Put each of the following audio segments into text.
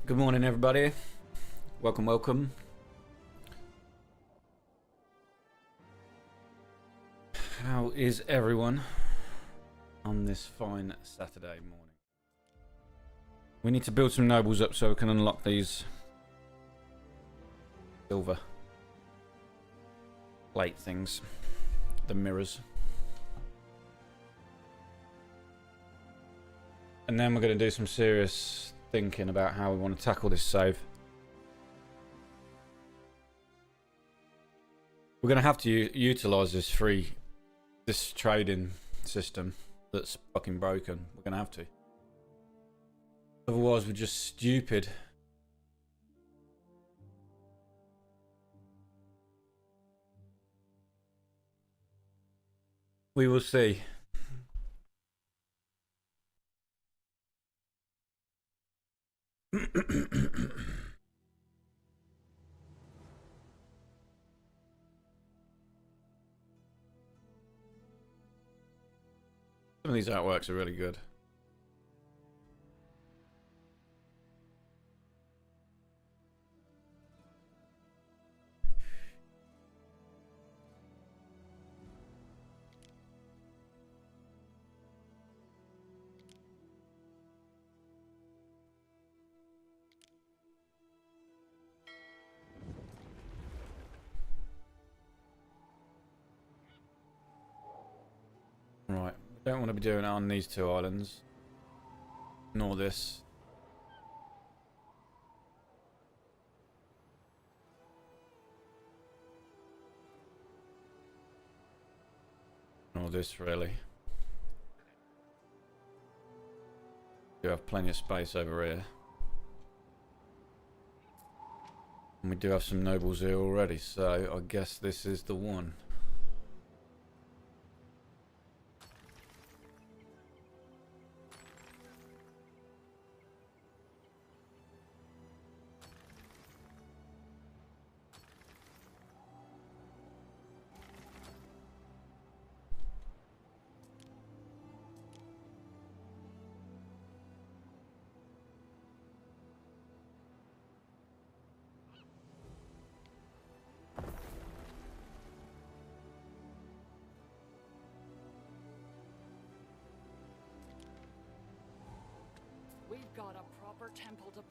Good morning, everybody. Welcome, welcome. How is everyone on this fine Saturday morning? We need to build some nobles up so we can unlock these silver plate things, the mirrors. And then we're going to do some serious thinking about how we want to tackle this save. We're going to have to utilize this trading system that's fucking broken. We're going to have to. Otherwise, we're just stupid. We will see. Some of these artworks are really good. Right, we don't want to be doing it on these two islands. Nor this. Nor this, really. We do have plenty of space over here. And we do have some nobles here already, so I guess this is the one.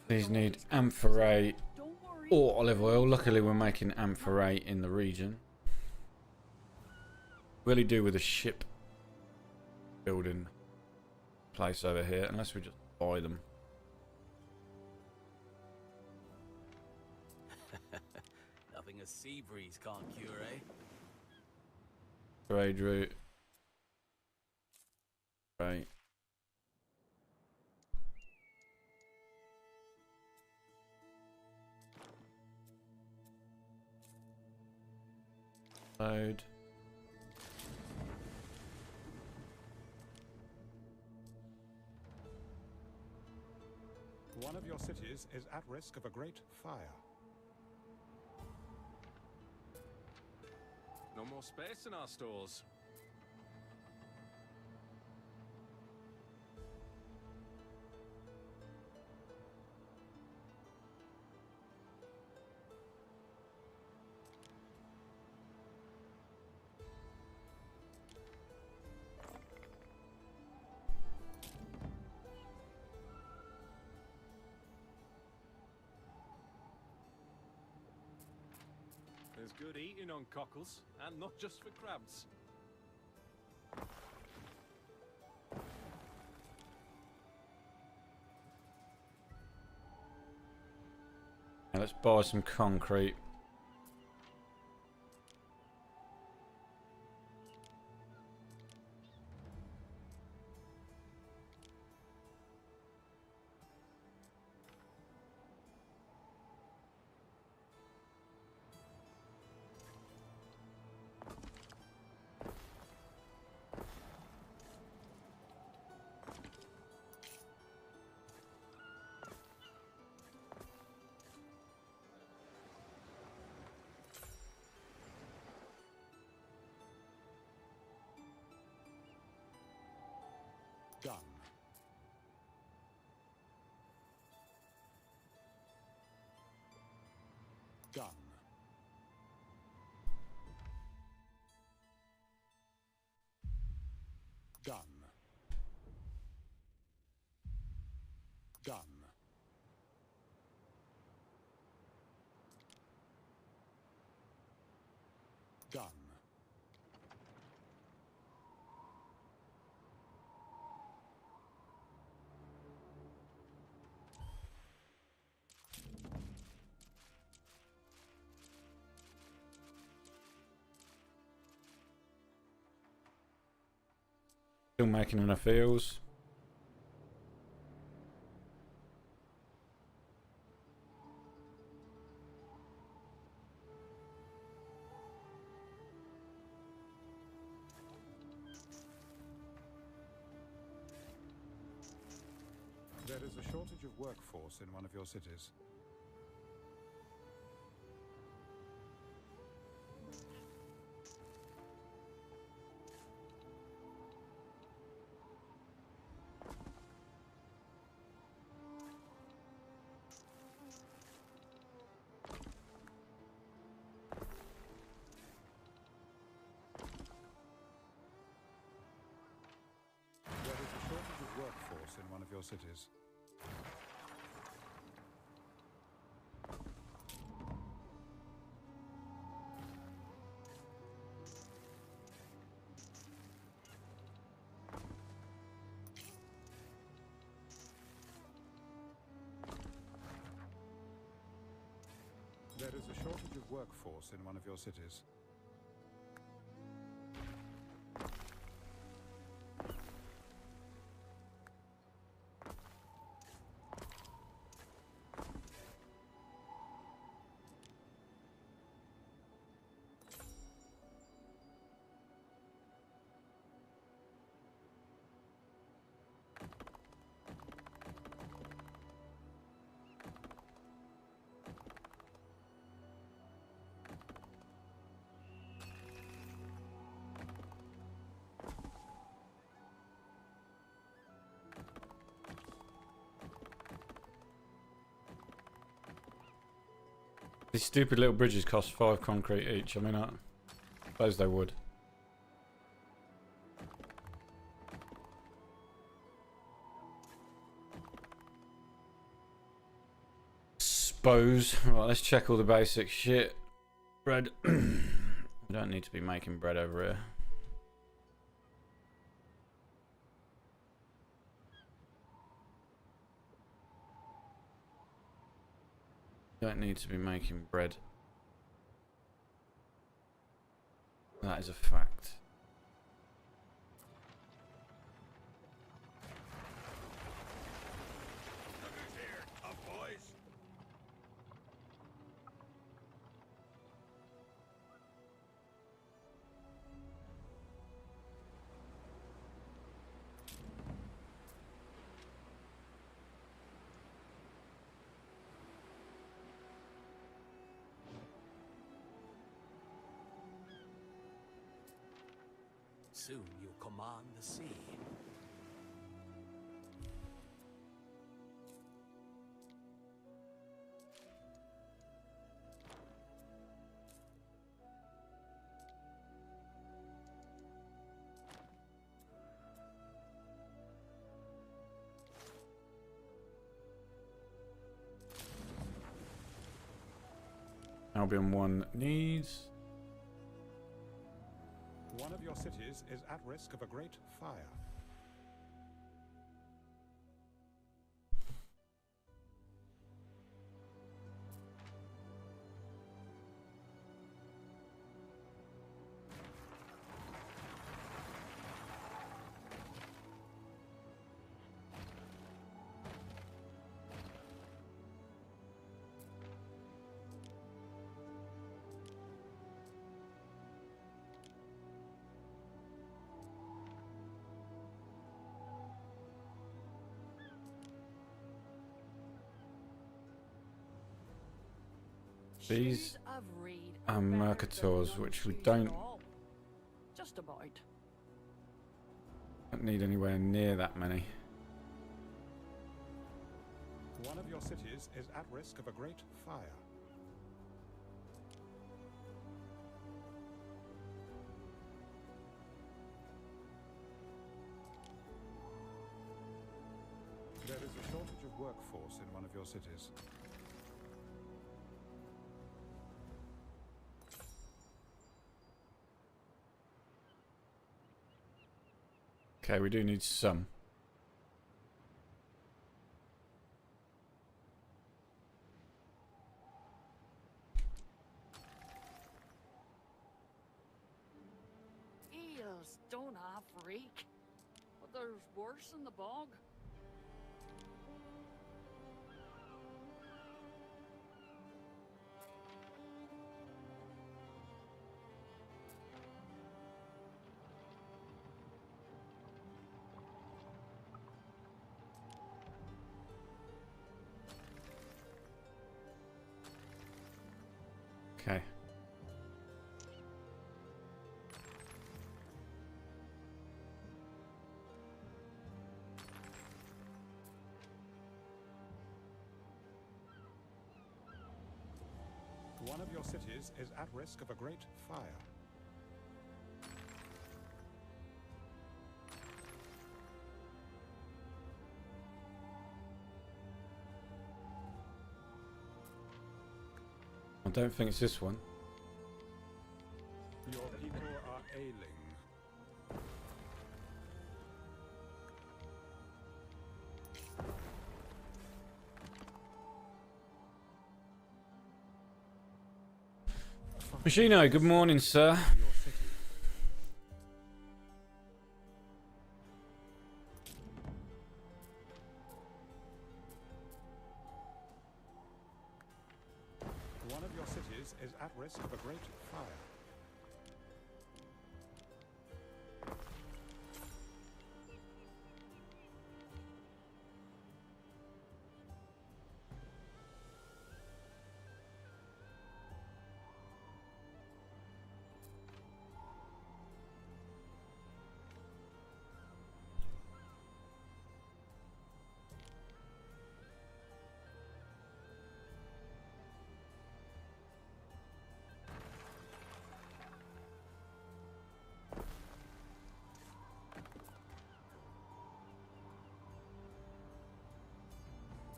These need amphorate or olive oil. Luckily we're making amphorate in the region. Really do with a ship building place over here, unless we just buy them. Nothing a sea breeze can't cure, eh? Trade route. Right. Load. One of your cities is at risk of a great fire. No more space in our stores. There's good eating on cockles, and not just for crabs. Now let's buy some concrete. Done. Done. Still making enough eels. There is a shortage of workforce in one of your cities. There is a shortage of workforce in one of your cities. There is a shortage of workforce in one of your cities. These stupid little bridges cost 5 concrete each. I mean, I suppose they would. Suppose. Right, let's check all the basic shit. Bread. We don't need to be making bread over here. Don't need to be making bread. That is a fact. Soon you'll command the sea. Albion 1 needs. One of your cities is at risk of a great fire. These are Mercators, which we don't need anywhere near that many. One of your cities is at risk of a great fire. There is a shortage of workforce in one of your cities. Okay, we do need some. Eels don't have reek, but there's worse in the bog. Okay. One of your cities is at risk of a great fire. I don't think it's this one. Your people are ailing. Machino, good morning, sir. Your city. One of your cities is at risk of a great fire.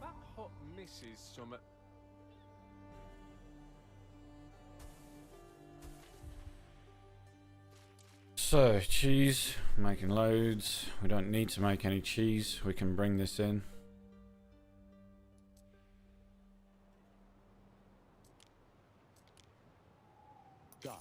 That hot misses some. So, cheese. Making loads. We don't need to make any cheese. We can bring this in. Done.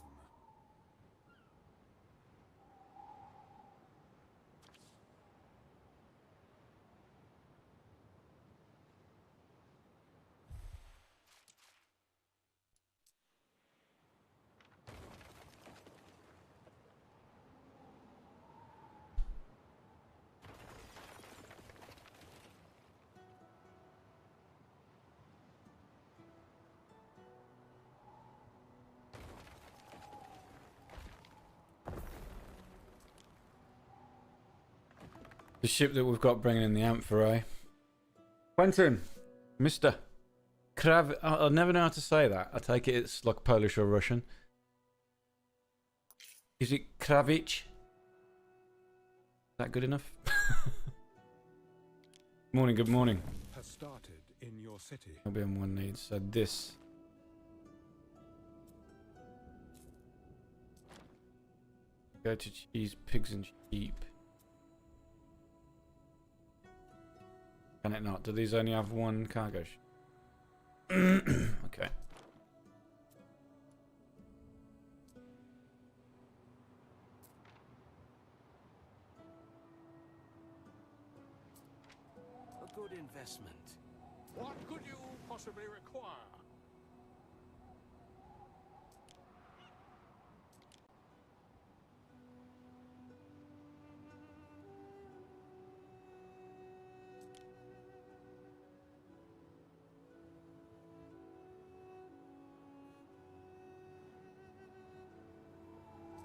The ship that we've got bringing in the amphorae. Quentin, Mr. Krav. I'll never know how to say that. I take it it's like Polish or Russian. Is it Kravich? Is that good enough? Morning, good morning. Has started in your city. I'll be on one need. So this. Go to cheese, pigs and sheep. Can it not? Do these only have one cargo? Okay. A good investment. What could you possibly require?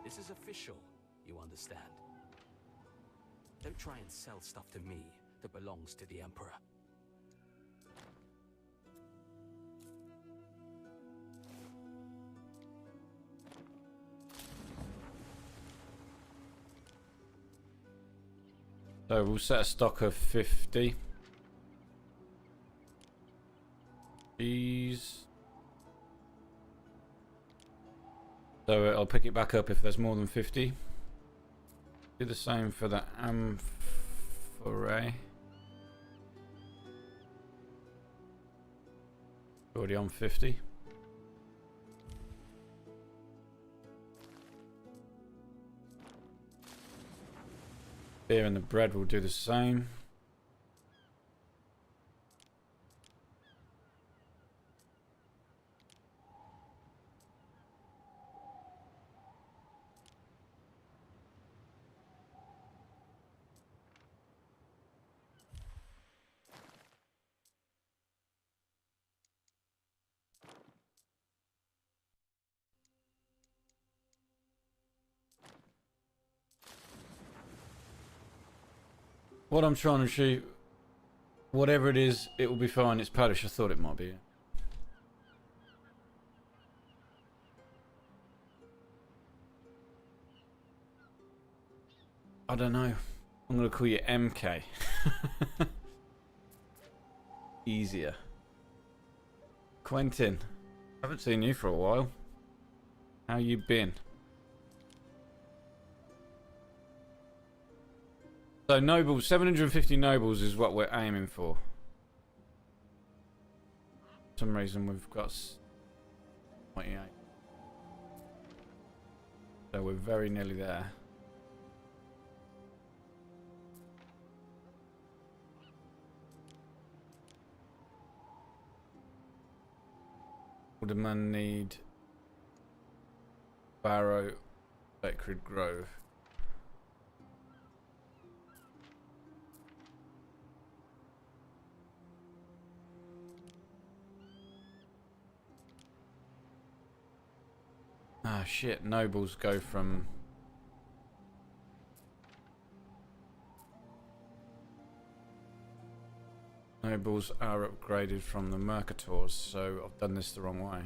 This is official, you understand? Don't try and sell stuff to me that belongs to the Emperor. So we'll set a stock of 50. Cheese. So I'll pick it back up if there's more than 50. Do the same for the amphorae. Already on 50. Beer and the bread will do the same. What I'm trying to shoot, whatever it is, it will be fine. It's Polish. I thought it might be. I don't know. I'm going to call you MK. Easier. Quentin. Haven't seen you for a while. How you been? So nobles, 750 nobles is what we're aiming for. For some reason we've got 28. So we're very nearly there. Alderman need Barrow Sacred Grove. Ah shit, nobles go from nobles are upgraded from the mercators, so I've done this the wrong way.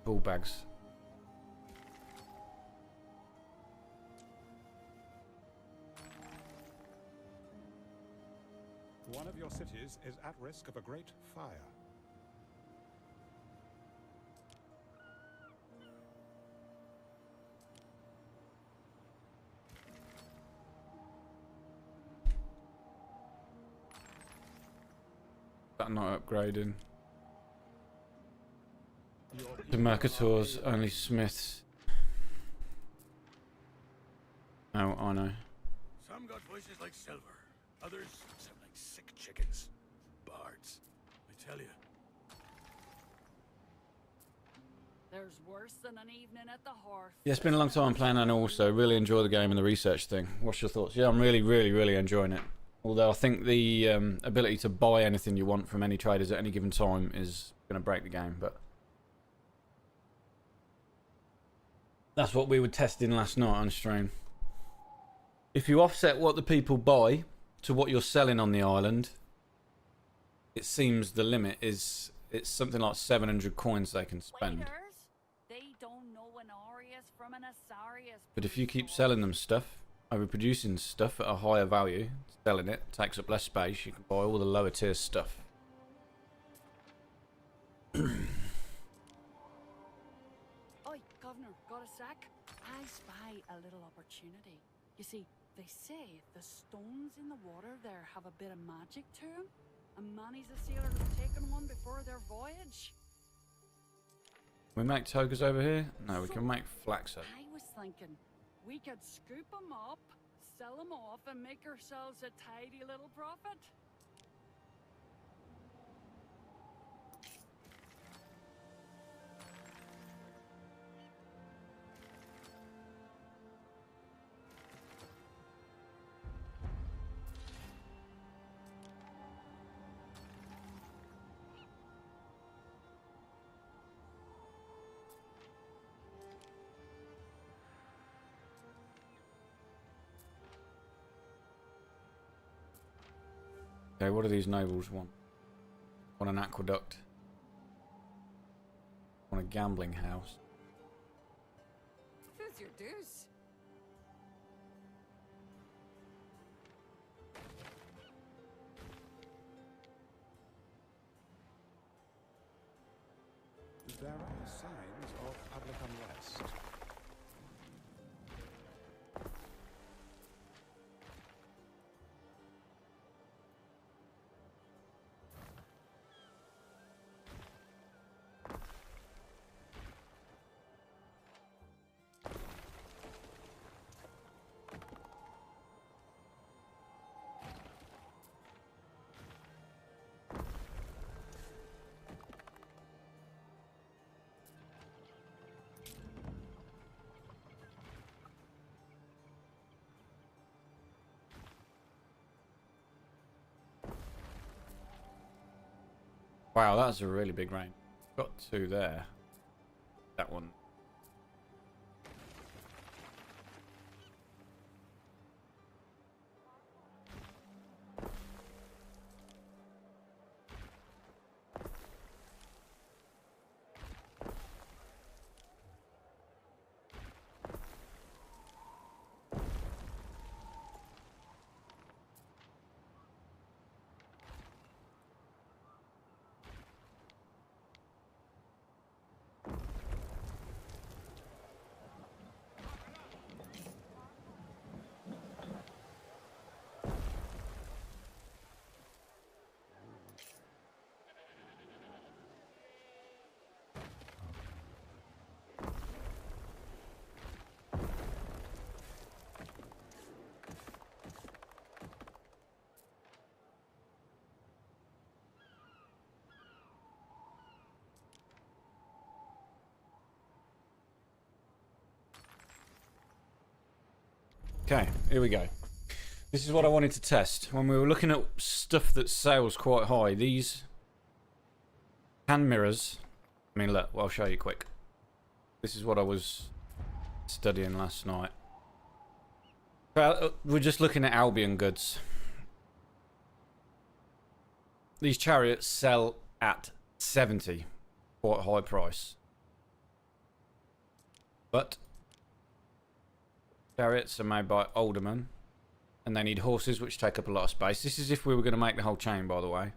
Bull bags. One of your cities is at risk of a great fire. That not upgrading. The mercators, only smiths. Oh, I know. Some got voices like silver, others sound like sick chickens. Bards, I tell you. There's worse than an evening at the hearth. Yeah, it's been a long time playing Anno also. Really enjoy the game and the research thing. What's your thoughts? Yeah, I'm really enjoying it. Although I think the ability to buy anything you want from any traders at any given time is going to break the game, but that's what we were testing last night on stream. If you offset what the people buy to what you're selling on the island, it seems the limit is it's something like 700 coins they can spend. Waiters, they don't know an Arius from an Asarius. But if you keep selling them stuff, overproducing stuff at a higher value, selling it, takes up less space, you can buy all the lower tier stuff. Oi, Governor, got a sec? I spy a little opportunity. You see, they say the stones in the water there have a bit of magic to them, and Manny's a sailor that's taken one before their voyage. Can we make togas over here? No, we can make flax. I was thinking we could scoop them up, sell them off, and make ourselves a tidy little profit. Okay, what do these nobles want? Want an aqueduct? Want a gambling house? Who's your deuce? There are signs of public unrest. Wow, that's a really big rain. Got two there. That one. Okay, here we go. This is what I wanted to test. When we were looking at stuff that sells quite high, these hand mirrors. I mean, look, I'll show you quick. This is what I was studying last night. Well, we're just looking at Albion goods. These chariots sell at 70, quite high price. But chariots are made by aldermen, and they need horses, which take up a lot of space. This is if we were going to make the whole chain, by the way.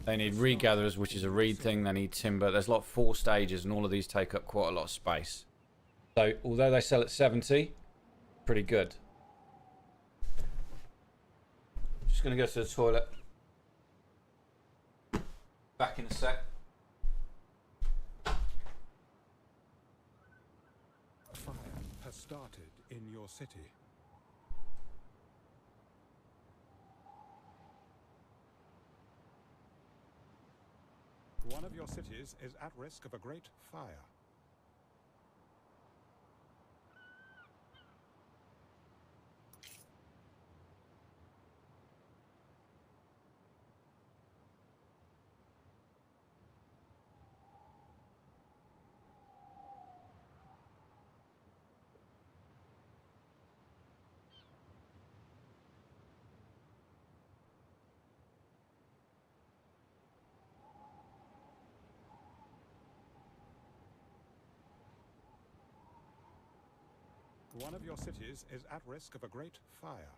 They need reed gatherers, which is a reed thing. They need timber. There's like 4 stages, and all of these take up quite a lot of space. So, although they sell at 70, pretty good. Just going to go to the toilet. Back in a sec. Fire has started in your city. One of your cities is at risk of a great fire. One of your cities is at risk of a great fire.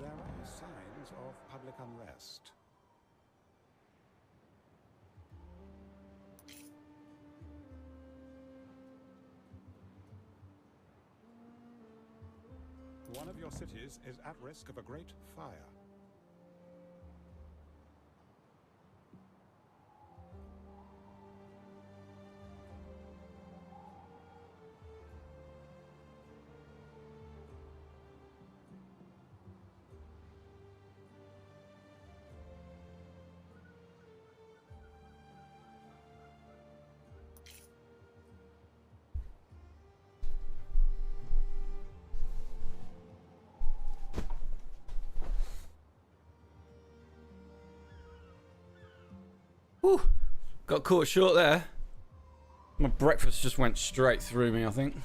There are signs of public unrest. One of your cities is at risk of a great fire. Whew. Got caught short there. My breakfast just went straight through me, I think.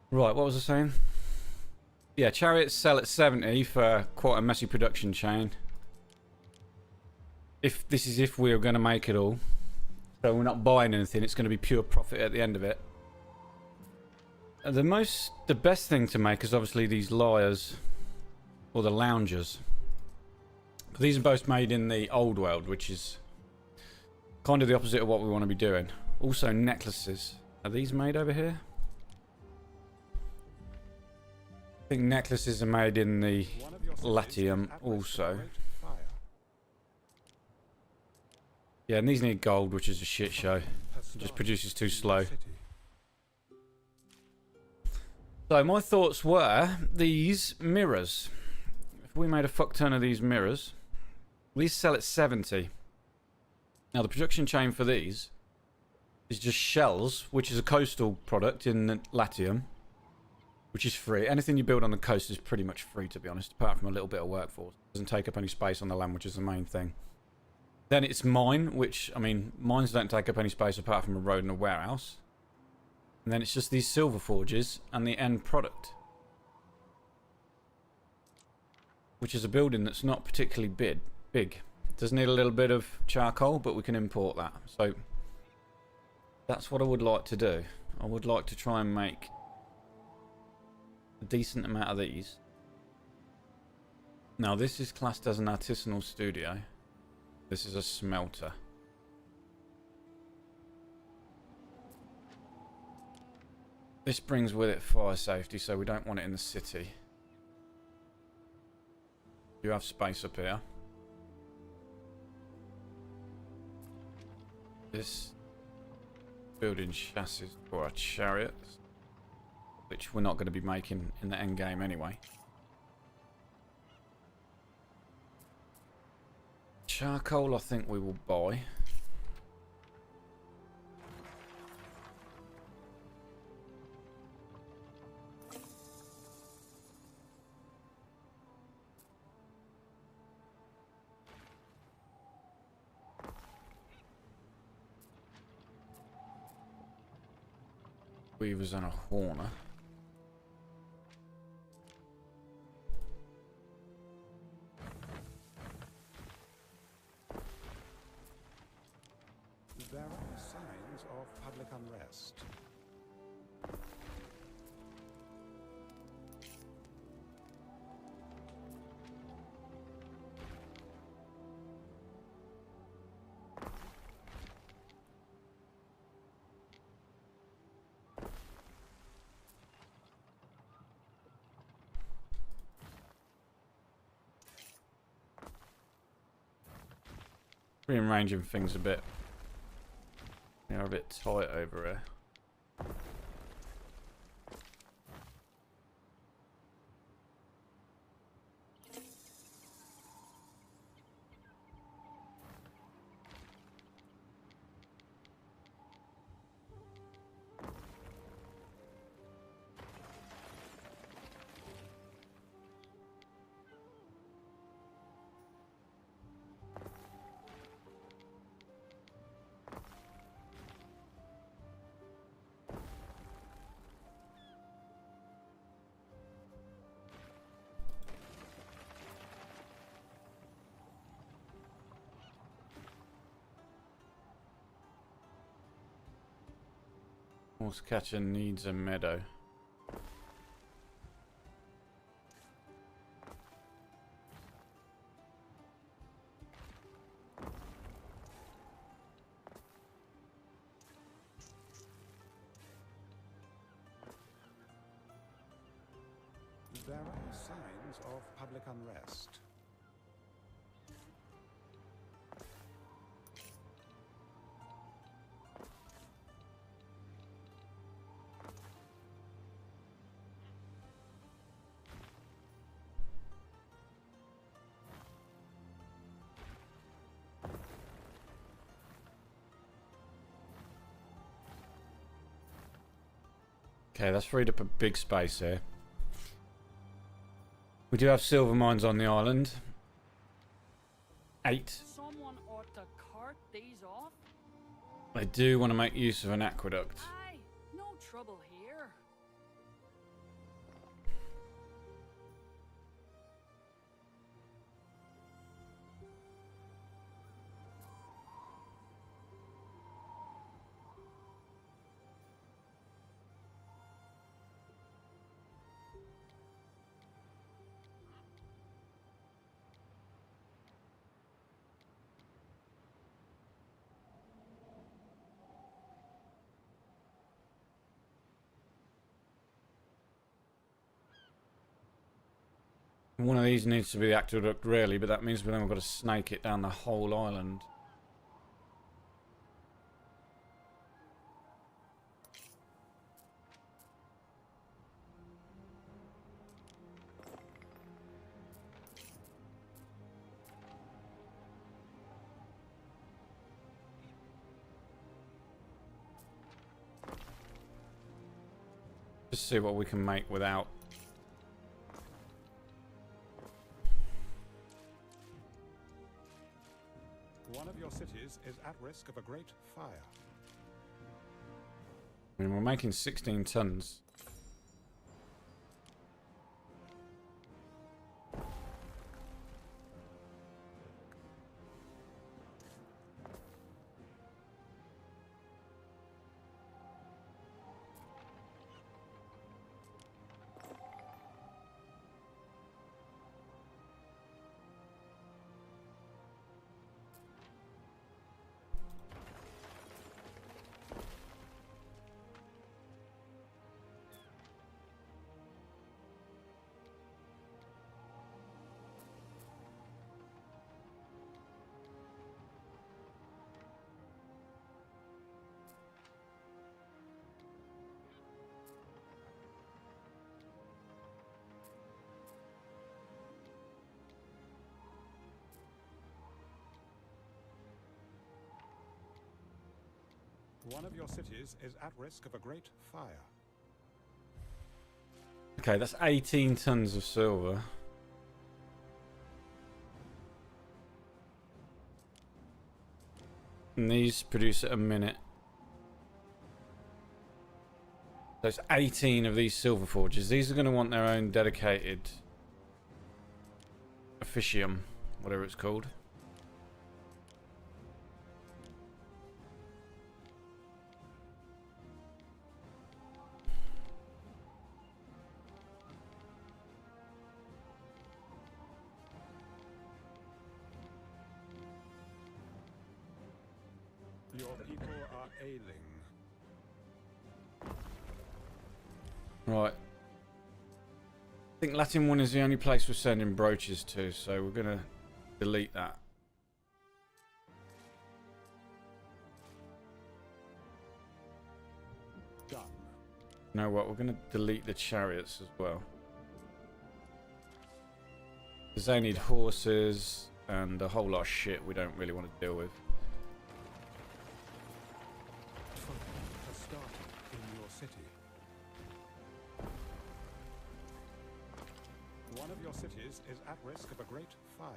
Right, what was I saying? Yeah, chariots sell at 70 for quite a messy production chain. If we're going to make it all. So we're not buying anything, it's going to be pure profit at the end of it. The best thing to make is obviously these liars, or the loungers. But these are both made in the old world, which is kind of the opposite of what we want to be doing. Also necklaces. Are these made over here? I think necklaces are made in the One of your cities Latium is at risk of also. great fire. Yeah, and these need gold, which is a shit show. Has It just started produces too in your slow. city. So my thoughts were these mirrors. If we made a fuck ton of these mirrors, these sell at 70. Now the production chain for these is just shells, which is a coastal product in Latium, which is free. Anything you build on the coast is pretty much free, to be honest, apart from a little bit of workforce. It doesn't take up any space on the land, which is the main thing. Then it's mine, which, I mean, mines don't take up any space apart from a road and a warehouse. And then it's just these silver forges and the end product, which is a building that's not particularly big. It does need a little bit of charcoal, but we can import that. So that's what I would like to do. I would like to try and make a decent amount of these. Now this is classed as an artisanal studio. This is a smelter. This brings with it fire safety, so we don't want it in the city. You have space up here. This building chassis for our chariots, which we're not going to be making in the end game anyway. Charcoal, I think we will buy. Weavers and a horner. There are signs of public unrest. Rearranging things a bit. They are a bit tight over here. Horse catcher needs a meadow. There are signs of public unrest. Okay, that's freed up a big space here. We do have silver mines on the island. 8. Someone these off? I do want to make use of an aqueduct. Aye, no trouble here. One of these needs to be the aqueduct, really, but that means then we've got to snake it down the whole island. Just see what we can make without. One of your cities is at risk of a great fire. I mean, we're making 16 tons. One of your cities is at risk of a great fire. Okay, that's 18 tons of silver. And these produce at a minute. There's 18 of these silver forges. These are going to want their own dedicated officium, whatever it's called. Your people are ailing. Right. I think Latin 1 is the only place we're sending brooches to, so we're going to delete that. Done. You know what? We're going to delete the chariots as well. Because they need horses and a whole lot of shit we don't really want to deal with. Trouble has started in your city. One of your cities is at risk of a great fire.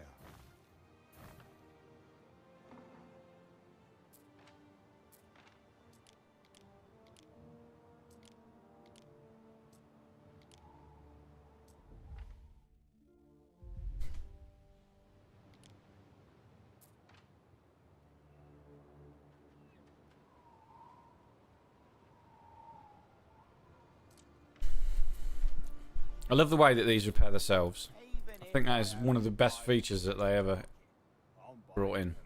I love the way that these repair themselves. I think that is one of the best features that they ever brought in.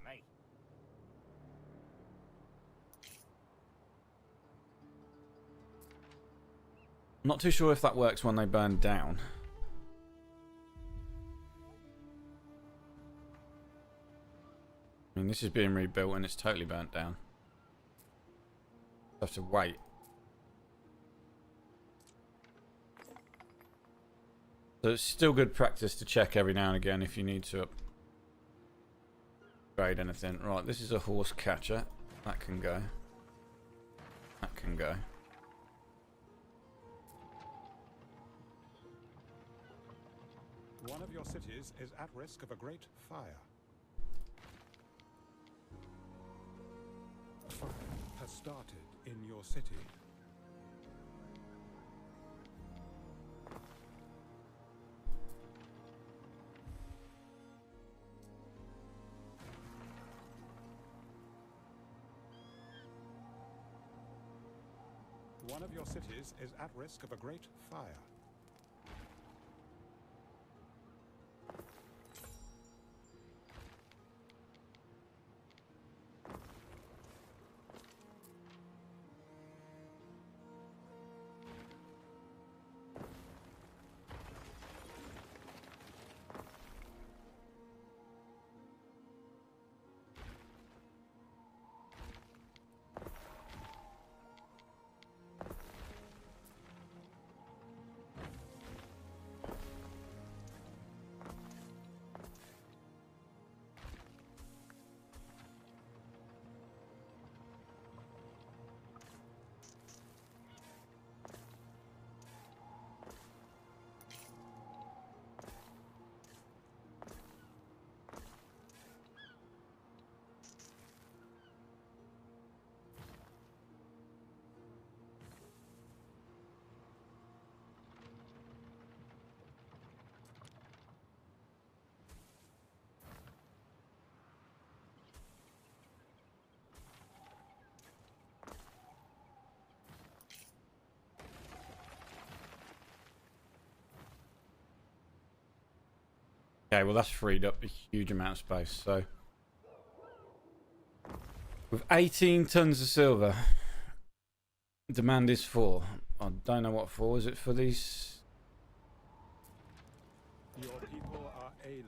I'm not too sure if that works when they burn down. I mean, this is being rebuilt and it's totally burnt down. I have to wait. So it's still good practice to check every now and again if you need to upgrade anything. Right, this is a horse catcher. That can go. That can go. One of your cities is at risk of a great fire. started in your city? One of your cities is at risk of a great fire. Okay, well that's freed up a huge amount of space. So with 18 tons of silver, demand is 4. I don't know what for. Is it for these? Your people are ailing.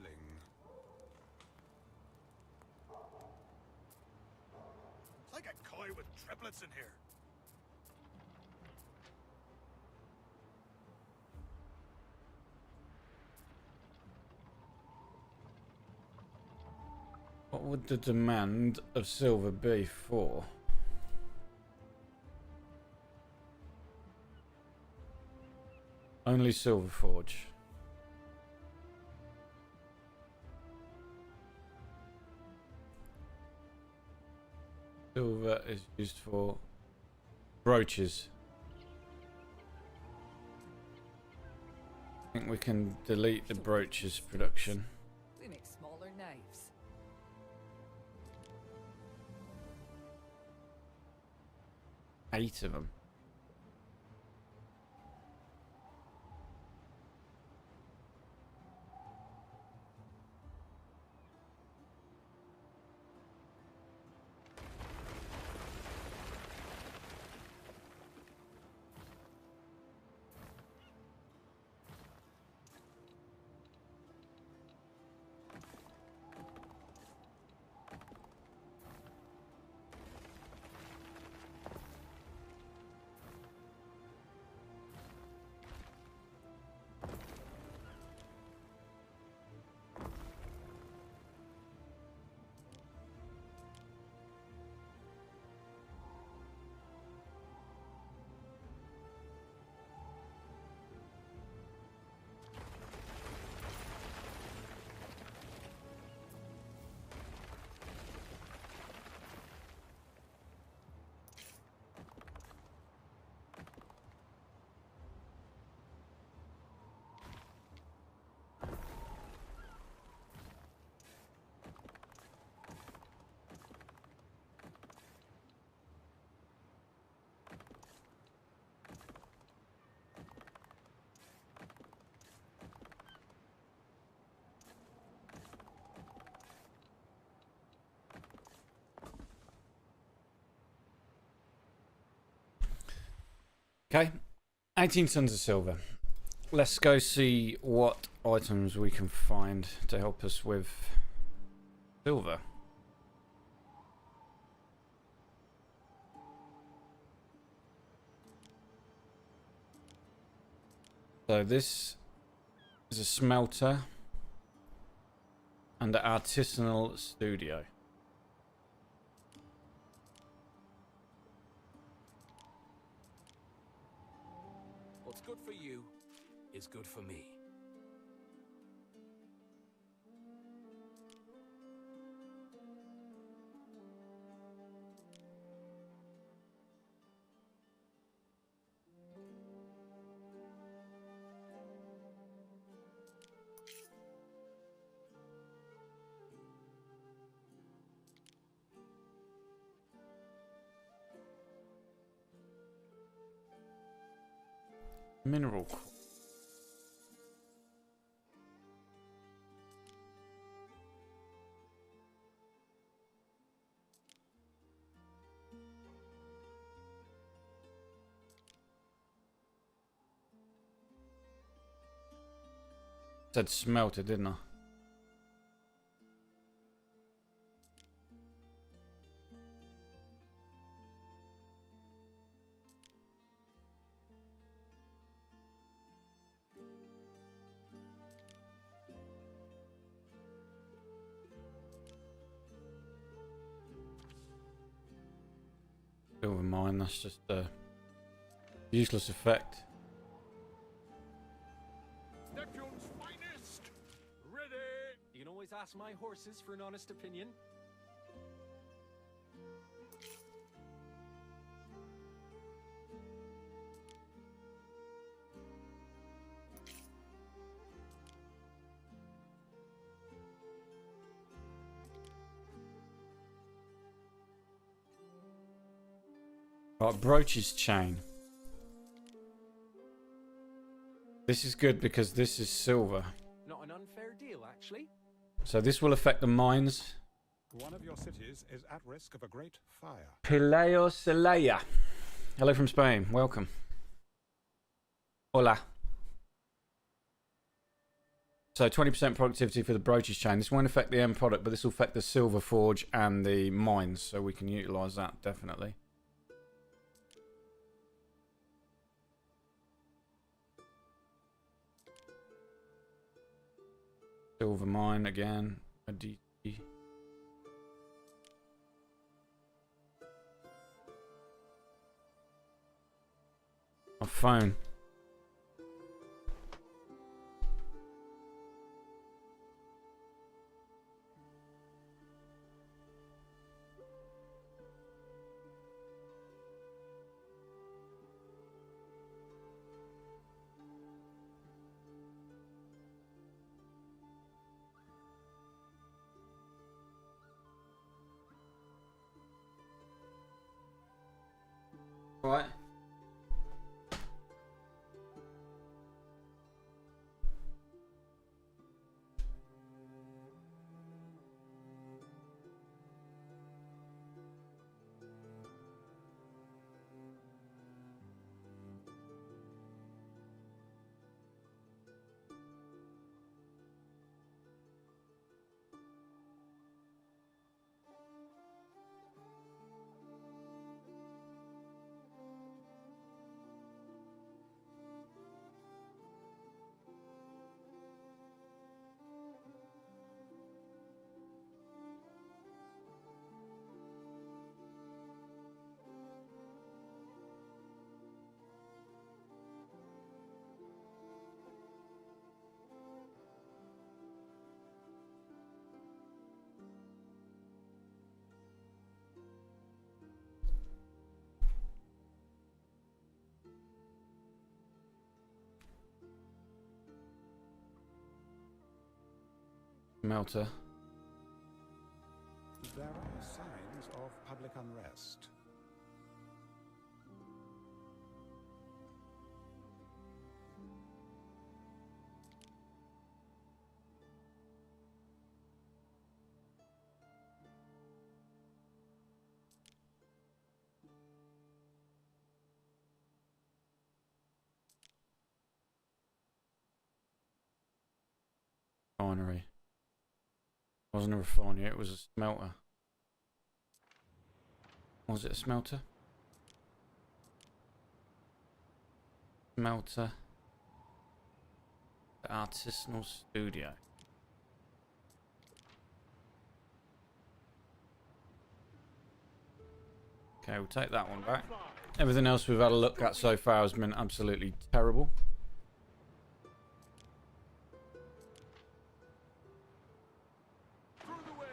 It's like a koi with triplets in here. What would the demand of silver be for? Only silver forge. Silver is used for brooches. I think we can delete the brooches production. We make smaller knives. 8 of them. Okay, 18 tons of silver. Let's go see what items we can find to help us with silver. So this is a smelter and an artisanal studio. What's good for you is good for me. Mineral quartz. Said smelter, didn't I? Silver mine, that's just a useless effect. Neptune's finest! Ready! You can always ask my horses for an honest opinion. Right, brooches chain. This is good because this is silver. Not an unfair deal, actually. So this will affect the mines. One of your cities is at risk of a great fire. Pileo Celaya. Hello from Spain. Welcome. Hola. So 20% productivity for the brooches chain. This won't affect the end product, but this will affect the silver forge and the mines. So we can utilize that definitely. Silver mine again. A DT. My phone. Right. Smelter. There are signs of public unrest. Refinery. Wasn't a refinery, it was a smelter. Was it a smelter? Smelter. Artisanal studio. Okay, we'll take that one back. Everything else we've had a look at so far has been absolutely terrible. Through the waves!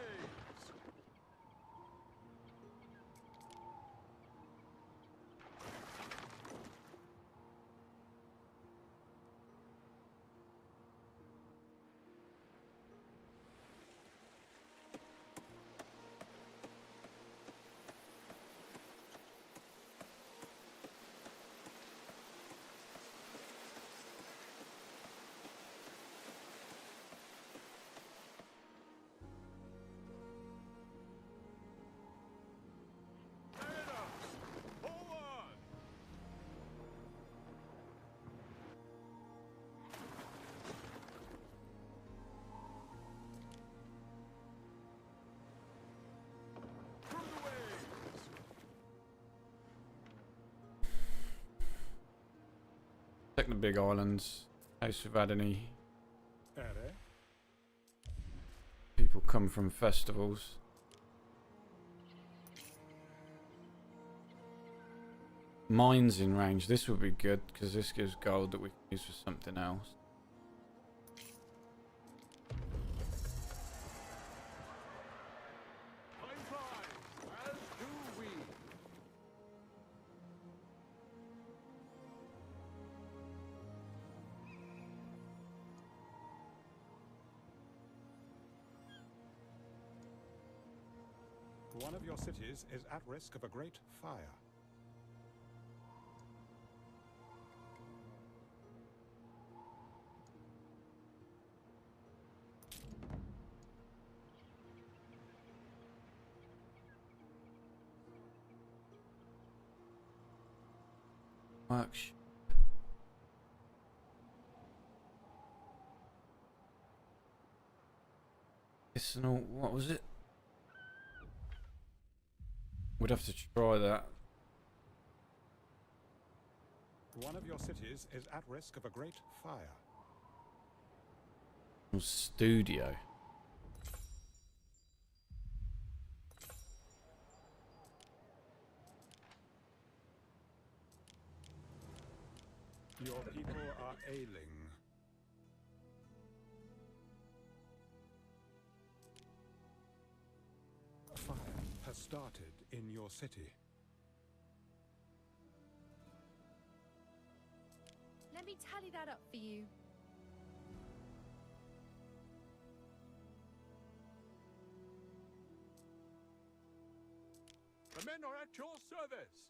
Check the big islands. In case we've had any Ere? people come from festivals. Mines in range. This would be good because this gives gold that we can use for something else. Time flies, as do we. One of your cities is at risk of a great fire. Workshop. Medicinal, what was it? We'd have to try that. One of your cities is at risk of a great fire. Studio. Your people are ailing. Fire has started in your city. Let me tally that up for you. The men are at your service.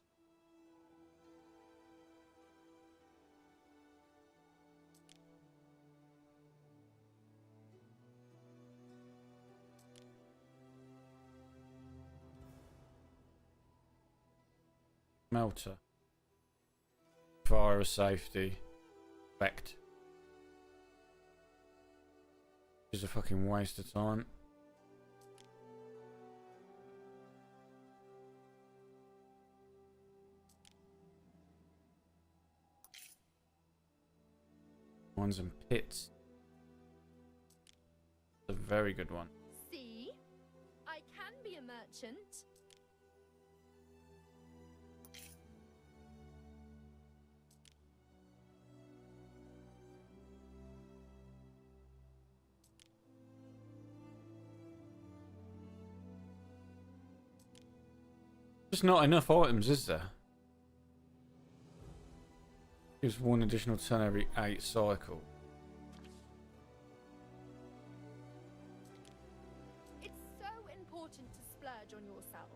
Melter. Fire safety. Effect. Which is a fucking waste of time. Ones and pits. A very good one. See? I can be a merchant. Just not enough items, is there? Gives one additional turn every 8 cycle. It's so important to splurge on yourself.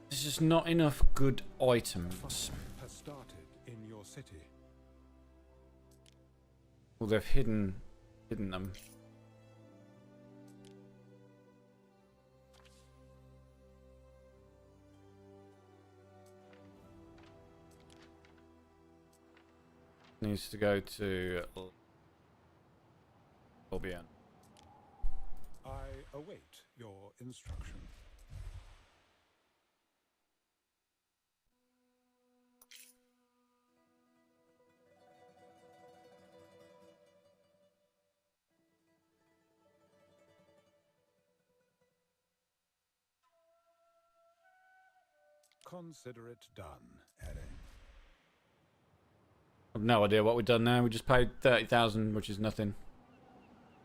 There's just not enough good items. Fire has started in your city. Well, they've hidden them. Needs to go to Albion. I await your instruction. Consider it done, Ere. I've no idea what we've done now. We just paid 30,000, which is nothing.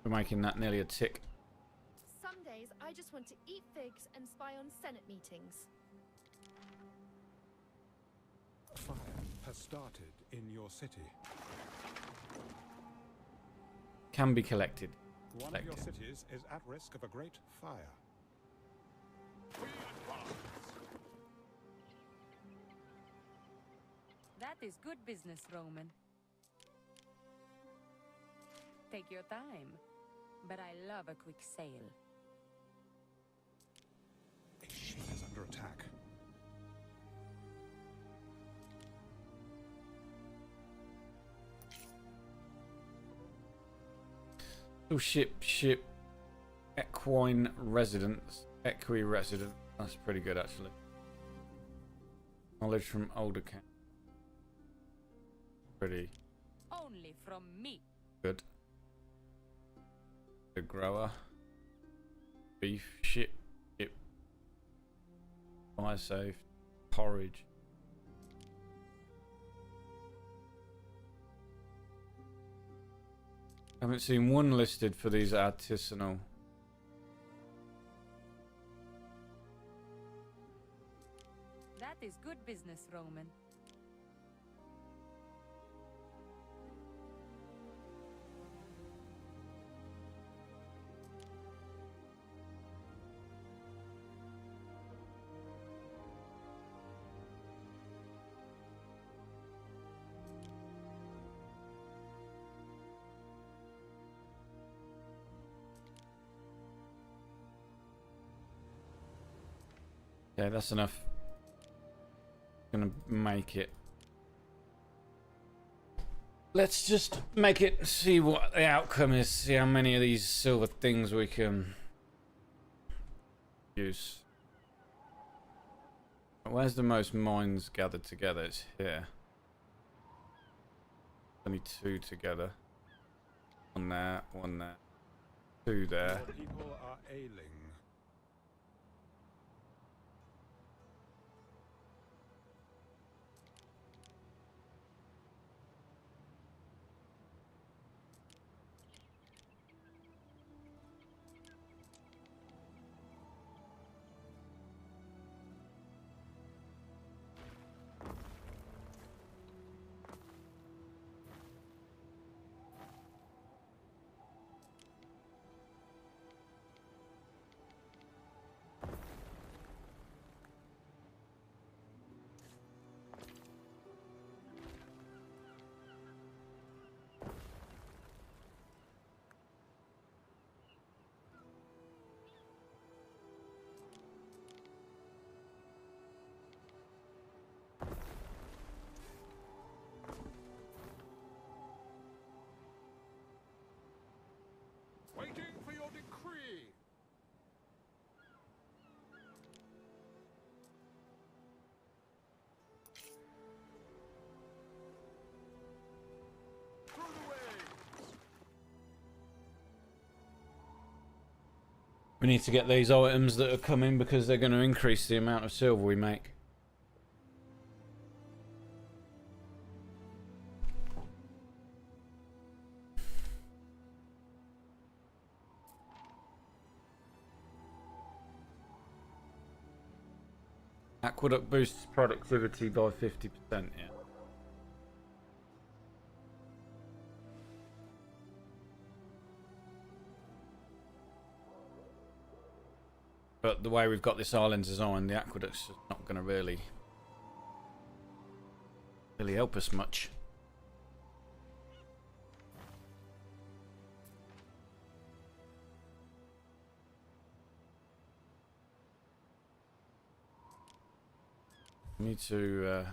We're making that nearly a tick. Some days I just want to eat figs and spy on Senate meetings. Fire has started in your city. Can be collected. One of your cities is at risk of a great fire. That is good business, Roman. Take your time, but I love a quick sale. A ship is under attack. Oh, ship. Equine residence. Equi-resident. That's pretty good, actually. Knowledge from older camp. Pretty only from me. Good. The grower. Beef. Shit. Fire safe. Porridge. I haven't seen one listed for these artisanal. That is good business, Roman. Yeah, that's enough. Gonna make it. Let's just make it, see what the outcome is, see how many of these silver things we can use. Where's the most mines gathered together? It's here. Only 2 together. 1 there, 1 there, 2 there. Your people are ailing. Waiting for your decree. Through the waves. We need to get these items that are coming because they're going to increase the amount of silver we make. Aqueduct boosts productivity by 50%, yeah. But the way we've got this island designed, the aqueduct's not going to really help us much. We need to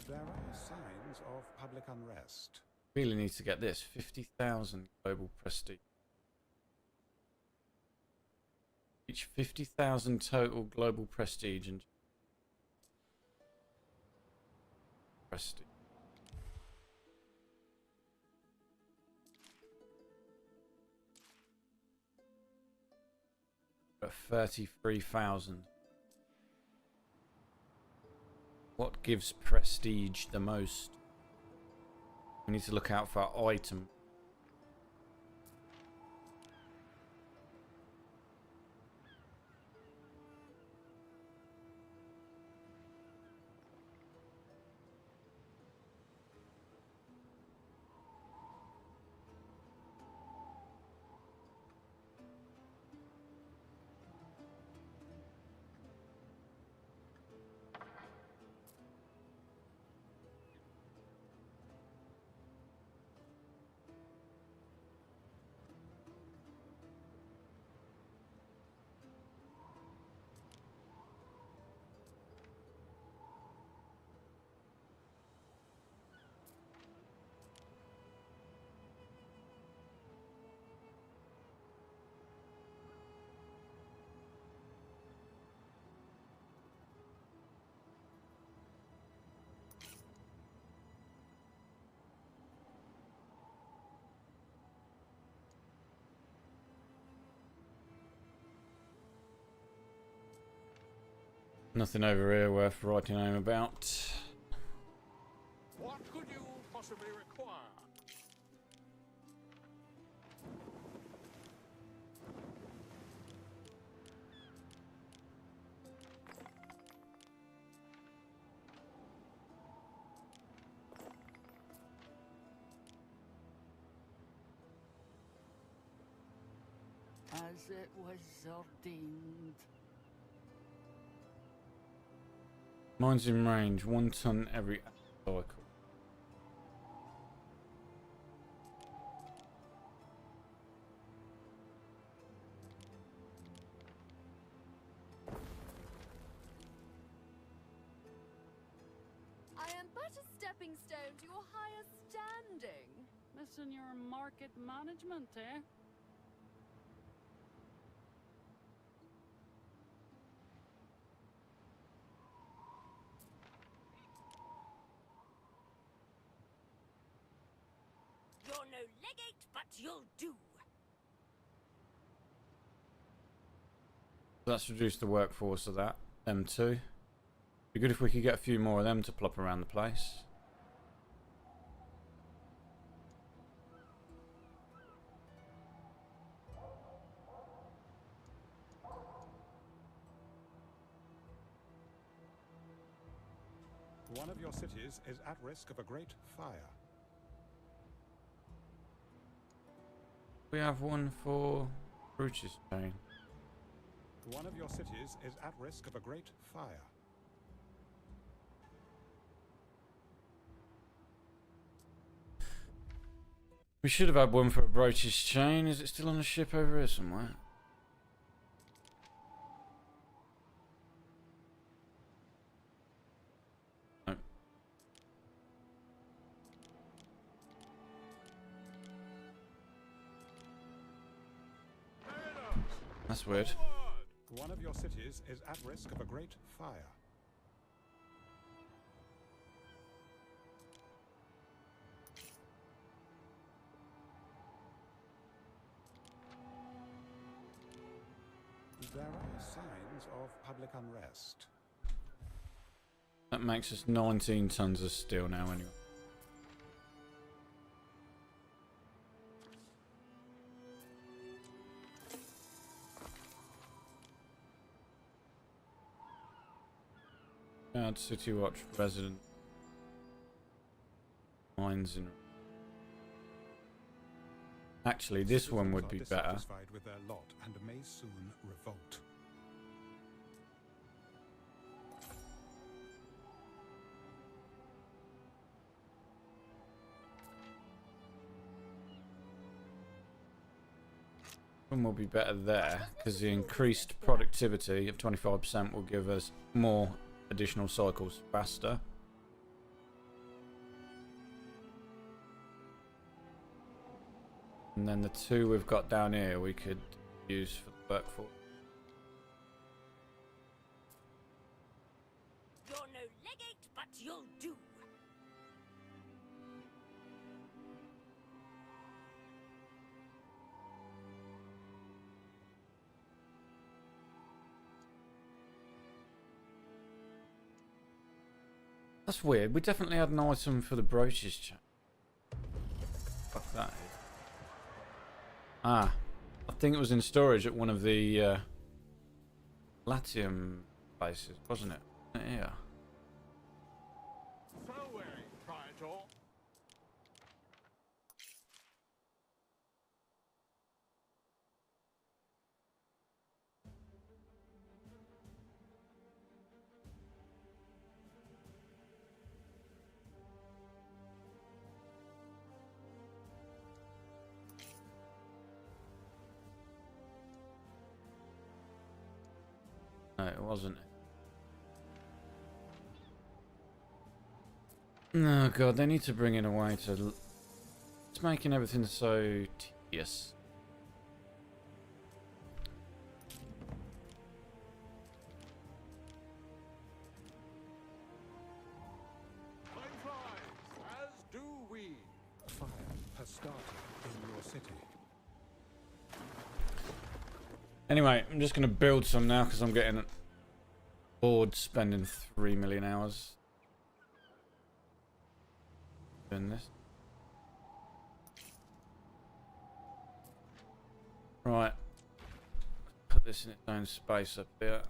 There are signs of public unrest. really need to get this 50,000 global prestige. Each 50,000 total global prestige and prestige. At 33,000. What gives prestige the most? We need to look out for our item. Nothing over here worth writing home about. What could you possibly require? As it was ordained. Mine's in range, 1 ton every cycle. I am but a stepping stone to your higher standing. Missing your market management, eh? You're no legate, but you'll do. That's reduced the workforce of that. Them two. Be good if we could get a few more of them to plop around the place. One of your cities is at risk of a great fire. We have one for Bruce's chain. One of your cities is at risk of a great fire. We should have had one for a Broach's chain. Is it still on the ship over here somewhere? No. That's weird. One of your cities is at risk of a great fire. There are signs of public unrest. That makes us 19 tons of steel now anyway. Guard City Watch resident. Mines in. Actually, this one would be Citizens are better. dissatisfied with their lot and may soon revolt. One will be better there because the increased productivity of 25% will give us more additional cycles faster. And then the two we've got down here we could use for the workforce. You're no legate, but you'll do. That's weird. We definitely had an item for the brooches chain. Fuck that is. Ah, I think it was in storage at one of the Latium places, wasn't it? Yeah. So wearing, Praetor. No, it wasn't. No, God, they need to bring in a way to. It's making everything so tedious. Time flies, as do we. Fire has started in your city. Anyway, I'm just going to build some now because I'm getting Bored spending 3 million hours doing this. Right. Put this in its own space up there.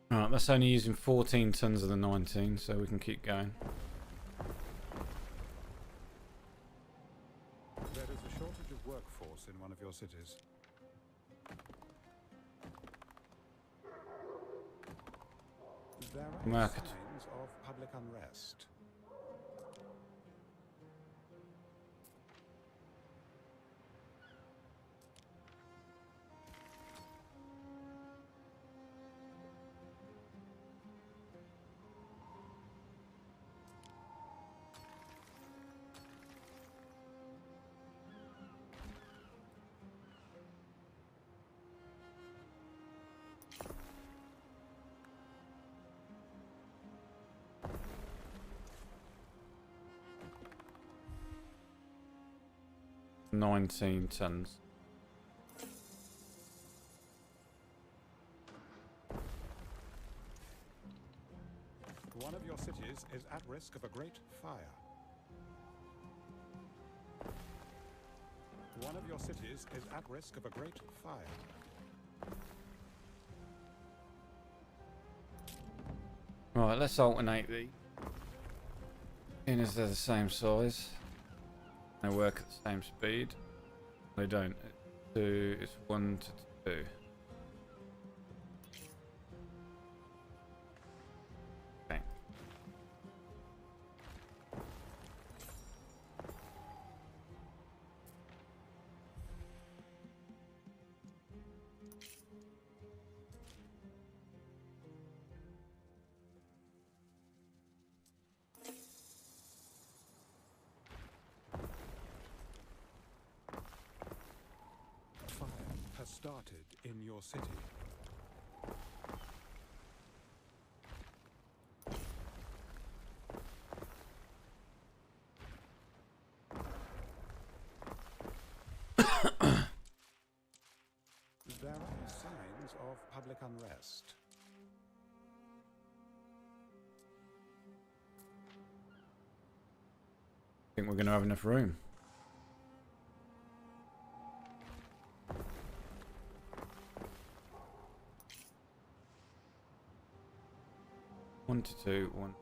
Alright, that's only using 14 tons of the 19, so we can keep going. There is a shortage of workforce in one of your cities. There are Market. signs of public unrest. $19 tons. One of your cities is at risk of a great fire. One of your cities is at risk of a great fire. Right, let's alternate the. In as they're the same size. They work at the same speed. They don't. It's 1 to 2. Okay. Fire has started in your city. There are signs of public unrest. I think we're going to have enough room. One to two, one.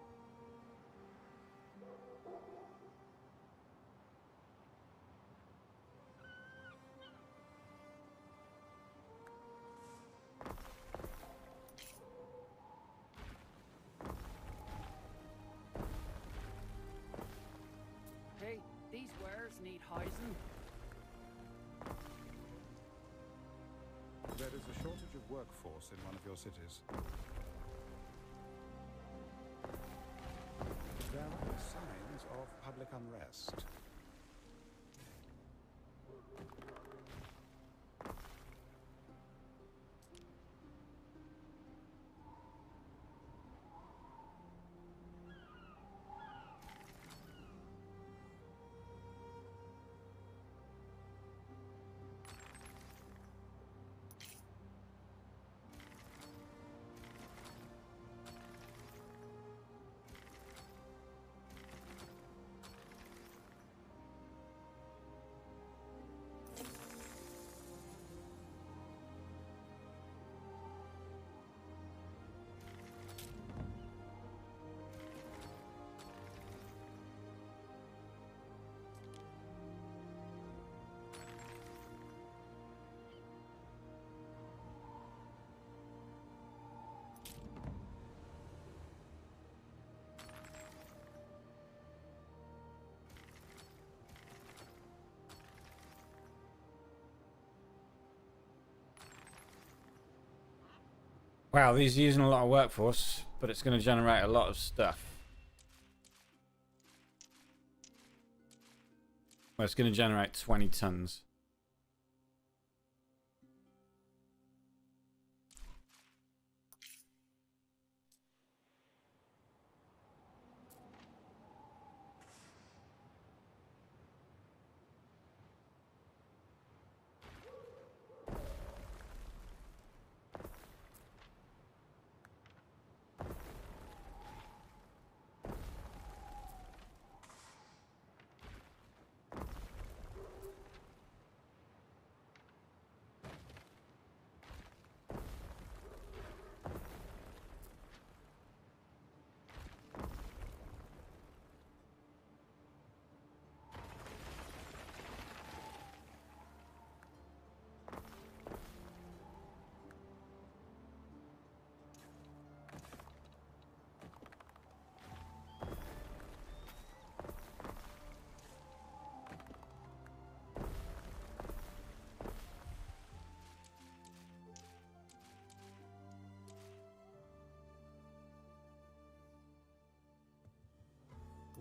Hey, these wares need housing. There is a shortage of workforce in one of your cities. There are signs of public unrest. Wow, these are using a lot of workforce, but it's going to generate a lot of stuff. Well, it's going to generate 20 tons.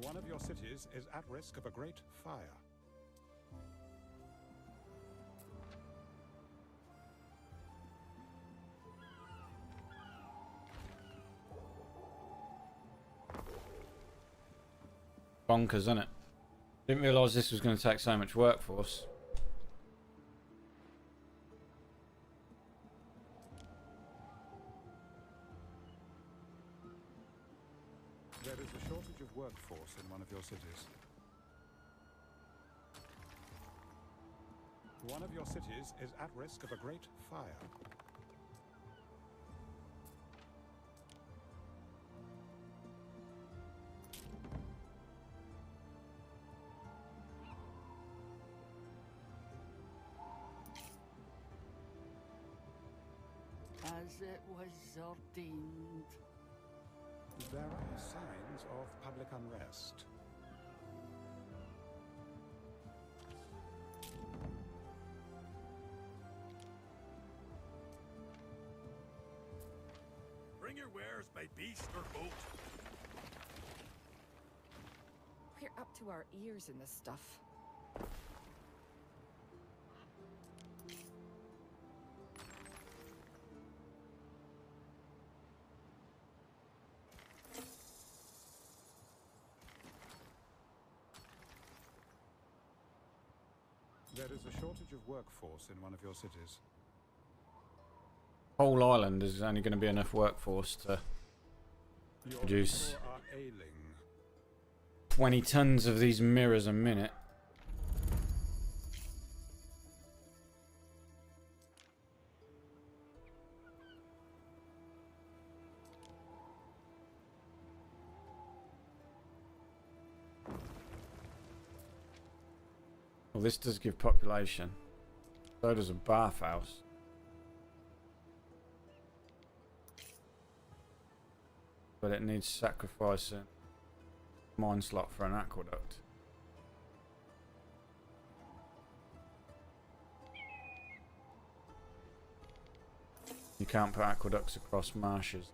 One of your cities is at risk of a great fire. Bonkers, isn't it? Didn't realise this was going to take so much workforce. There is a shortage of workforce in one of your cities. One of your cities is at risk of a great fire. As it was ordained. There are signs of public unrest. Bring your wares by beast or boat. We're up to our ears in this stuff. There is a shortage of workforce in one of your cities. whole island is only going to be enough workforce to Your produce people are ailing. 20 tons of these mirrors a minute. Well, this does give population. So does a bathhouse. But it needs sacrificing mine slot for an aqueduct. You can't put aqueducts across marshes.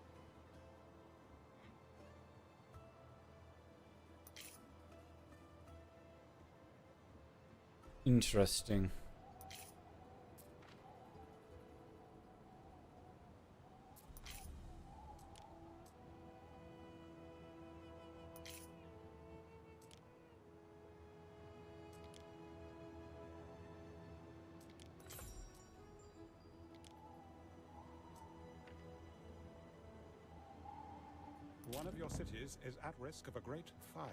Interesting. One of your cities is at risk of a great fire.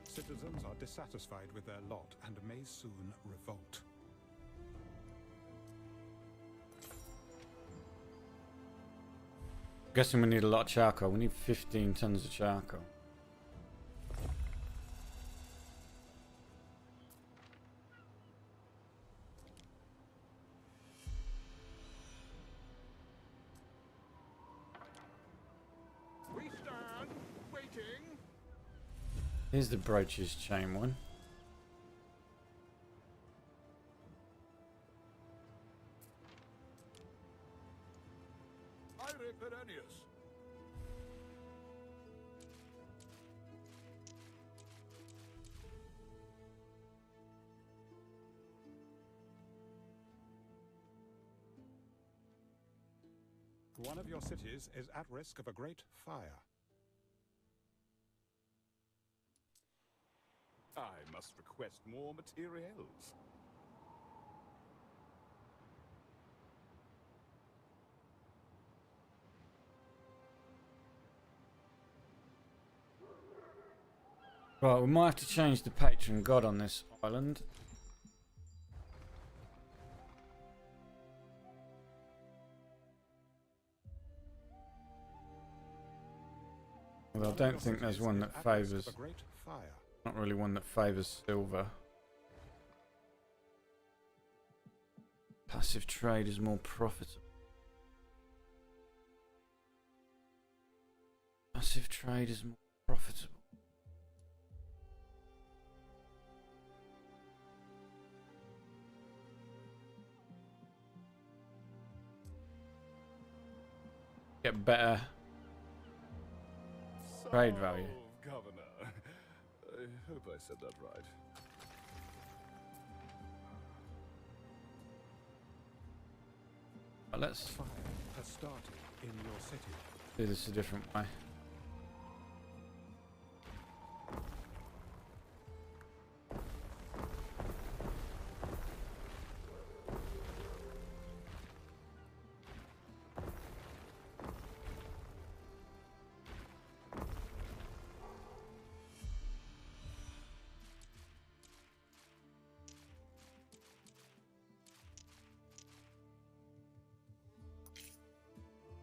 Citizens are dissatisfied with their lot and may soon revolt. Guessing we need a lot of charcoal. We need 15 tons of charcoal. We stand waiting. Here's the brooches chain one. Ire Perennius. One of your cities is at risk of a great fire. I must request more materials. Right, we might have to change the patron god on this island. Well, I don't think there's one that favours. Not really one that favours silver. Passive trade is more profitable. Passive trade is more profitable. Get better trade value. Governor. I hope I said that right. But let's Fire has started in your city. do this a different way.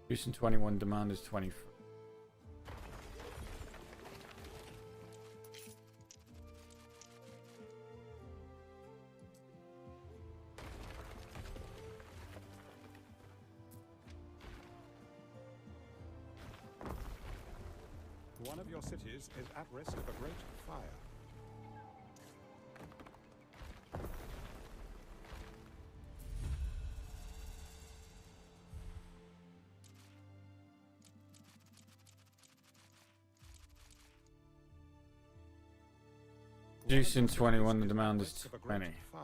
Use in 21, demand is 24. One of your cities is at risk of a great fire. Juice in 21, the demand is 20. Fire.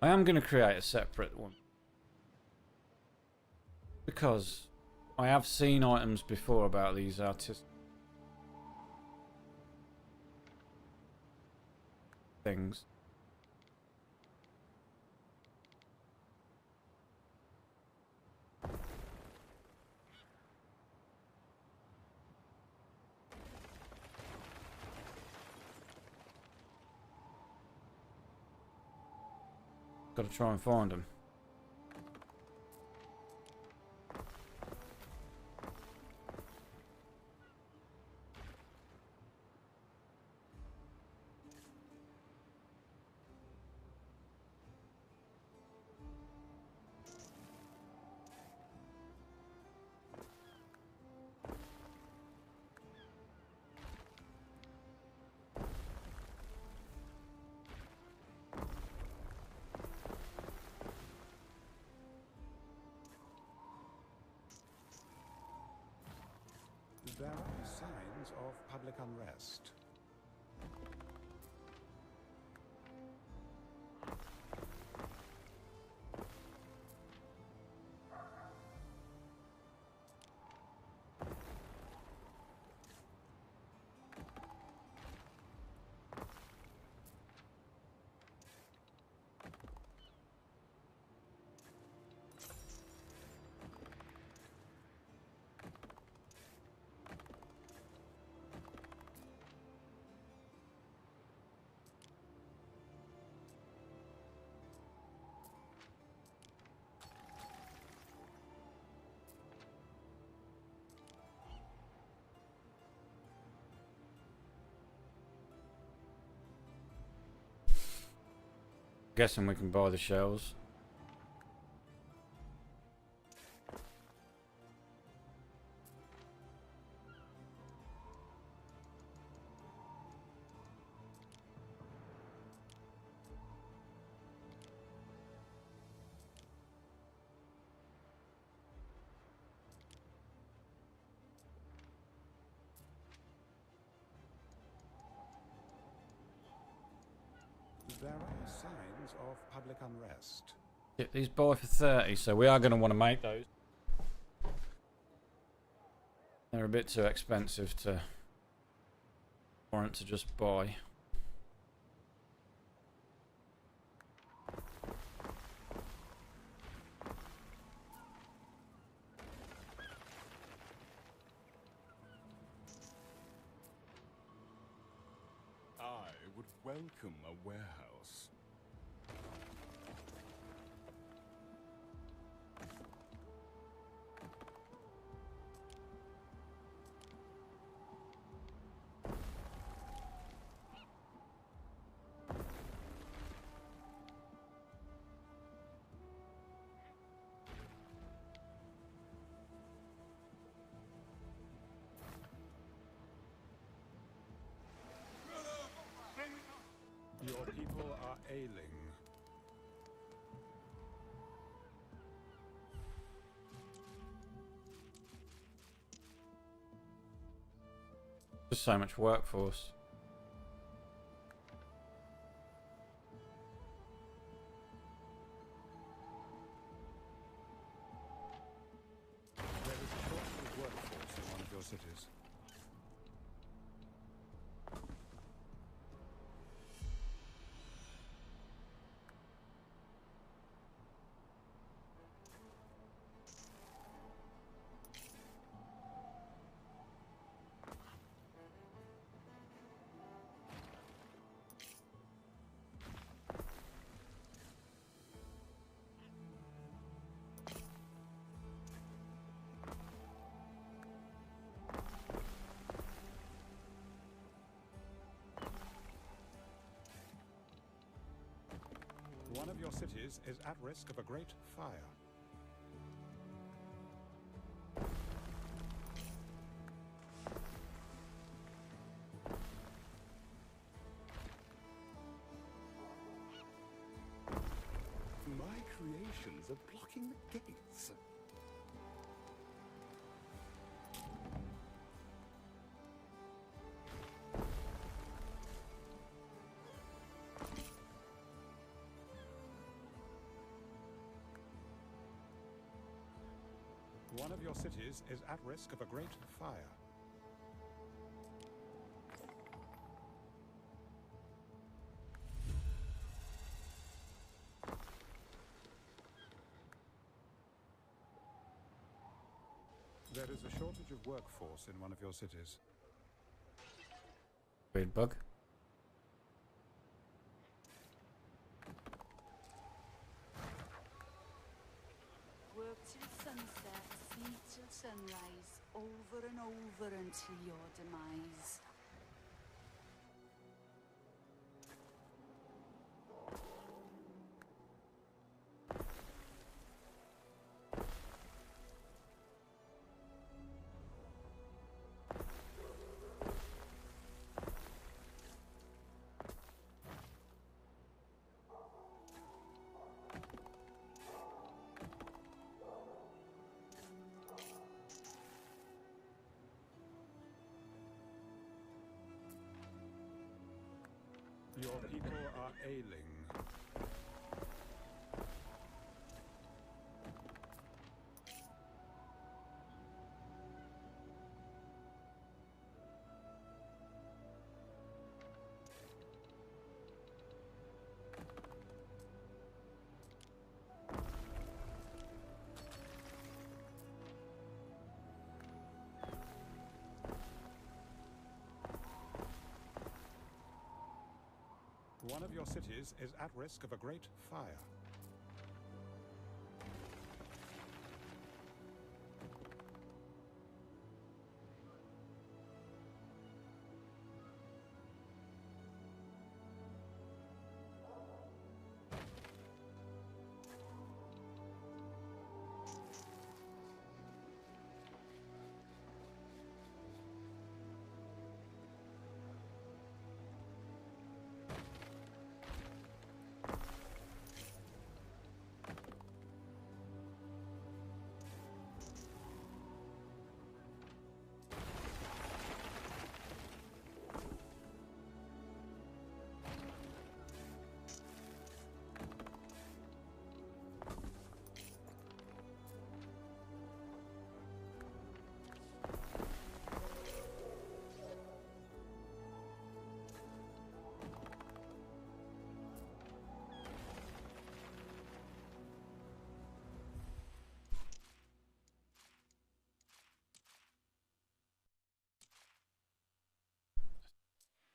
I am going to create a separate one. Because I have seen items before about these artistic things. Got to try and find them. There are signs of public unrest. Guessing we can buy the shells. There are signs of public unrest. Get these buy for 30, so we are going to want to make those. They're a bit too expensive to warrant to just buy. I would welcome a warehouse. Your people are ailing. Just so much workforce. There is a shortage of workforce in one of your cities. One of your cities is at risk of a great fire. My creations are blocking the gates. One of your cities is at risk of a great fire. There is a shortage of workforce in one of your cities. Weird bug. Work till sunset, sleep till sunrise, over and over until your demise. Your people are ailing. One of your cities is at risk of a great fire.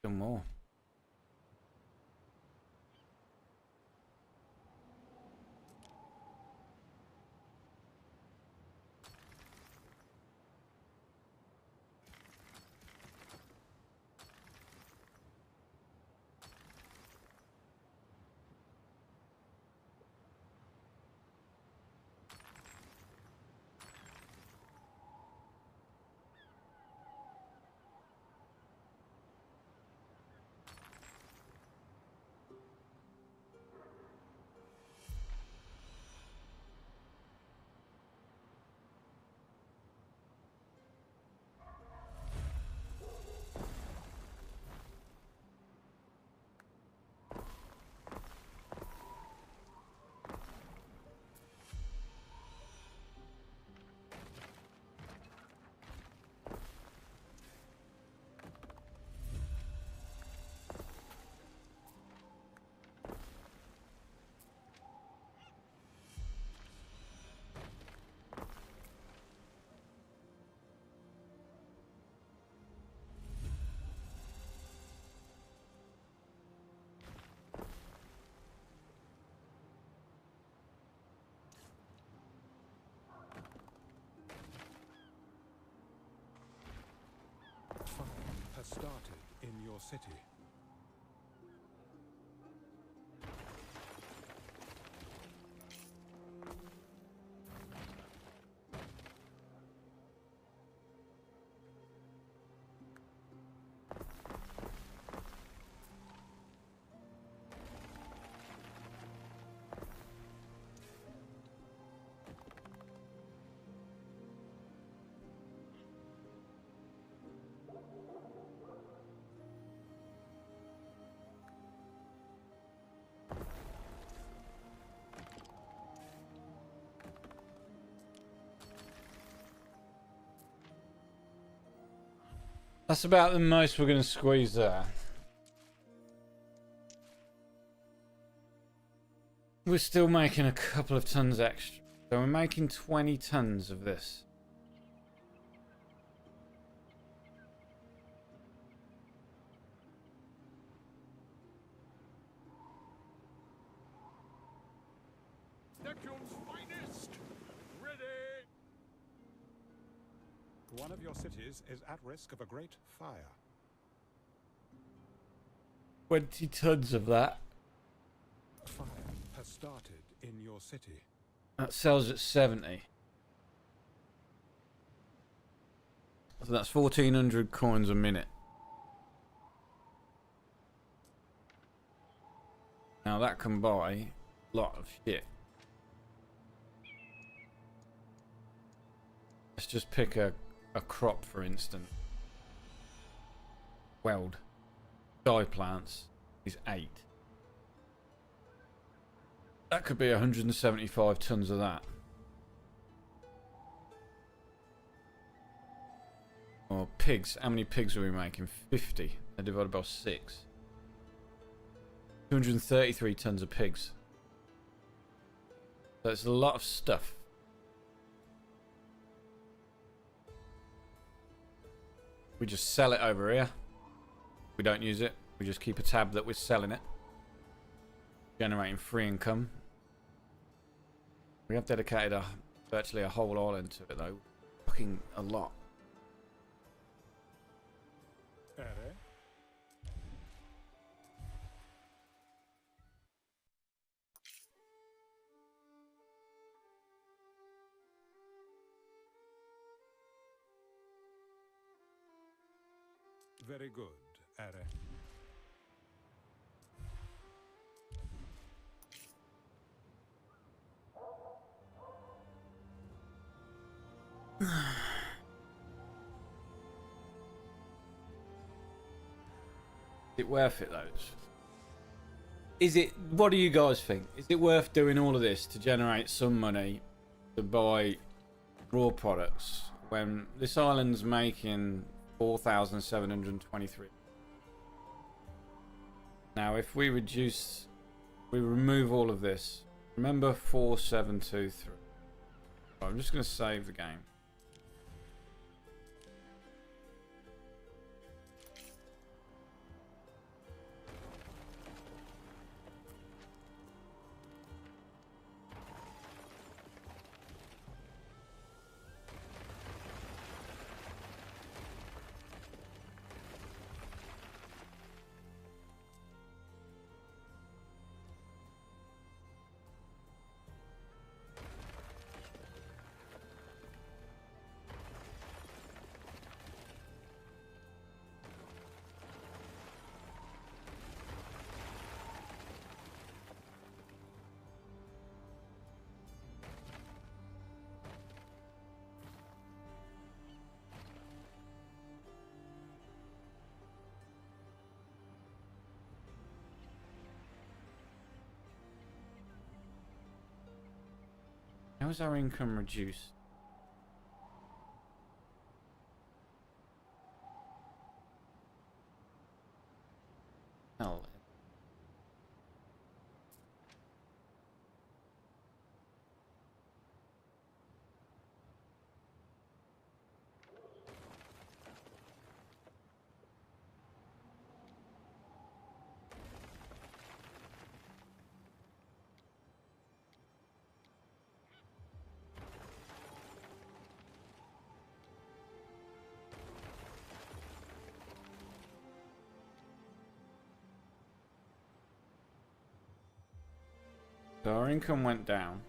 Still more. Has started in your city. That's about the most we're going to squeeze there. We're still making a couple of tons extra. So we're making 20 tons of this. Neptune's finest! Ready! One of your cities is at risk of a great fire. 20 tons of that. Fire has started in your city. That sells at 70. So that's 1,400 coins a minute. Now that can buy a lot of shit. Let's just pick a crop, for instance. Weld. Dye plants is 8. That could be 175 tons of that. Or pigs. How many pigs are we making? 50. They're divided by 6. 233 tons of pigs. So it's a lot of stuff. We just sell it over here. We don't use it. We just keep a tab that we're selling it. Generating free income. We have dedicated virtually a whole island to it though. Fucking a lot. Ere? Very good, Ere. Is it worth it though? Is it, what do you guys think? Is it worth doing all of this to generate some money to buy raw products when this island's making 4,723? Now if we remove all of this, remember 4723. I'm just going to save the game. How is our income reduced? Hell. So our income went down.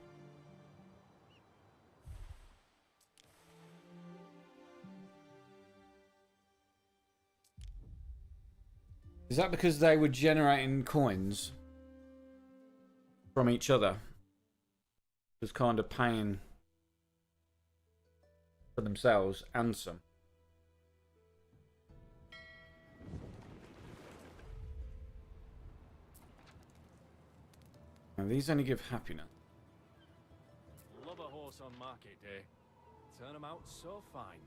Is that because they were generating coins from each other? Was kind of paying for themselves and some. Now these only give happiness. Love a horse on market day. Turn 'em out so fine.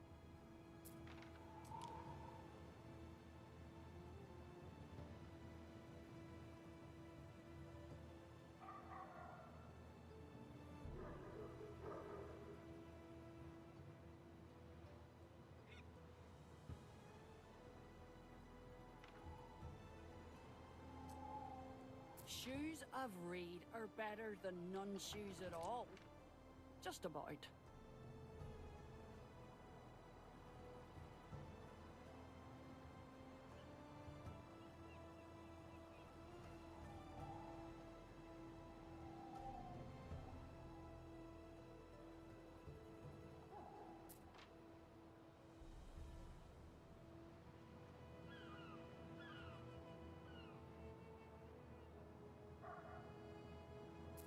of reed are better than none shoes at all. Just about.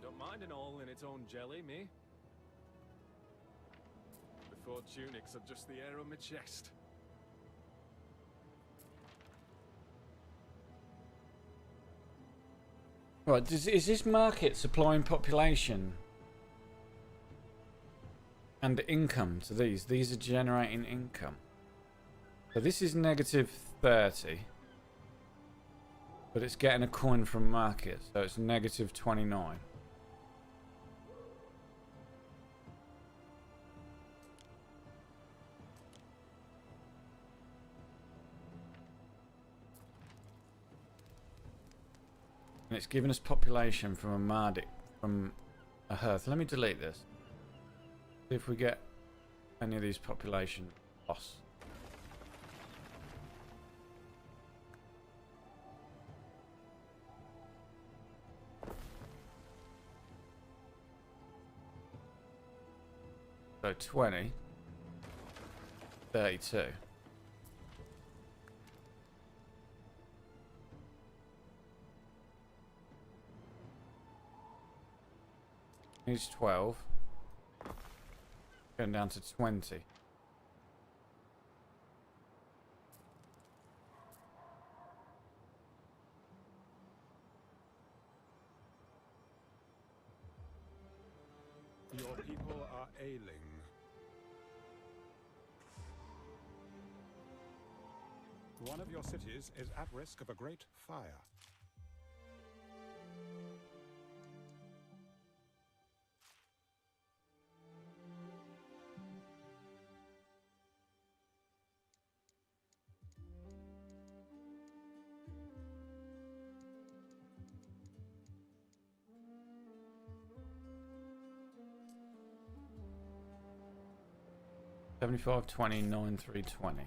Don't mind an all in its own jelly, me. Before tunics are just the air on my chest. Right, is this market supplying population and income to these? These are generating income. So this is negative 30. But it's getting a coin from market, so it's negative 29. And it's giving us population from a Mardic, from a hearth. Let me delete this. See if we get any of these population loss. So 20, 32. Needs 12. Going down to 20. Your people are ailing. One of your cities is at risk of a great fire. $75, 20, 9, 3, 20.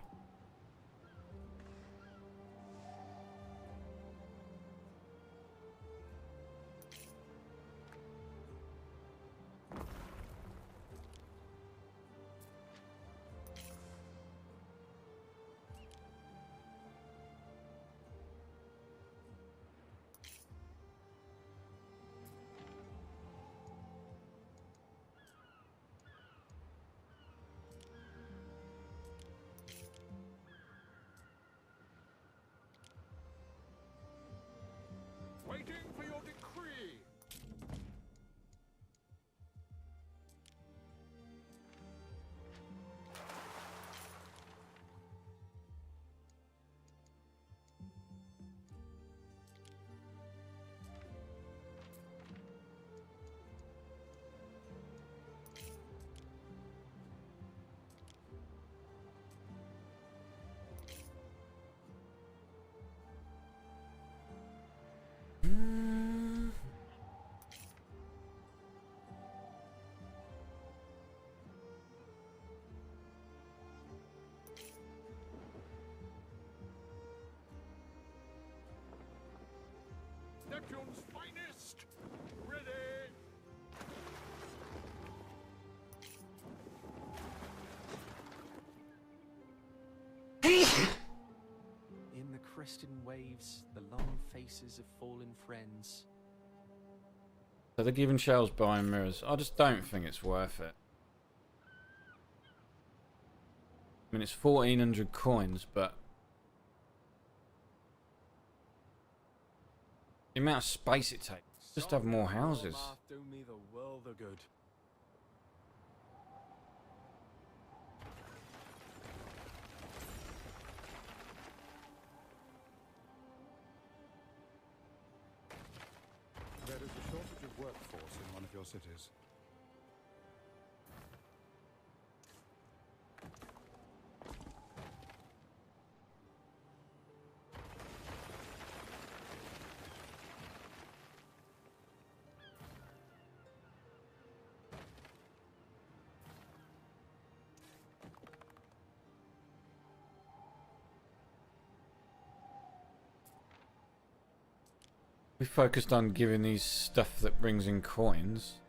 Waiting for your decree. Neptune's finest! Ready! In the crested waves, the long faces of fallen friends. So they're giving shells buying mirrors. I just don't think it's worth it. I mean, it's 1,400 coins, but the amount of space it takes. Just have more houses. Do me the world of good. There is a shortage of workforce in one of your cities. We focused on giving these stuff that brings in coins.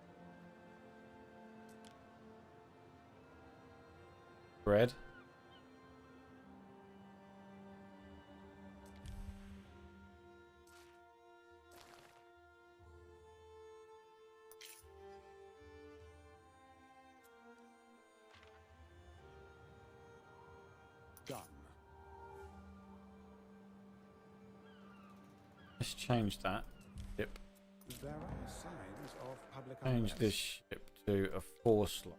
Bread. Done. Let's change that. Ship. There are signs of public Change unrest. this ship to a 4 slot.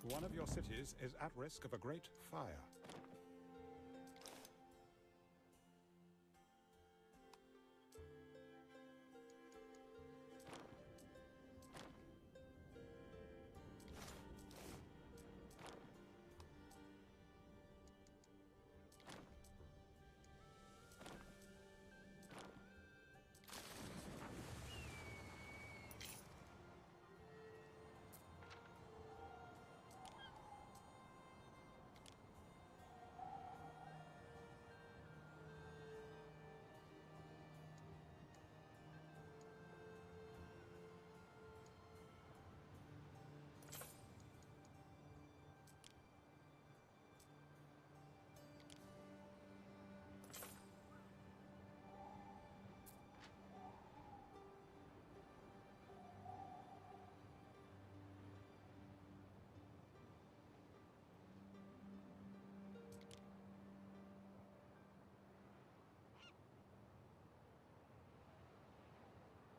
One of your cities is at risk of a great fire.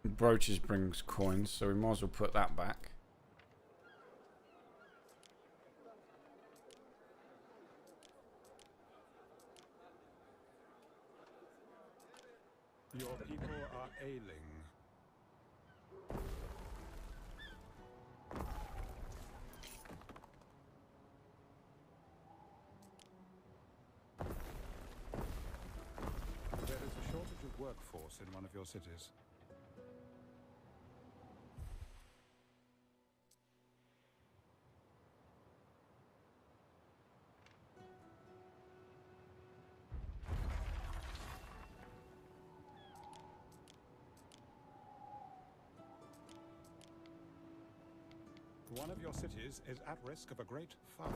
Brooches brings coins, so we might as well put that back. Your people are ailing. There is a shortage of workforce in one of your cities. One of your cities is at risk of a great fire.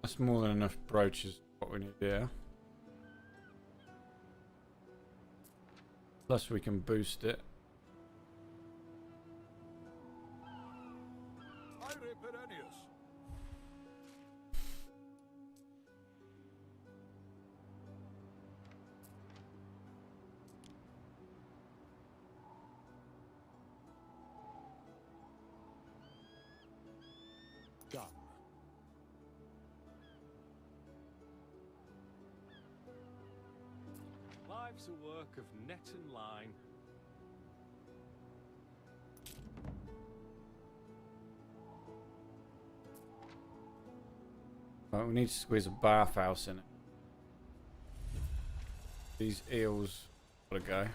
That's more than enough brooches. What we need here. Plus we can boost it. Ire Perennius. Done. Life's a work of net and line. Well, we need to squeeze a bathhouse in it. These eels gotta go.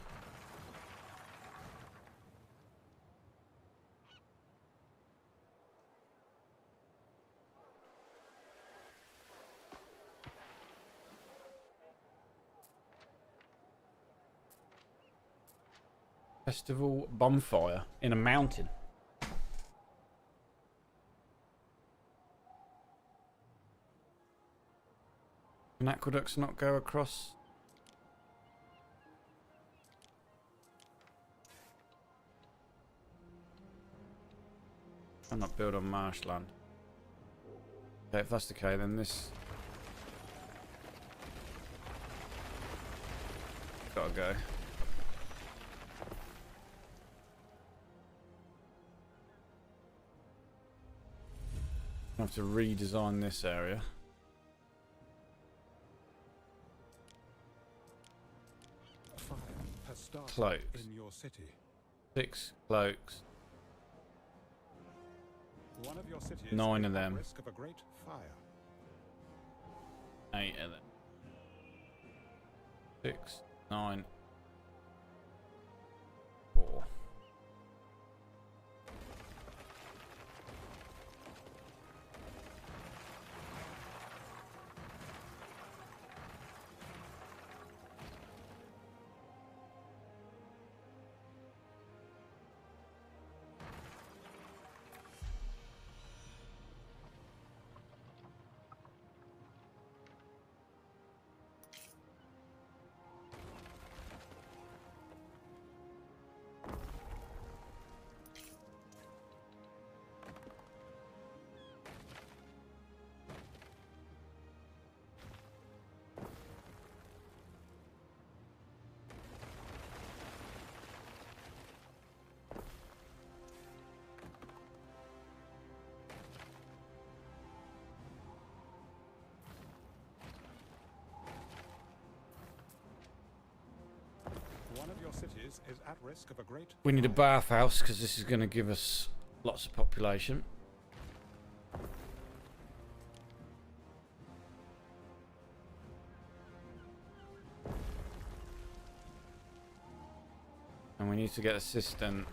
Festival bonfire in a mountain. Can aqueducts not go across? I'm not built on marshland. Okay, if that's the case, then this Gotta go. I have to redesign this area. Fire has started Cloaks. in your city. 6 cloaks. One of your cities 9 is of at them. risk of a great fire. 8 of them. 6, 9, 4. One of your cities is at risk of a great We need a fire. bathhouse because this is going to give us lots of population. And we need to get a cistern.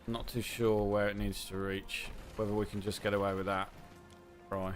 Not too sure where it needs to reach. Whether we can just get away with that. Right.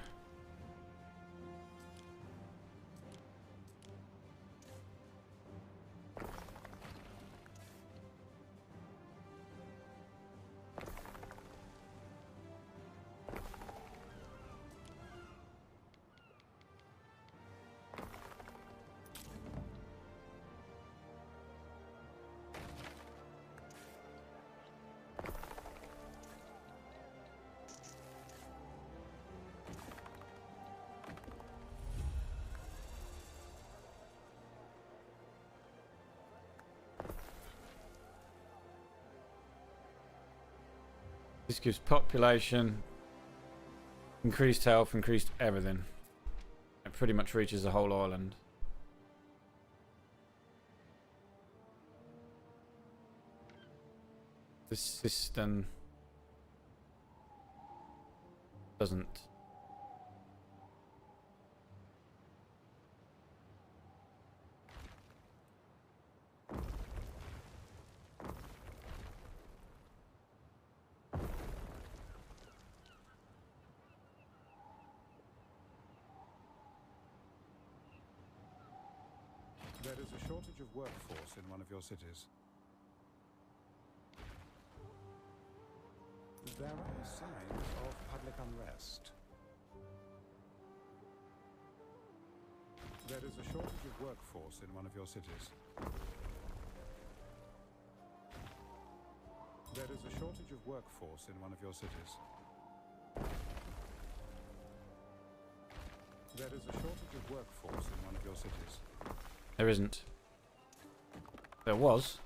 This gives population, increased health, increased everything. It pretty much reaches the whole island. This system doesn't. There is a shortage of workforce in one of your cities. There are signs of public unrest. There is a shortage of workforce in one of your cities. There is a shortage of workforce in one of your cities. There is a shortage of workforce in one of your cities. There isn't. There was.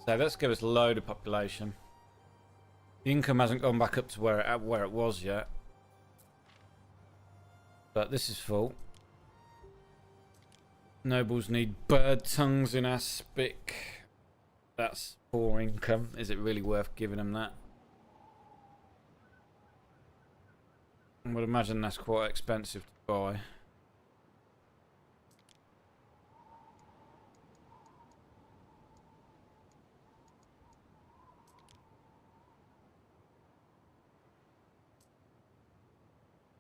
So let's give us a load of population. The income hasn't gone back up to where it was yet. But this is full. Nobles need bird tongues in aspic. That's 4 income. Is it really worth giving them that? I would imagine that's quite expensive to buy.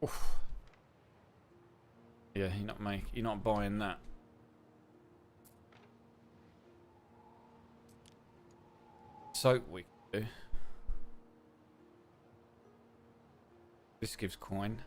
Oof. Yeah, you're not buying that. Soap we can do. This gives coin.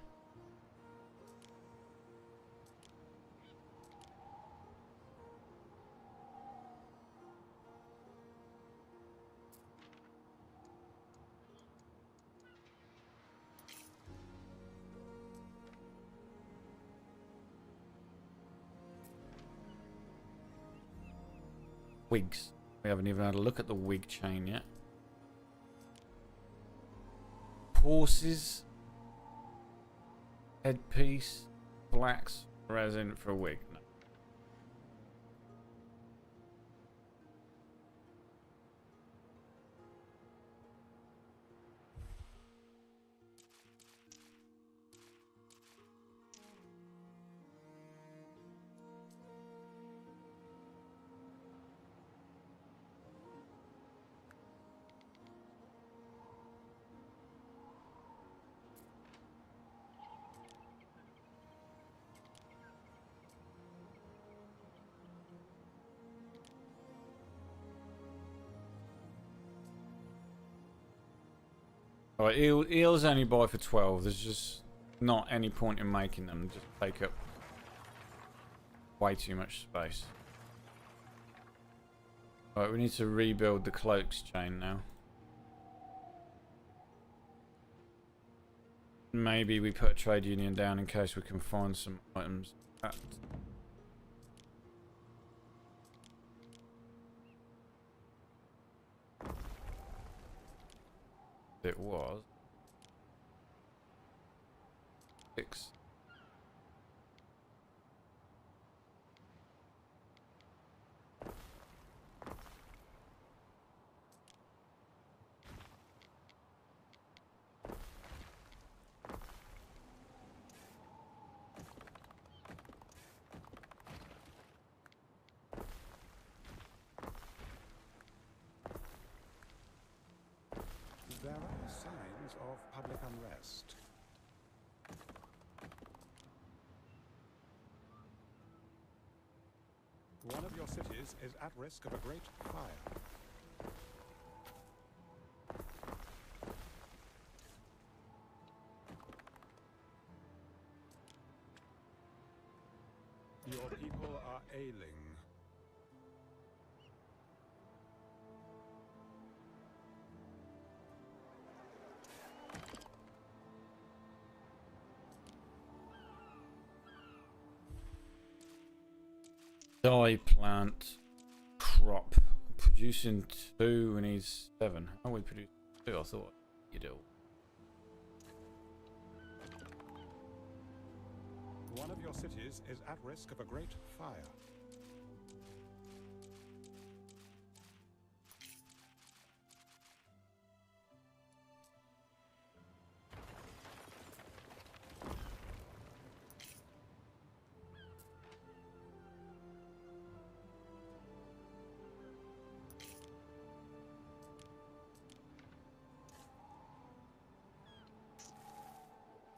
Wigs. We haven't even had a look at the wig chain yet. Horses. Headpiece. Flax. Resin for a wig. No. Alright, eels only buy for 12. There's just not any point in making them. Just take up way too much space. Alright, we need to rebuild the cloaks chain now. Maybe we put a trade union down in case we can find some items. It was 6. There are signs of public unrest. One of your cities is at risk of a great fire. Your people are ailing. Dye plant crop producing 2 and needs 7. How are we producing 2? I thought you do. One of your cities is at risk of a great fire.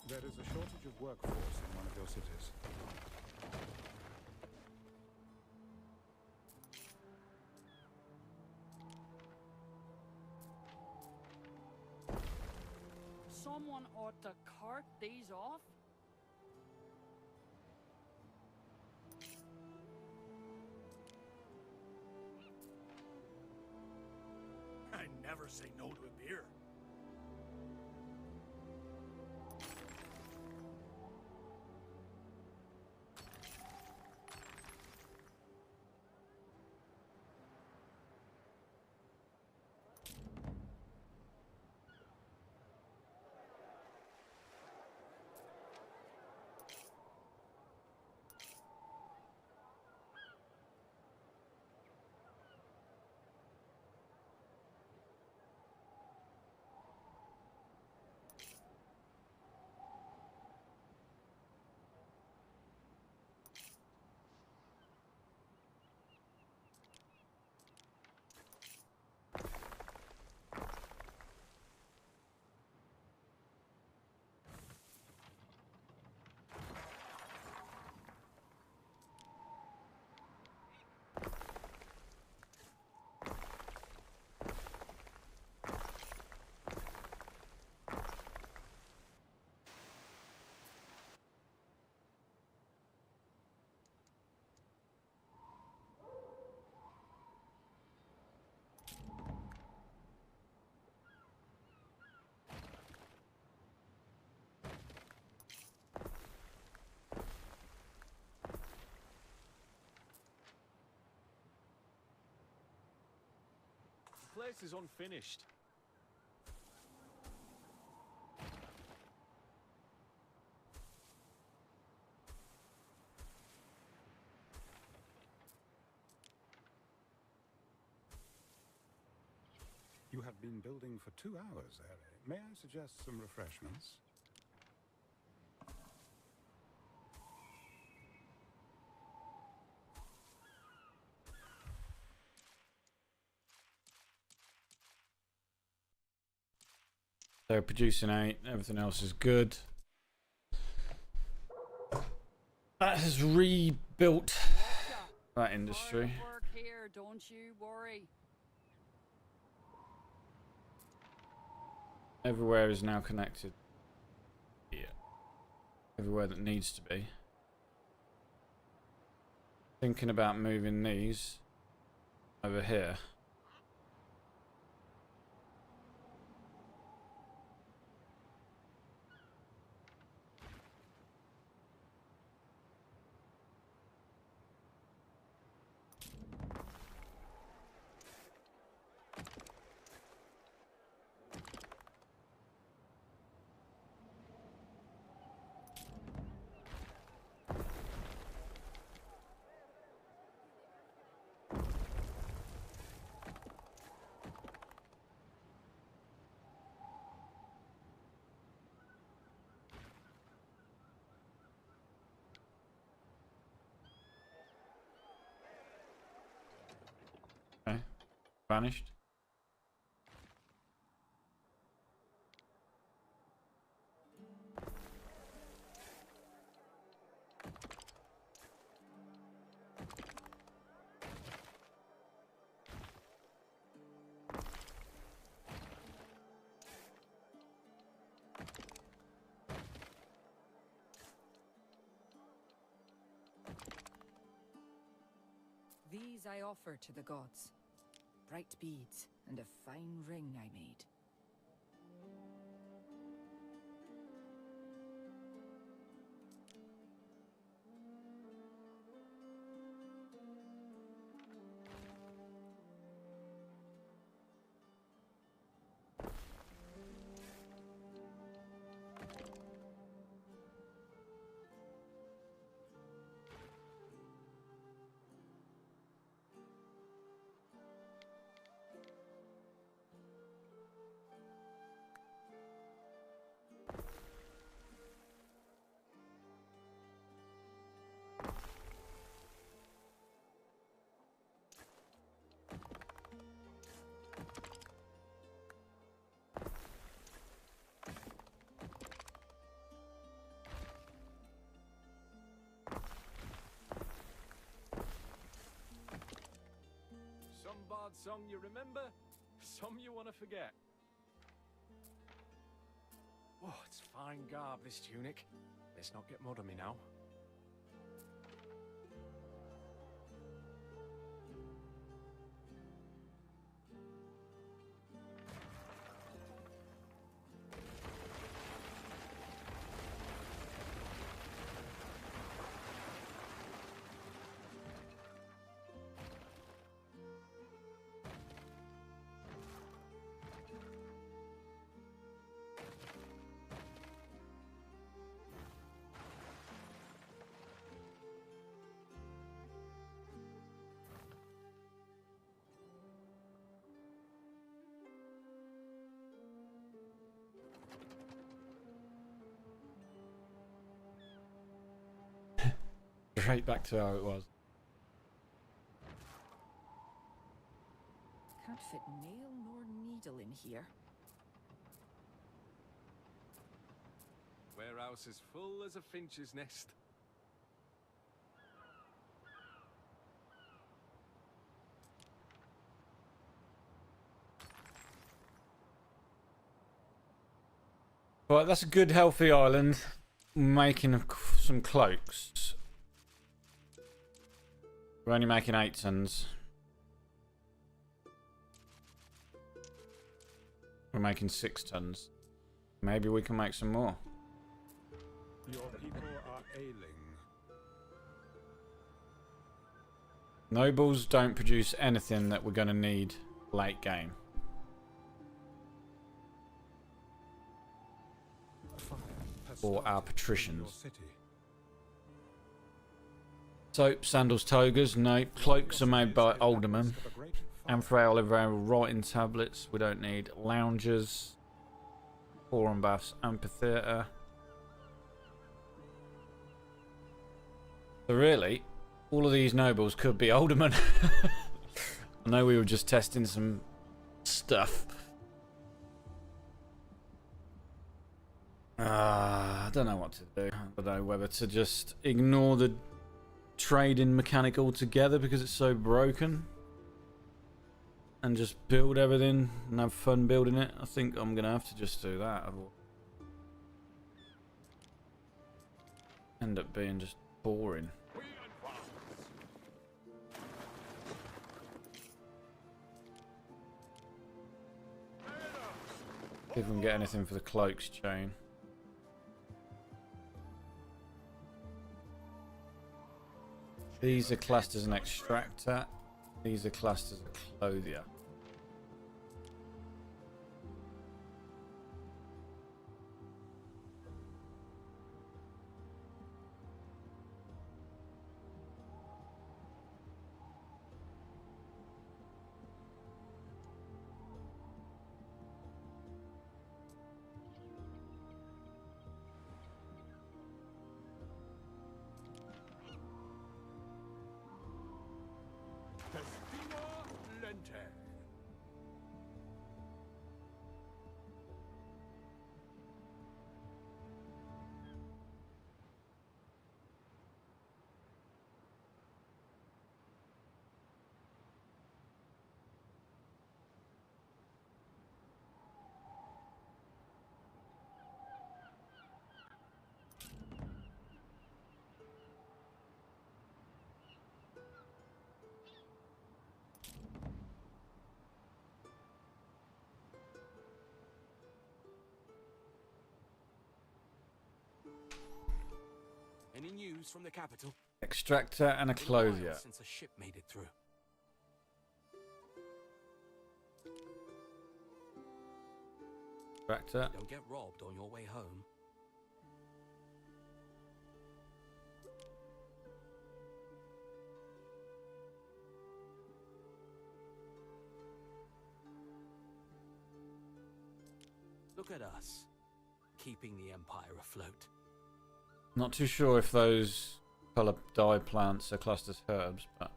There is a shortage of workforce in one of your cities. Someone ought to cart these off. I never say no to a beer. place is unfinished. You have been building for 2 hours, Harry. May I suggest some refreshments? They're producing 8. Everything else is good. That has rebuilt that industry. Hard work here, don't you worry. Everywhere is now connected. Yeah. Everywhere that needs to be. Thinking about moving these over here. Okay. Vanished. These I offer to the gods. Bright beads and a fine ring I made. Some bard song you remember, some you want to forget. Oh, it's fine garb, this tunic. Let's not get mud on me now. Straight back to how it was. Can't fit nail nor needle in here. Warehouse as full as a finch's nest. Right, that's a good healthy island. Making some cloaks. We're only making 8 tons. We're making 6 tons. Maybe we can make some more. Your people are ailing. Nobles don't produce anything that we're going to need late game. for our started in patricians. your city. Soap, sandals, togas, no. Cloaks are made by aldermen. Of a great fire. Amphorae, Oliveira, writing tablets. We don't need loungers. Forum baths, amphitheatre. So really, all of these nobles could be aldermen. I know we were just testing some stuff. I don't know what to do. I don't know whether to just ignore the trading mechanic altogether because it's so broken and just build everything and have fun building it. I think I'm gonna have to just do that. End up being just boring. See if we can get anything for the cloaks chain. These are classed as an extractor. These are classed as a clothier. Any news from the capital? Extractor and a Been a while clothier. since a ship made it through. Extractor. Don't get robbed on your way home. Look at us, keeping the Empire afloat. Not too sure if those colour dye plants are classed as herbs, but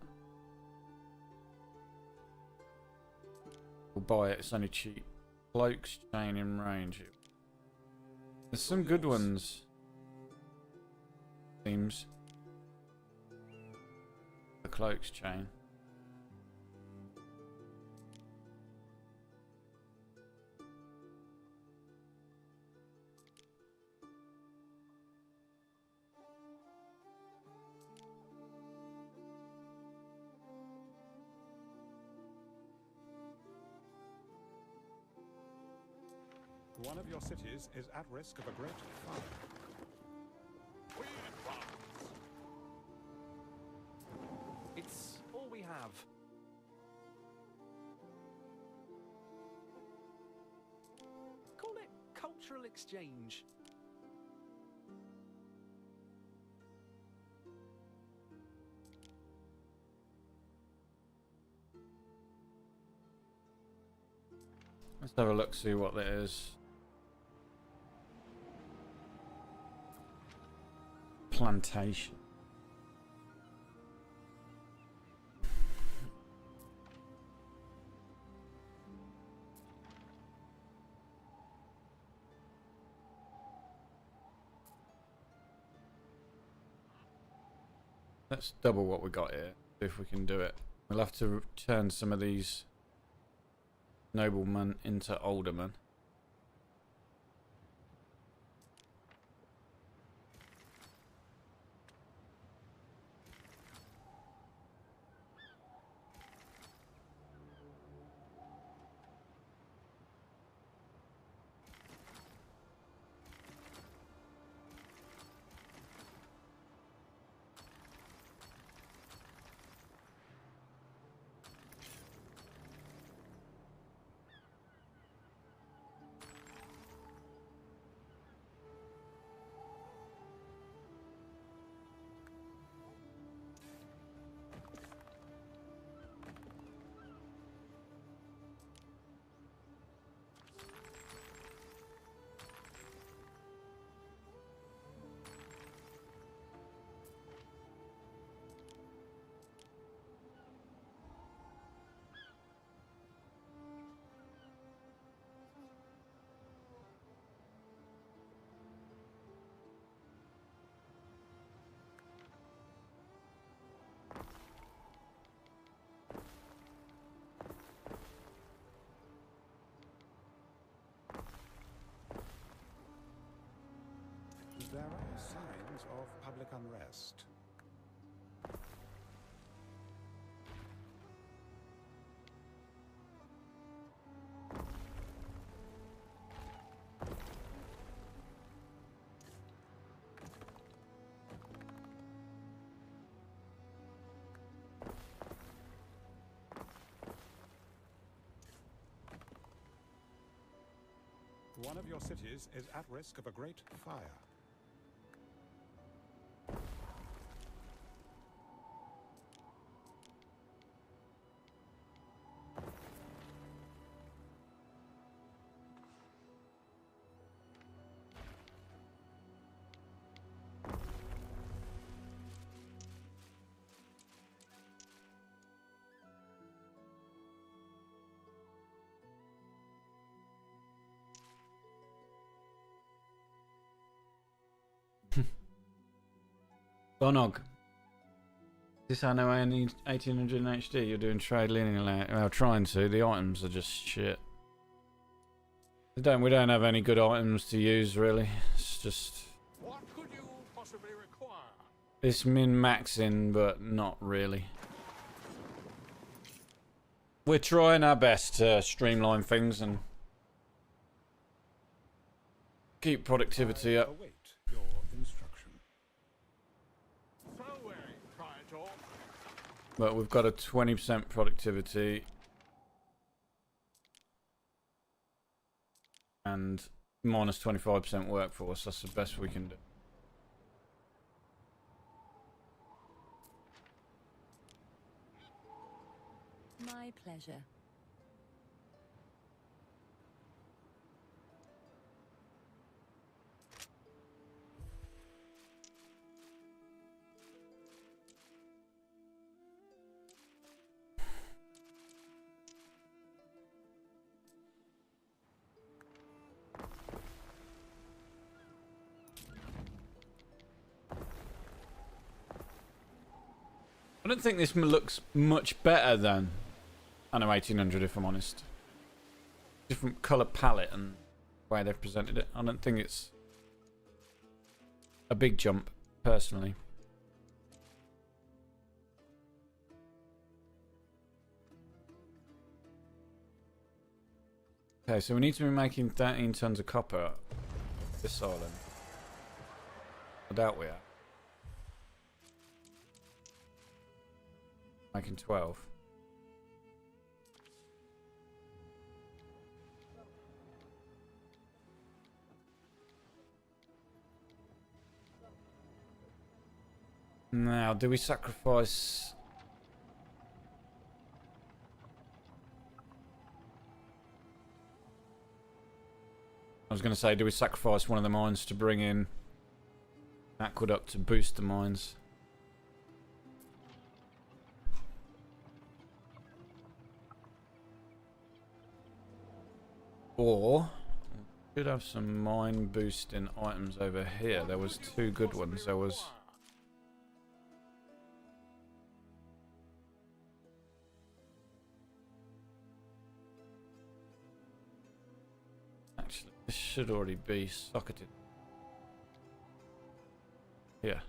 we'll buy it. It's only cheap. Cloaks, chain in range. There's some good ones. Seems. The cloaks chain. One of your cities is at risk of a great fire. It's all we have. Call it cultural exchange. Let's have a look, see what that is. Plantation. Let's double what we got here, see if we can do it. We'll have to turn some of these noblemen into aldermen. signs of public unrest. One of your cities is at risk of a great fire. Bonog. This Anno 1800 in HD. You're doing trade linear. Well, trying to. The items are just shit. We don't have any good items to use really. It's just. What could you possibly require? It's min-maxing, but not really. We're trying our best to streamline things and keep productivity up. Await your instruction. So away, Praetor. But we've got a 20% productivity and minus 25% workforce. That's the best we can do. My pleasure. I don't think this looks much better than Anno 1800, if I'm honest. Different colour palette and the way they've presented it. I don't think it's a big jump, personally. Okay, so we need to be making 13 tons of copper this island. I doubt we are. Making 12. Now, do we sacrifice... I was going to say, do we sacrifice one of the mines to bring in aqueduct to boost the mines? Or we should have some mine boosting items over here. There was two good ones. There was actually this should already be socketed. Here.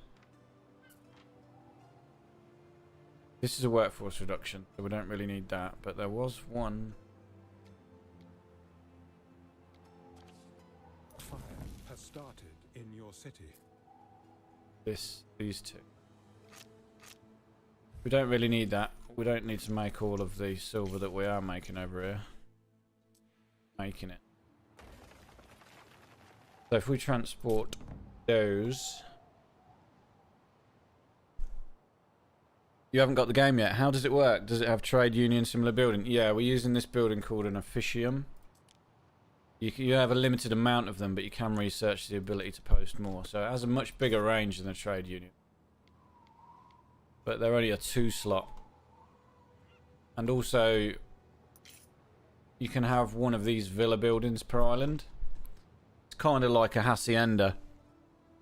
This is a workforce reduction, so we don't really need that, but there was one. Fire has started in your city. These two. We don't really need that. We don't need to make all of the silver that we are making over here. Making it. So if we transport those... You haven't got the game yet. How does it work? Does it have trade union similar building? Yeah, we're using this building called an officium. You have a limited amount of them, but you can research the ability to post more. So it has a much bigger range than a trade union. But they're only a 2-slot. And also, you can have one of these villa buildings per island. It's kind of like a hacienda,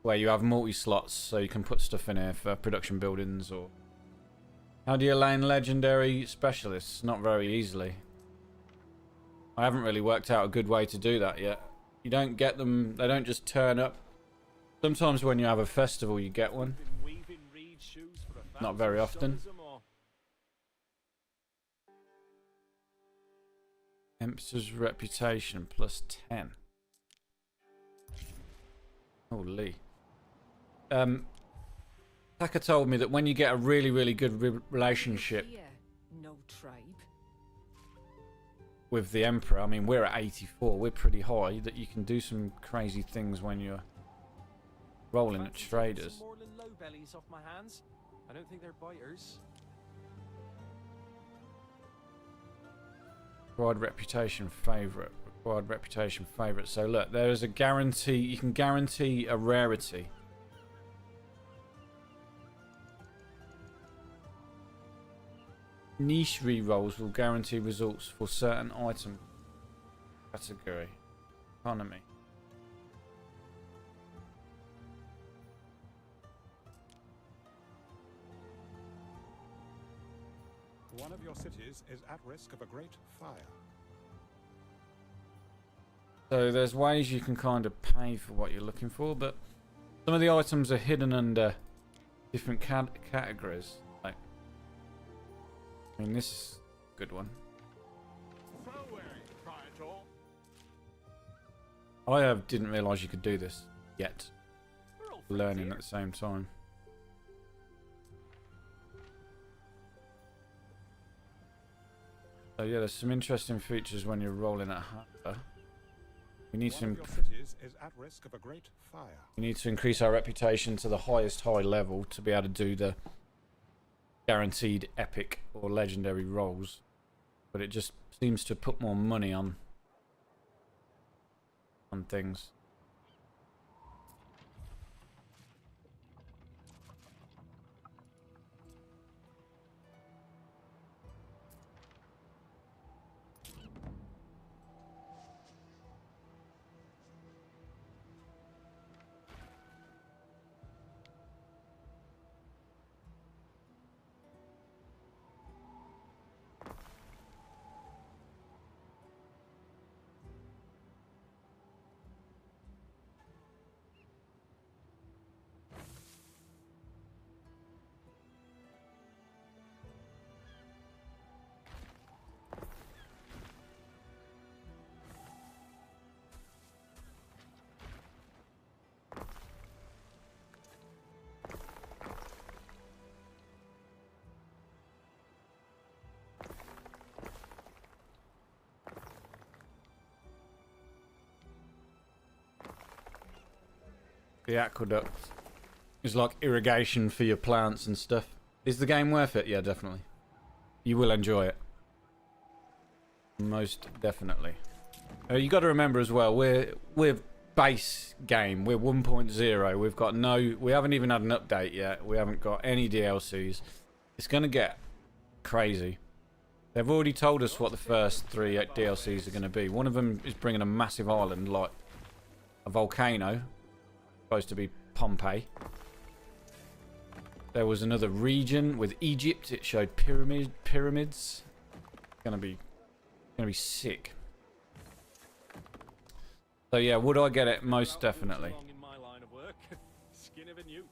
where you have multi-slots, so you can put stuff in here for production buildings or... How do you lane legendary specialists? Not very easily. I haven't really worked out a good way to do that yet. You don't get them, they don't just turn up Sometimes when you have a festival, you get one. Been weaving reed shoes for a Not very thousand often. summers or more. Emperor's reputation plus 10. Holy. Taka told me that when you get a really, really good relationship Here, no tribe. with the Emperor, I mean, we're at 84, we're pretty high, that you can do some crazy things when you're rolling at Fancy taking traders. some Moreland low bellies off my hands. I don't think they're biters. Required reputation favourite. Required reputation favourite. So look, there is a guarantee, you can guarantee a rarity. Niche rerolls will guarantee results for certain item category. Economy. One of your cities is at risk of a great fire. So there's ways you can kind of pay for what you're looking for, but some of the items are hidden under different categories. Like, I mean, this is a good one. Didn't realise you could do this yet. Learning at the same time. So yeah, there's some interesting features when you're rolling at Hunter. We need One to of your cities is at risk of a great fire. we need to increase our reputation to the highest high level to be able to do the guaranteed epic or legendary rolls. But it just seems to put more money on things. The aqueduct is like irrigation for your plants and stuff. Is the game worth it? Yeah, definitely. You will enjoy it. Most definitely. You got to remember as well, we're base game. We're 1.0. We've got we haven't even had an update yet. We haven't got any DLCs. It's going to get crazy. They've already told us what the first 3 DLCs are going to be. One of them is bringing a massive island, like a volcano. Supposed to be Pompeii. There was another region with Egypt. It showed pyramids. Gonna be sick. So yeah, would I get it? Most definitely. In my line of work. Skin of a newt.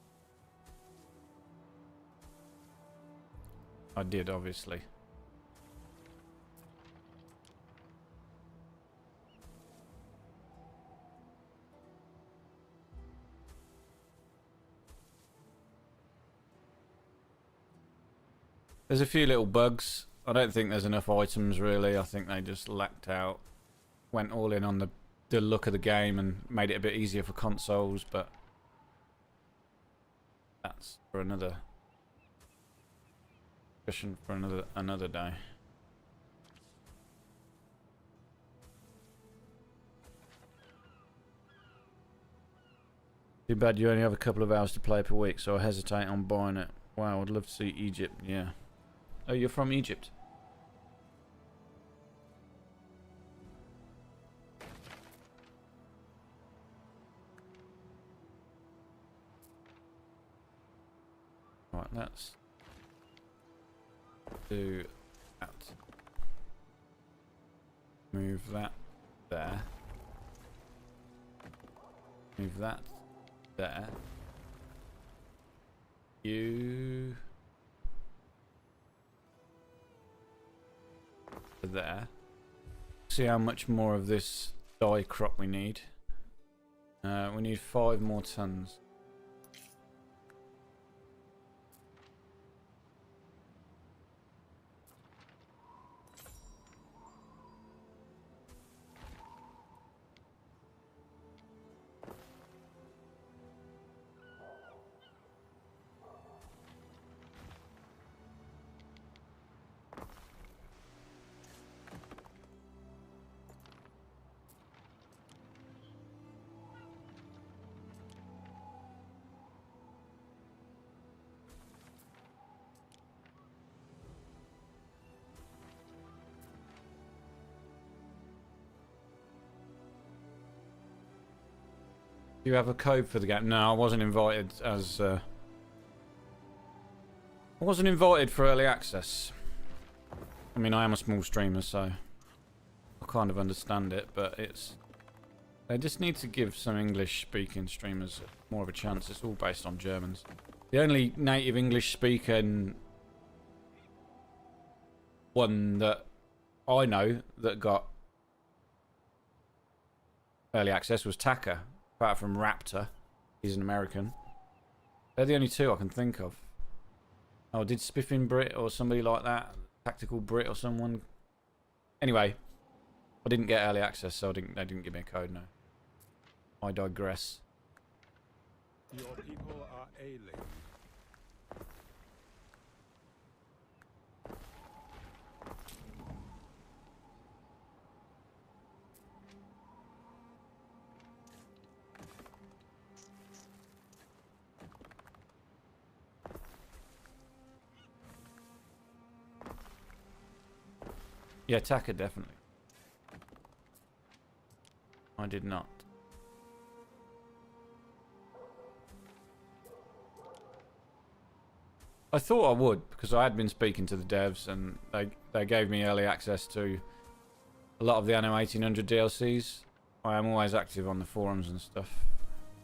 I did, obviously. There's a few little bugs. I don't think there's enough items, really. I think they just lacked out. Went all in on the look of the game and made it a bit easier for consoles, but that's for another discussion for another day. Too bad you only have a couple of hours to play per week, so I hesitate on buying it. Wow, I'd love to see Egypt, yeah. Oh, you're from Egypt? Right, let's do that. Move that there. Move that there. You there. See how much more of this dye crop we need. We need 5 more tons. Do you have a code for the game? No, I wasn't invited as... I wasn't invited for early access. I mean, I am a small streamer, so I kind of understand it, but it's... They just need to give some English-speaking streamers more of a chance. It's all based on Germans. The only native English-speaking one that I know that got early access was Taka. Apart from Raptor, he's an American. They're the only two I can think of. Oh, did Spiffing Brit or somebody like that, Tactical Brit or someone? Anyway, I didn't get early access, so they didn't give me a code. No, I digress. Your people are ailing. Yeah, Taka definitely. I did not. I thought I would, because I had been speaking to the devs and they gave me early access to a lot of the Anno 1800 DLCs. I am always active on the forums and stuff,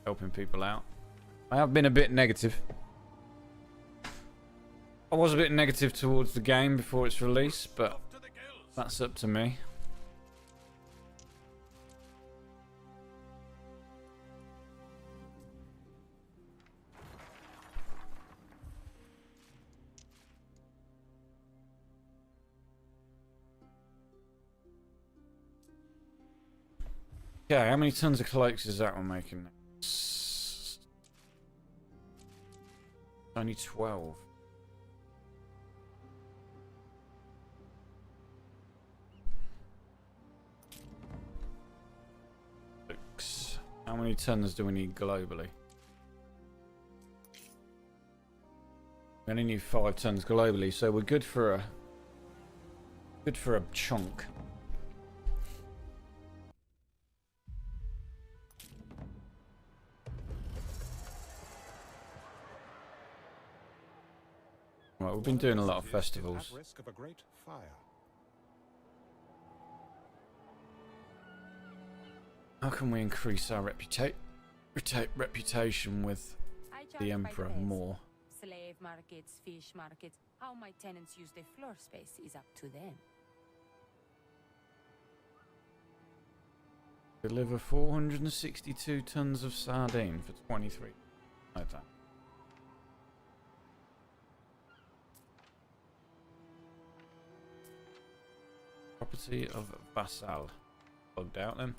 helping people out. I have been a bit negative. I was a bit negative towards the game before its release, but that's up to me. Okay, how many tons of cloaks is that one making? Only 12. How many tons do we need globally? We only need 5 tons globally, so we're good for a chunk. Right, we've been doing a lot of festivals. At risk of a great fire. How can we increase our reputation with I the charge by Emperor the more? Slave markets, fish markets. How my tenants use their floor space is up to them. Deliver 462 tons of sardine for 23. No thanks. Property of Vassal. Logged out then.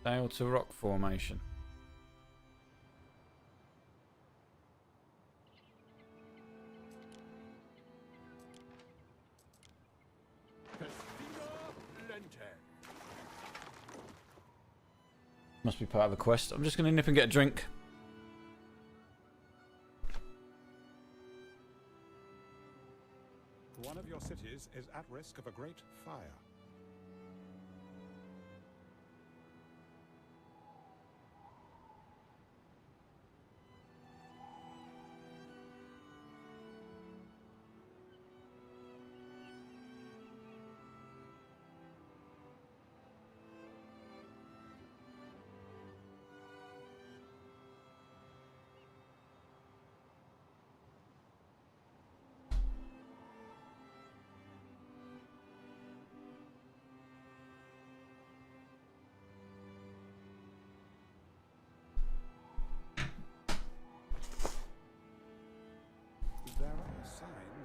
Sail to rock formation. Must be part of the quest. I'm just going to nip and get a drink. One of your cities is at risk of a great fire.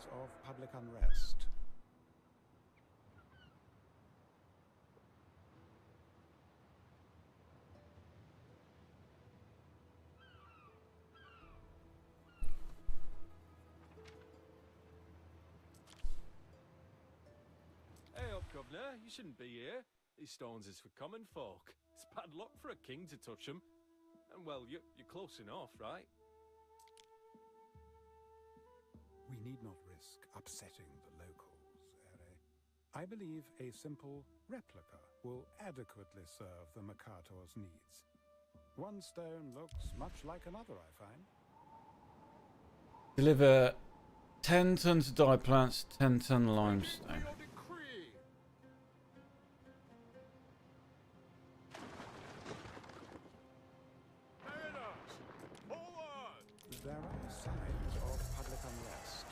signs of public unrest. Hey up, Governor. You shouldn't be here. These stones is for common folk. It's bad luck for a king to touch them. And well, you're close enough, right? We need not risk upsetting the locals, Ere. I believe a simple replica will adequately serve the Mercator's needs. One stone looks much like another, I find. Deliver 10 tons of dye plants, 10 ton limestone. Your decree. Mariners, forward! There are signs of public unrest.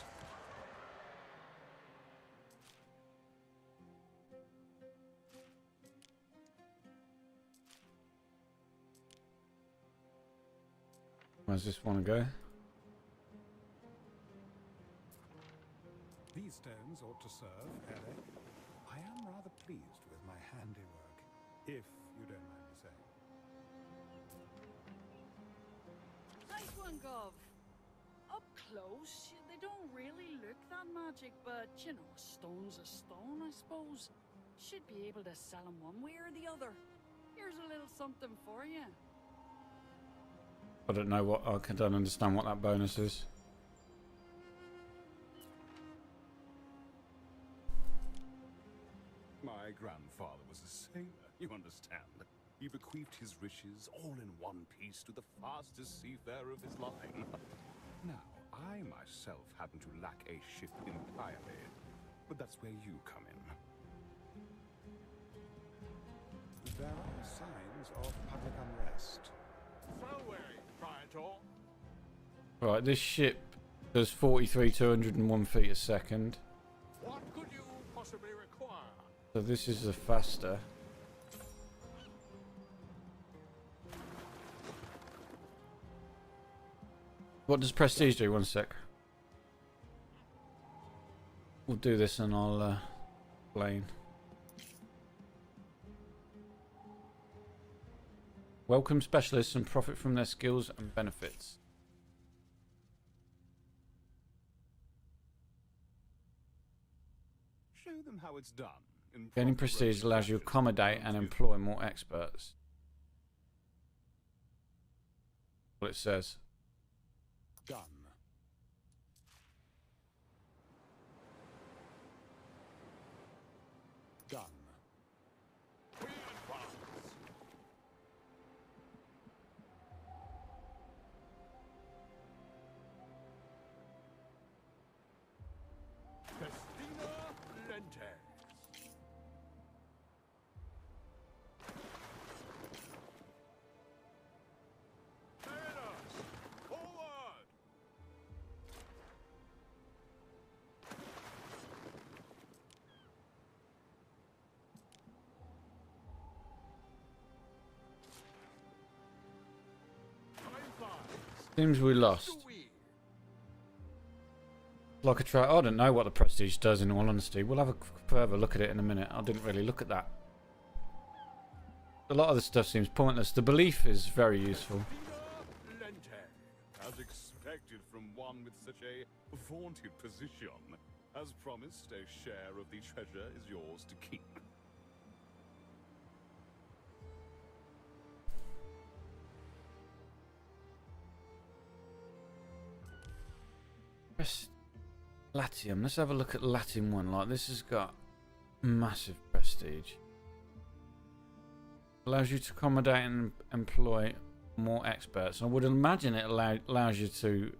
Where's this one go? These stones ought to serve, Ere. I am rather pleased with my handiwork, if you don't mind me saying. Nice one, Gov. Up close, they don't really look that magic, but you know, a stone's a stone, I suppose. Should be able to sell them one way or the other. Here's a little something for you. I don't know what, I don't understand what that bonus is. My grandfather was a sailor, you understand. He bequeathed his riches all in one piece to the fastest seafarer of his line. Now, I myself happen to lack a ship entirely, but that's where you come in. There are signs of public unrest. Fareway, Praetor. Right, this ship does 43,201 feet a second. What could you possibly require? So this is the faster. What does prestige do? One sec. We'll do this and I'll explain. Welcome specialists and profit from their skills and benefits. Show them how it's done. Gaining prestige allows you to accommodate and employ more experts. What it says. Done. Done. We advance. Festina Lentes. Mariners, forward! Time flies. Seems we lost. Do we? Like a try. I don't know what the prestige does in all honesty. We'll have a further look at it in a minute. I didn't really look at that. A lot of the stuff seems pointless. The belief is very useful. Festina Lentes. As expected from one with such a vaunted position. As promised, a share of the treasure is yours to keep. Latium. Let's have a look at Latium 1. Like, this has got massive prestige. Allows you to accommodate and employ more experts. I would imagine it allows you to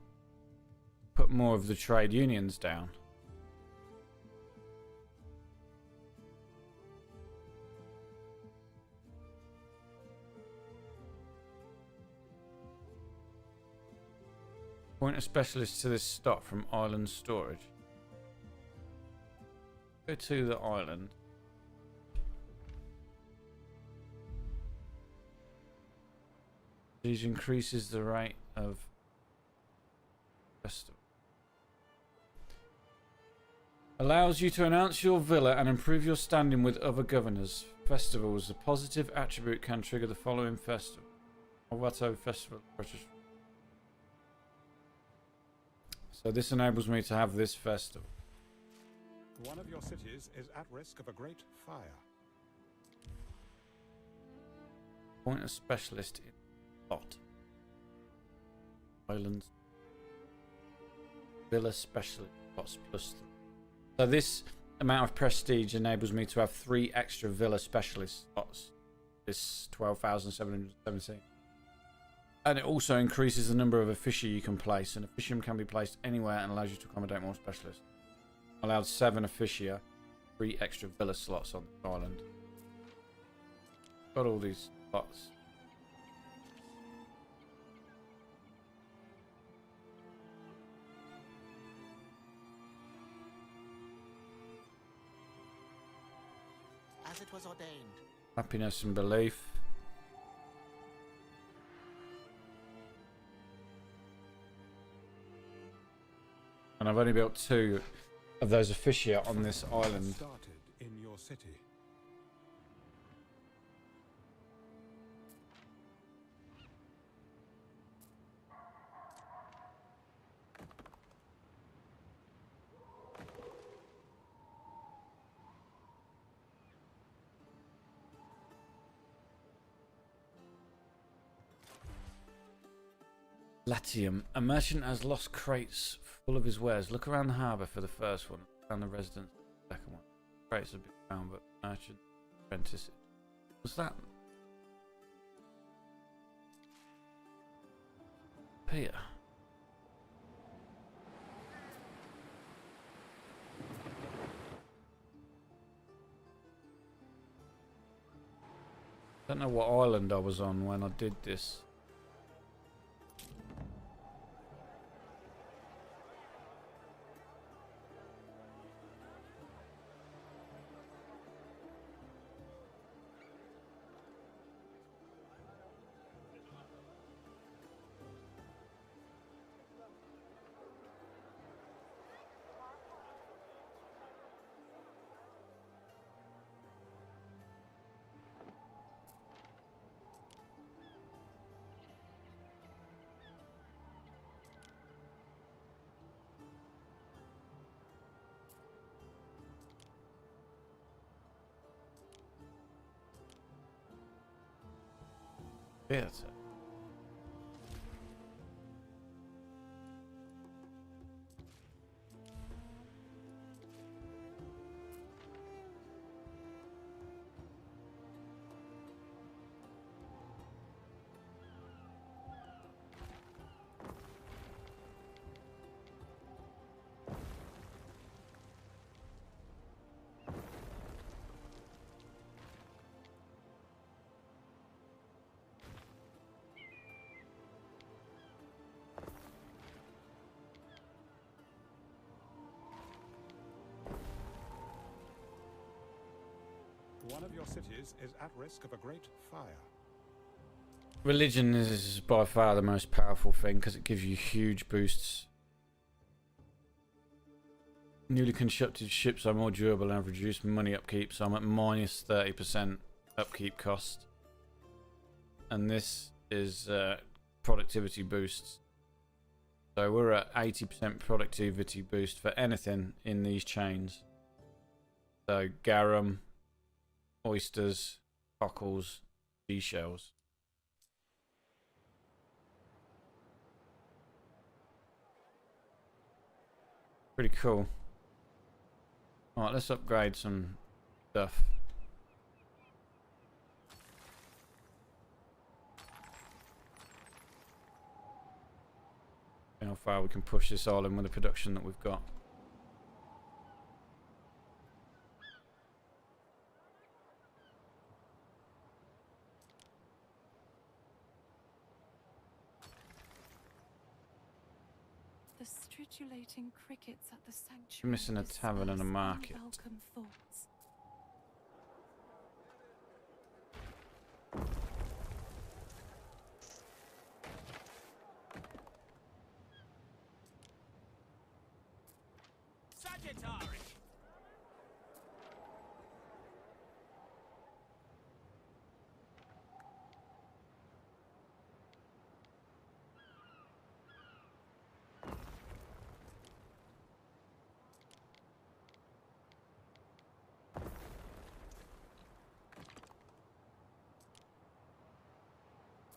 put more of the trade unions down. Point a specialist to this stock from island storage. Go to the island. These increases the rate of festival. Allows you to announce your villa and improve your standing with other governors. Festivals. A positive attribute can trigger the following festival. Wato Festival. So this enables me to have this festival. One of your cities is at risk of a great fire. Appoint a specialist in plot. Islands. Villa specialist plots +3. So this amount of prestige enables me to have 3 extra villa specialist slots. This 12,717. And it also increases the number of officia you can place. An officium can be placed anywhere and allows you to accommodate more specialists. Allowed 7 officia, 3 extra villa slots on the island. Got all these slots. As it was ordained. Happiness and belief. And I've only built 2 of those officia on this island. Started in your city. Latium. A merchant has lost crates full of his wares. Look around the harbour for the first one. Around the residence for the second one. Crates have been found, but merchant apprentice. Was that Peter? I don't know what island I was on when I did this. Theatre. One of your cities is at risk of a great fire. Religion is by far the most powerful thing because it gives you huge boosts. Newly constructed ships are more durable and have reduced money upkeep, so I'm at minus 30% upkeep cost. And this is productivity boosts. So we're at 80% productivity boost for anything in these chains. So garum, oysters, cockles, seashells. Pretty cool. Alright, let's upgrade some stuff. See how far we can push this island with the production that we've got. The stridulating crickets at the sanctuary. You're missing a tavern and a market. Welcome thoughts. Sagittarius!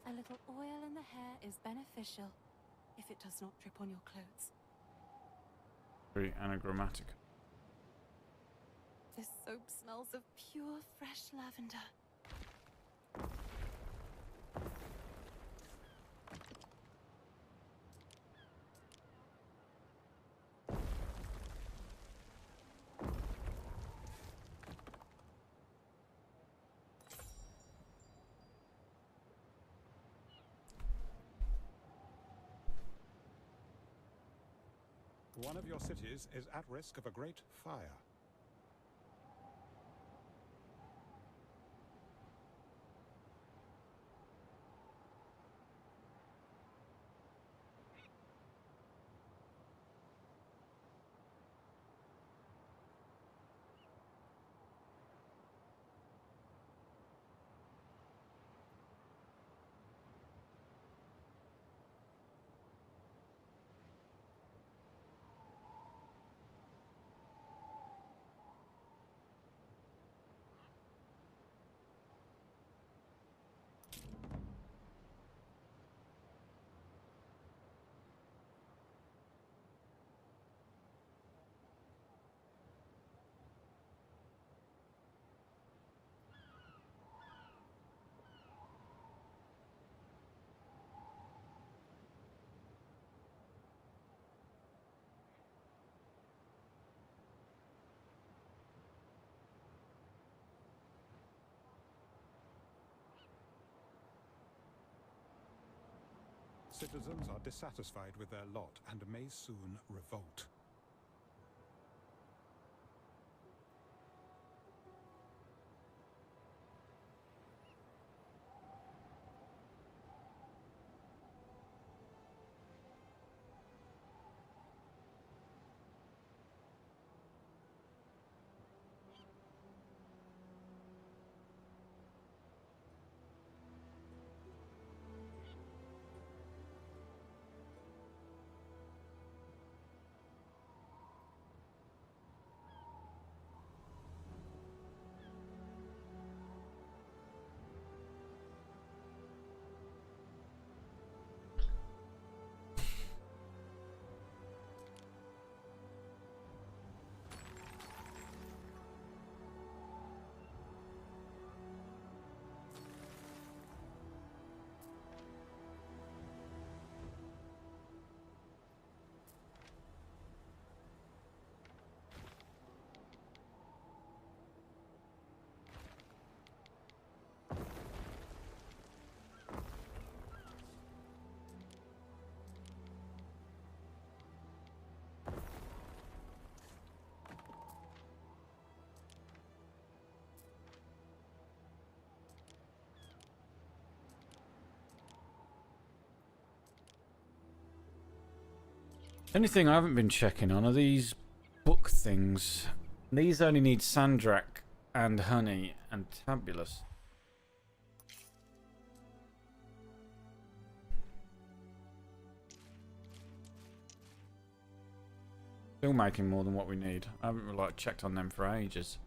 A little oil in the hair is beneficial, if it does not drip on your clothes. Very anagrammatic. This soap smells of pure, fresh lavender. One of your cities is at risk of a great fire. Citizens are dissatisfied with their lot and may soon revolt. Only thing I haven't been checking on are these book things. These only need Sandrak and Honey and Tabulous. Still making more than what we need. I haven't like checked on them for ages.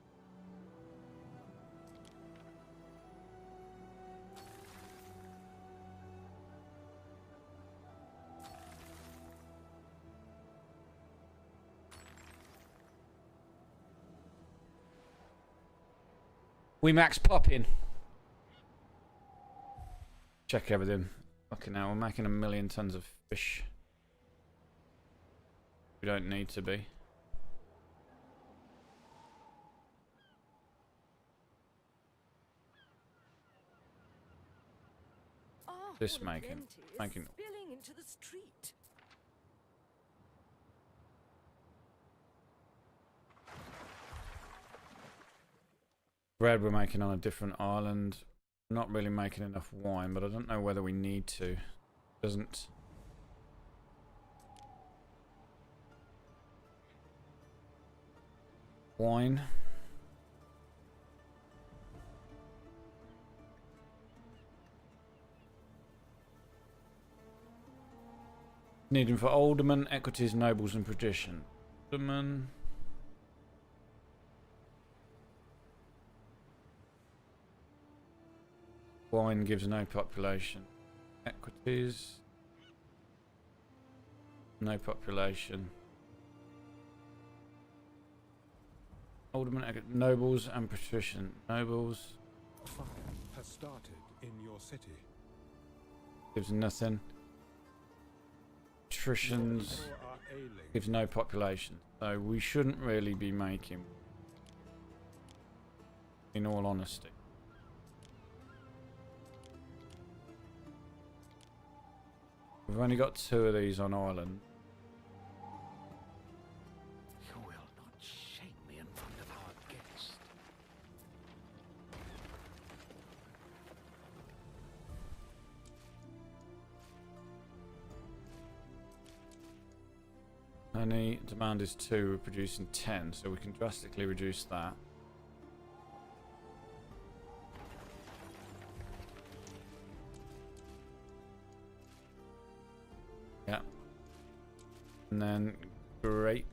We max popping. Check everything. Fucking hell, we're making 1,000,000 tons of fish. We don't need to be. This making spilling into the street. Bread we're making on a different island. Not really making enough wine, but I don't know whether we need to. Doesn't. Wine. Needing for aldermen, equities, nobles, and patrician. Alderman. Wine gives no population. Equities. No population. Alderman, nobles and patrician. Nobles. Fire has started in your city. Gives nothing. Patricians. People are ailing. Gives no population. So we shouldn't really be making. In all honesty. We've only got 2 of these on Ireland. You will not shame me in front of our guest. Only demand is 2, we're producing 10, so we can drastically reduce that. Yeah. And then grape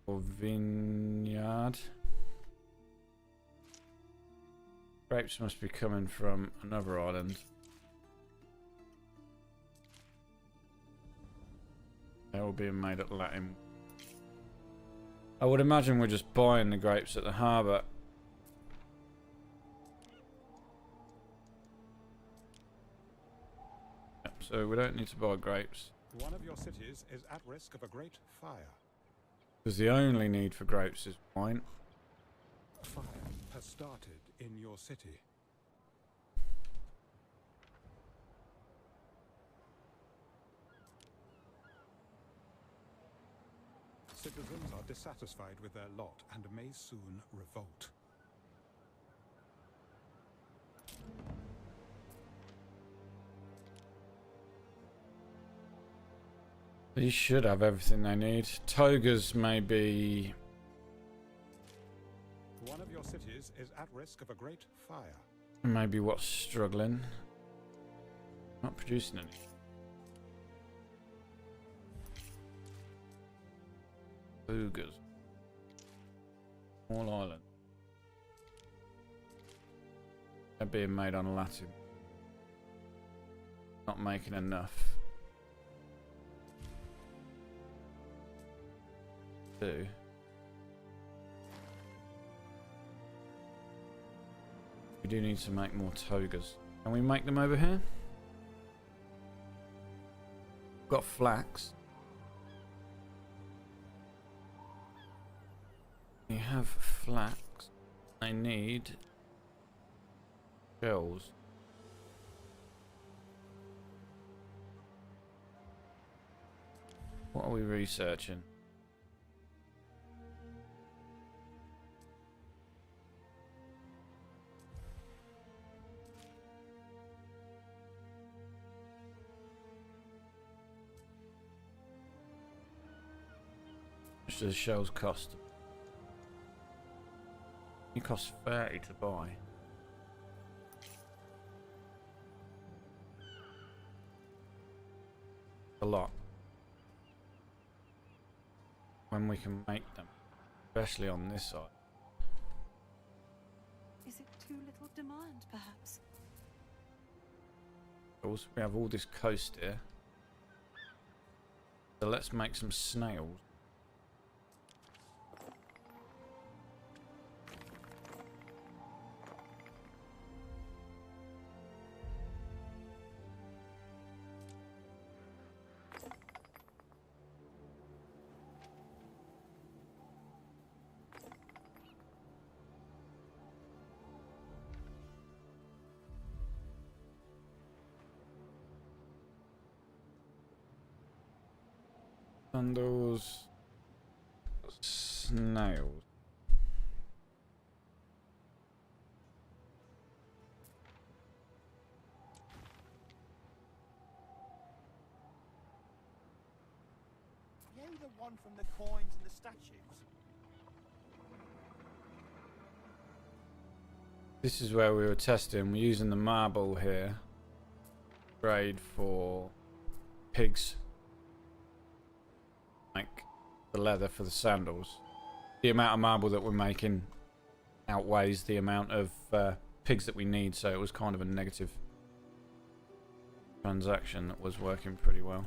or vineyard. Grapes must be coming from another island. They're all being made at Latin. I would imagine we're just buying the grapes at the harbour. Yep, so we don't need to buy grapes. One of your cities is at risk of a great fire. Because the only need for grapes is wine. Fire has started in your city. Citizens are dissatisfied with their lot and may soon revolt. These should have everything they need. Togas may be... One of your cities is at risk of a great fire. maybe what's struggling. Not producing any. Boogers. Small island. They're being made on Latin. Not making enough. Do. We do need to make more togas. Can we make them over here? Got flax. We have flax. I need shells. What are we researching? How much do the shells cost? It costs 30 to buy. A lot. When we can make them. Especially on this side. Is it too little demand, perhaps? Also, we have all this coast here. So let's make some snails. Sandals, snails. You the one from the coins and the statues? This is where we were testing. We're using the marble here. Grade for pigs. Like the leather for the sandals. The amount of marble that we're making outweighs the amount of pigs that we need, so it was kind of a negative transaction that was working pretty well.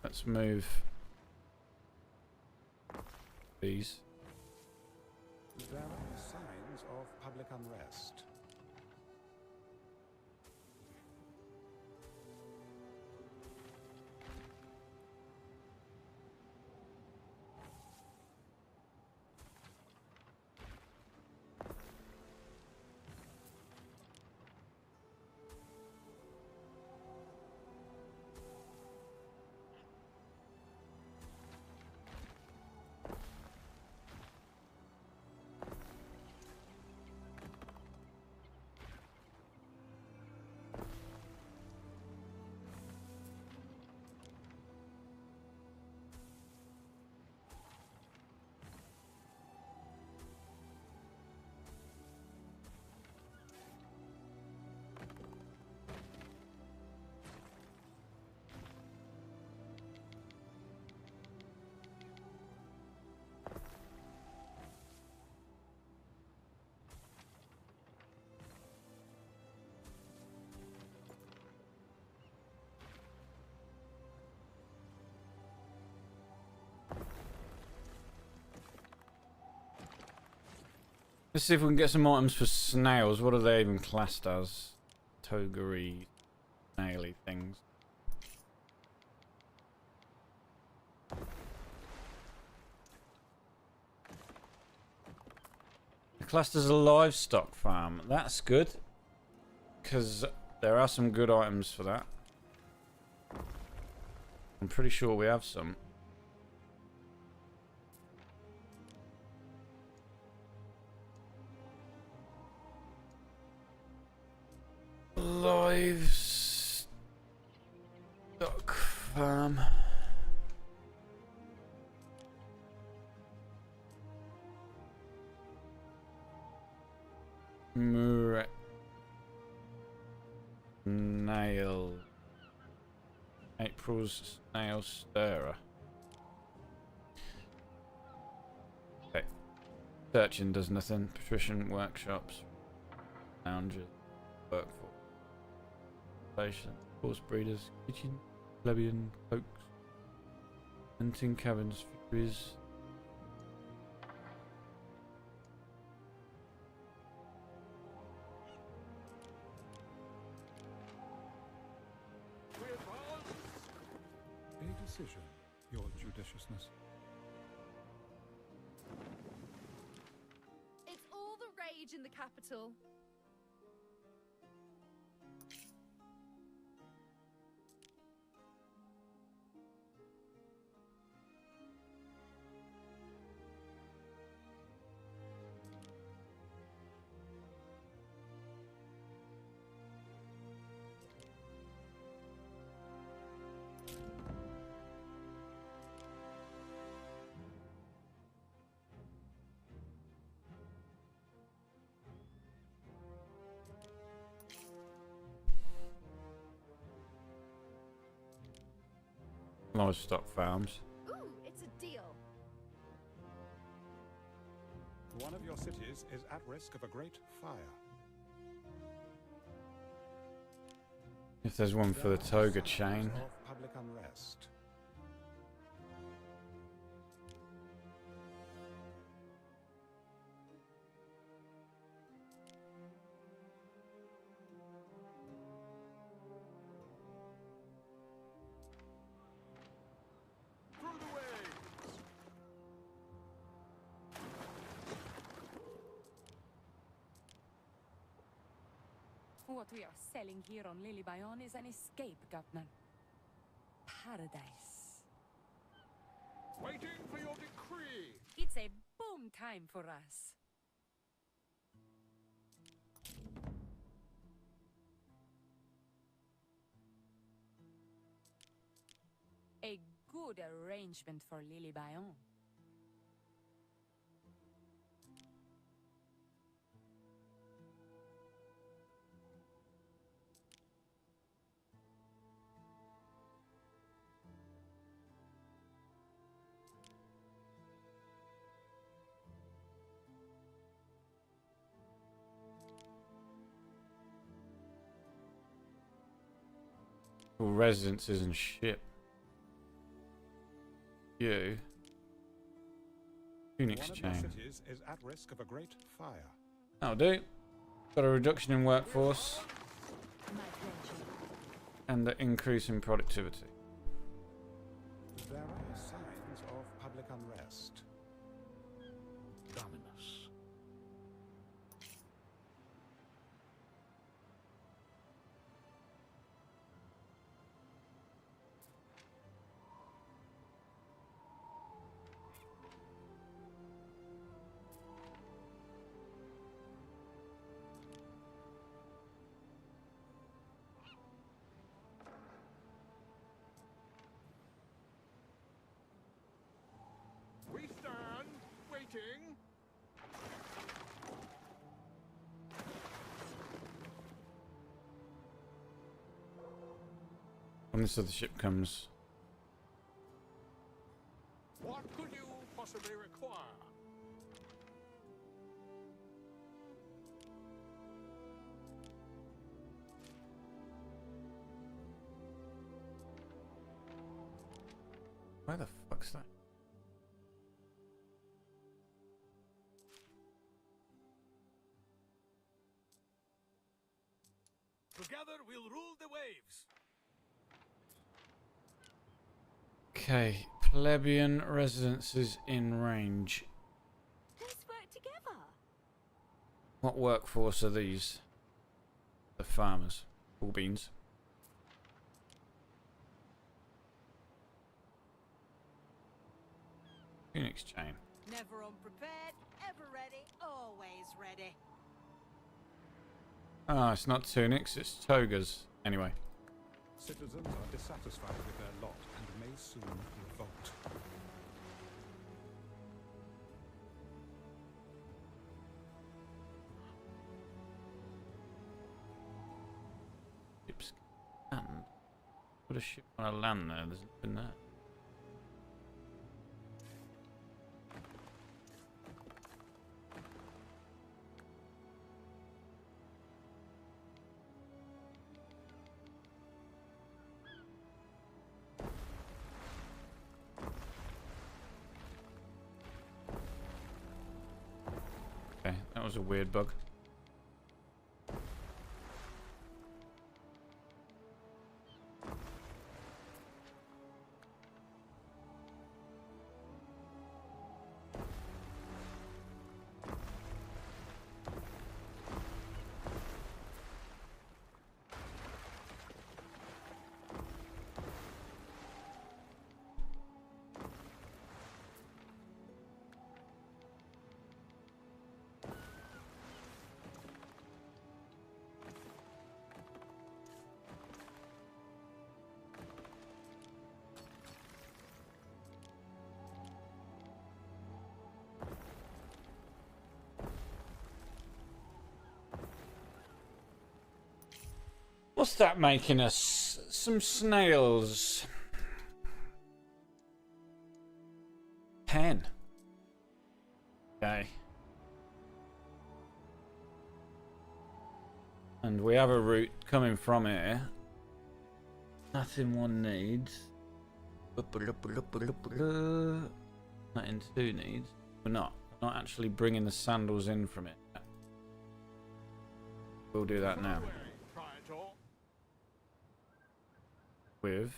Let's move these. There are signs of public unrest. Let's see if we can get some items for snails. What are they even classed as? Togery, snaily things. They're classed as a livestock farm. That's good, because there are some good items for that. I'm pretty sure we have some. Livestock farm. Muret. Snail. April's snail stirrer. Okay. Searching does nothing. Patrician workshops. Lounges. Workforce. Station. Horse breeders. Kitchen. Plebeian. Cloaks. Hunting cabins. Factories. A decision, your judiciousness. It's all the rage in the capital. Livestock farms. Ooh, it's a deal. One of your cities is at risk of a great fire. If there's one for the toga chain. Of public unrest. What we are selling here on Lily-Bayon is an escape, Governor. Paradise. Waiting for your decree. It's a boom time for us. A good arrangement for Lily-Bayon. Residences and ship. You. Phoenix One of chain. your cities is at risk of a great fire. That'll do. Got a reduction in workforce. And an increase in productivity. There are signs of public unrest. Dominus. We stand, waiting. When this other ship comes. What could you possibly require? Where the fuck's that? Together we'll rule the waves. Okay, plebeian residences in range. Let's work together. What workforce are these? The farmers. All beans. Phoenix chain. Never unprepared, ever ready, always ready. Ah, it's not tunics, it's togas. Anyway. Citizens are dissatisfied with their lot and may soon revolt. Ships land. Put a ship on a land there, there's nothing there. Okay, that was a weird bug. What's that making us? Some snails. 10. Okay. And we have a route coming from here. Nothing one needs. Nothing 2 needs. We're not actually bringing the sandals in from it. We'll do that now. With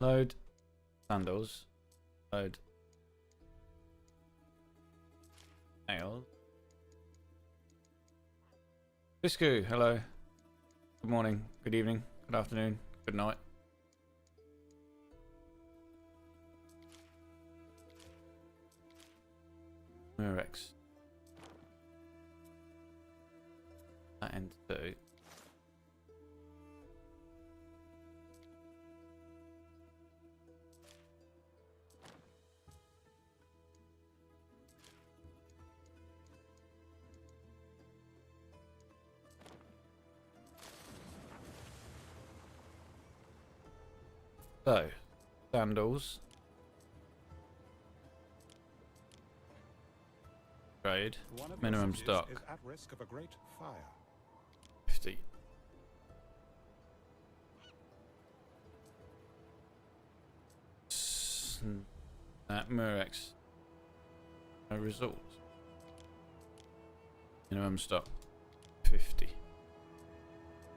load sandals, load nails. Biscu, hello. Good morning, good evening, good afternoon, good night. Murex. That ends 2. So, sandals. Trade. One of your Minimum cities stock. is at risk of a great fire. 50. Murex. No results. Minimum stock. 50.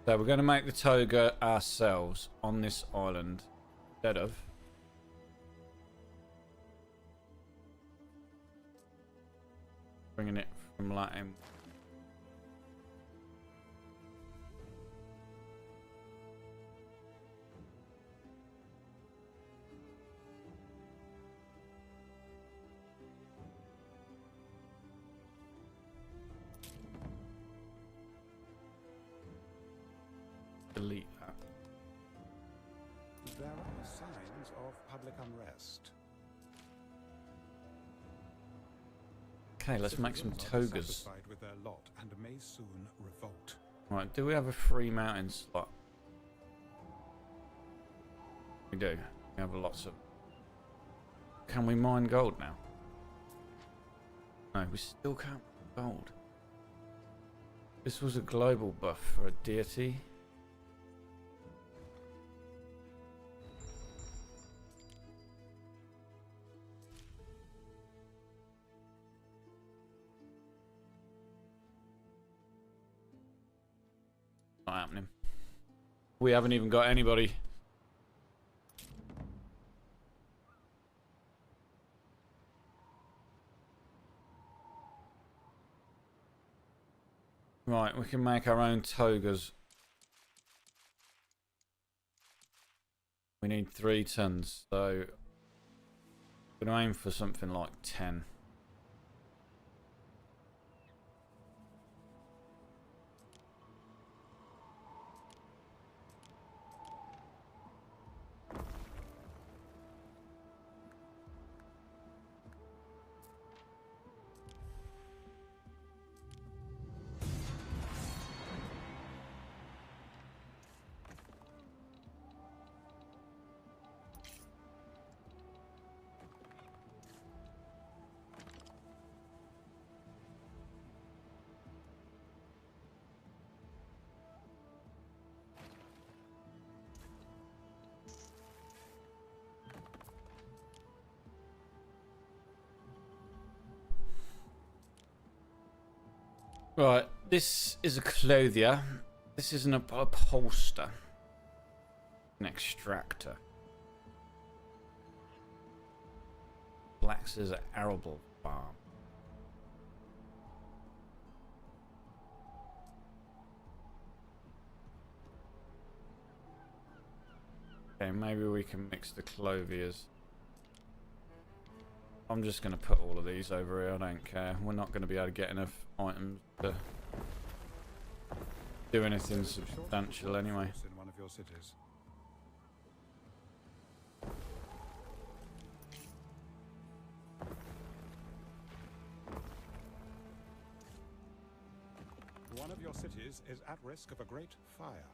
So we're going to make the toga ourselves on this island instead of bringing it from Latin. Delete that. There are signs of public unrest. Okay, let's make some Citizens are togas. dissatisfied with their lot and may soon revolt. Right, do we have a free mountain slot? We do. We have lots of... Can we mine gold now? No, we still can't mine gold. This was a global buff for a deity. Not happening. We haven't even got anybody. Right, we can make our own togas. We need 3 tons, so I'm going to aim for something like 10. Right, this is a clothier. This is an upholster. An extractor. Black's is an arable farm. Okay, maybe we can mix the clothiers. I'm just going to put all of these over here, I don't care. We're not going to be able to get enough items to do anything substantial anyway. In one of your cities. One of your cities is at risk of a great fire.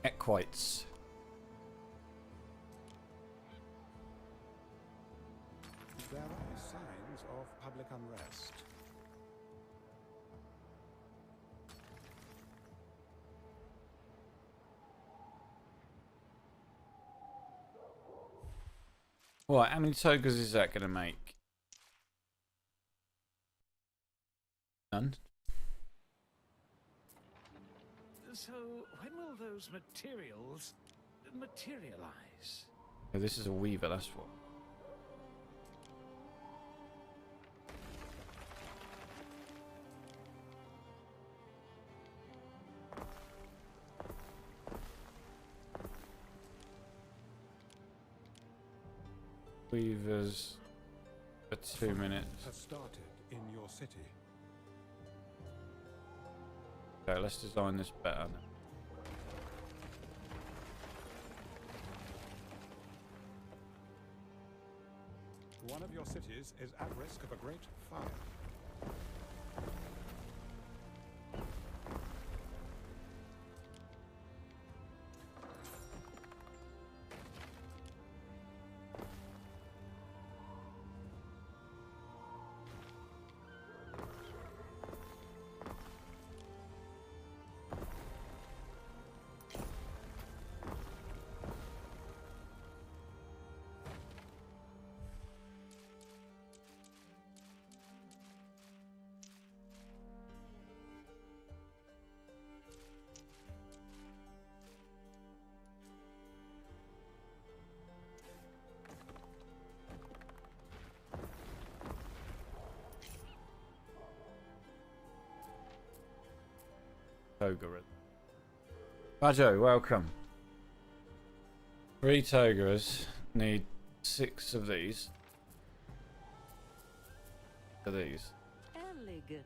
Equites. There are signs of public unrest. Right, how many togas is that going to make? None. So, when will those materials materialize? Oh, this is a weaver, that's what. Weavers for 2 minutes. Has started in your city. Okay, let's design this better. One of your cities is at risk of a great fire. Toga. Bajo, welcome. 3 Togas need 6 of these. For these. Elegant.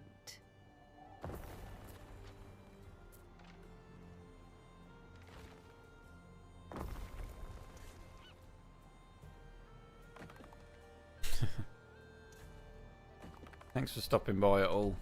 Thanks for stopping by at all.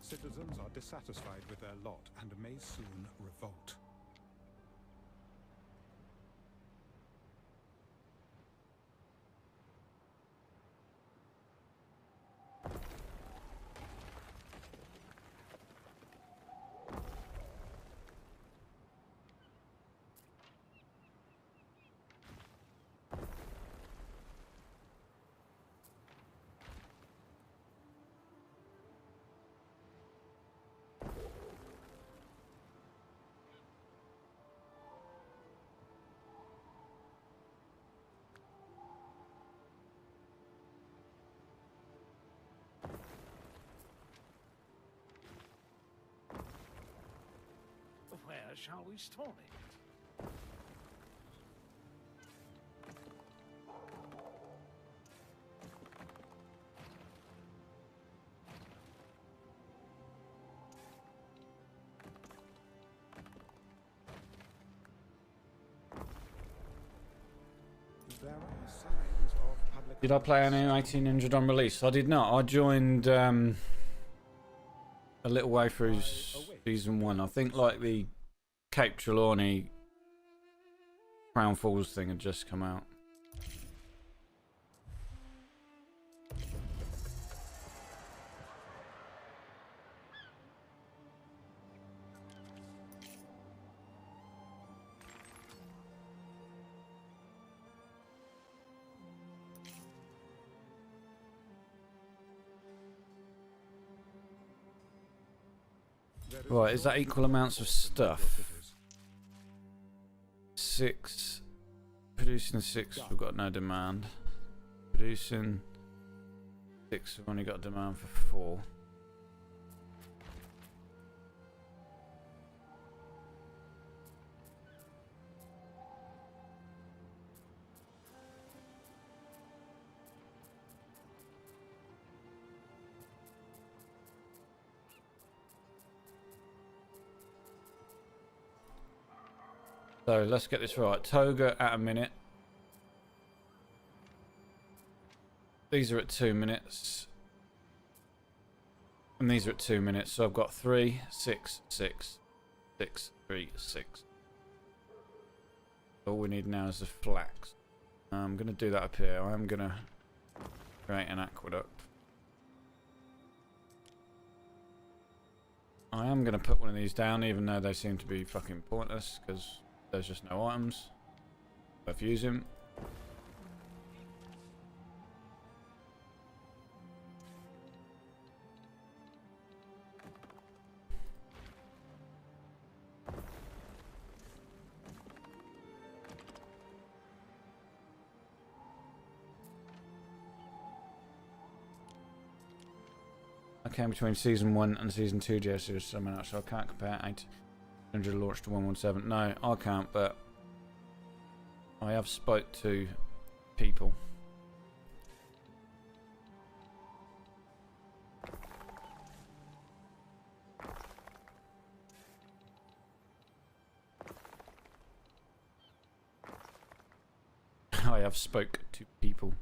Citizens are dissatisfied with their lot and may soon revolt. Where shall we store it? There are signs of public. Did I play Anno 1800 on release? I did not. I joined a little way through season 1. I think like the Cape Trelawney Crown Falls thing had just come out. Right, is that equal amounts of stuff? 6. Producing 6, we've got no demand. Producing 6, we've only got demand for 4. So let's get this right. Toga at a minute. These are at 2 minutes. And these are at 2 minutes. So I've got 3, 6, 6, 6, 3, 6. All we need now is the flax. I'm going to do that up here. I'm going to create an aqueduct. I am going to put one of these down, even though they seem to be fucking pointless, because there's just no items. I've used them. came between season 1 and season 2 DLC, so I can't compare 800 launch to 117. No, I can't, but I have spoke to people. I have spoke to people.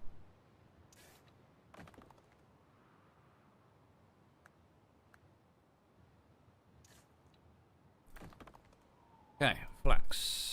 Okay, flax.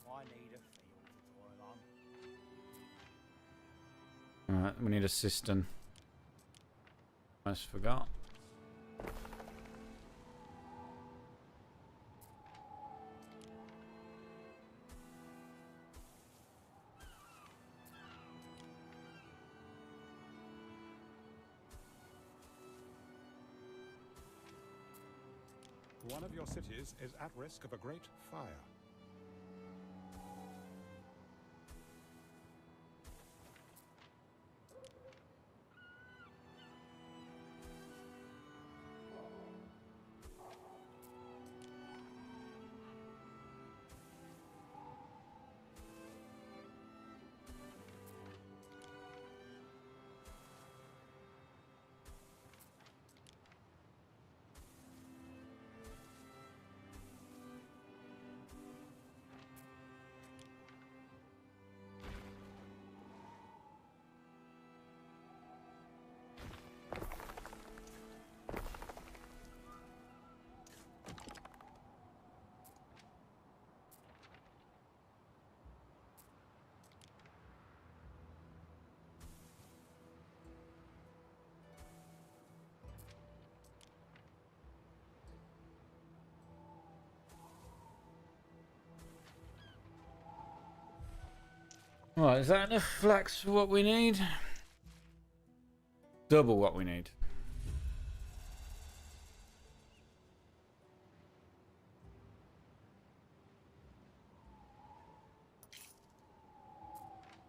I need a field to toil on. Alright, we need a cistern. Almost forgot. One of your cities is at risk of a great fire. Right, is that enough flax for what we need? Double what we need.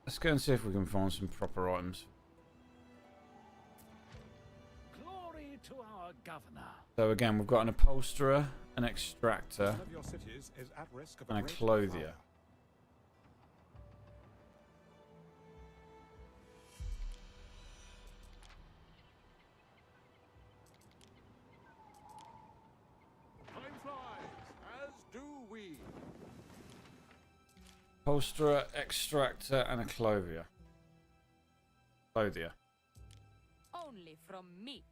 Let's go and see if we can find some proper items. Glory to our governor. So again, we've got an upholsterer, an extractor, One of your cities is at risk of and a great clothier. fire. Time flies, as do we. Upholsterer, extractor, and a clothier. Clothier. Only from me.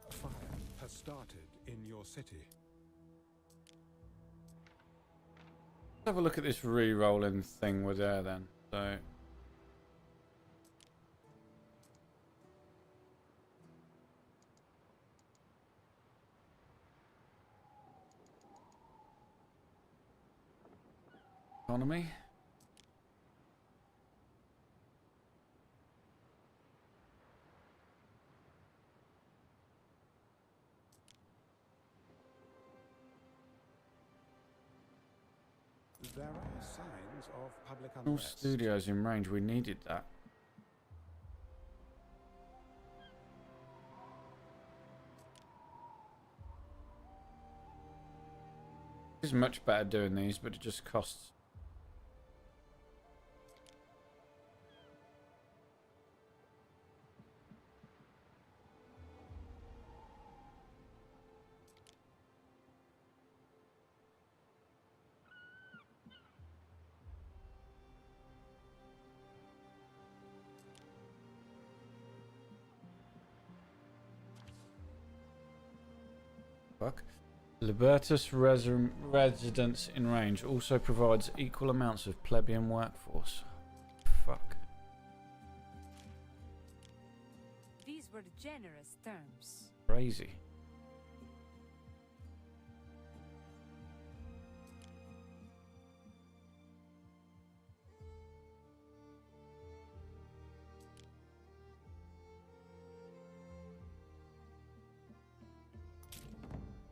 Fire has started in your city. Let's have a look at this re-rolling thing we're there then. So economy. There are signs of public All unrest. studios in range. We needed that. It's much better doing these, but it just costs. Fuck. Libertus residence in range also provides equal amounts of plebeian workforce. Fuck. These were generous terms. Crazy.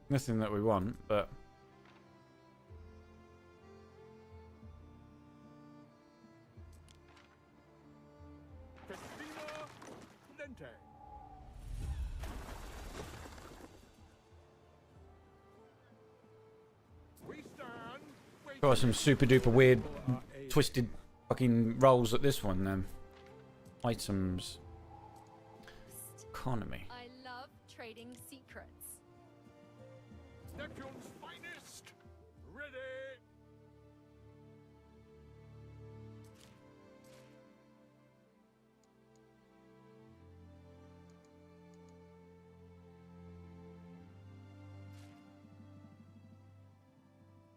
Nothing that we want, but Festina Lente. We stand. got some super duper weird, twisted fucking rolls at this one. Items. Economy. I love trading secrets. Neptune's finest. Ready.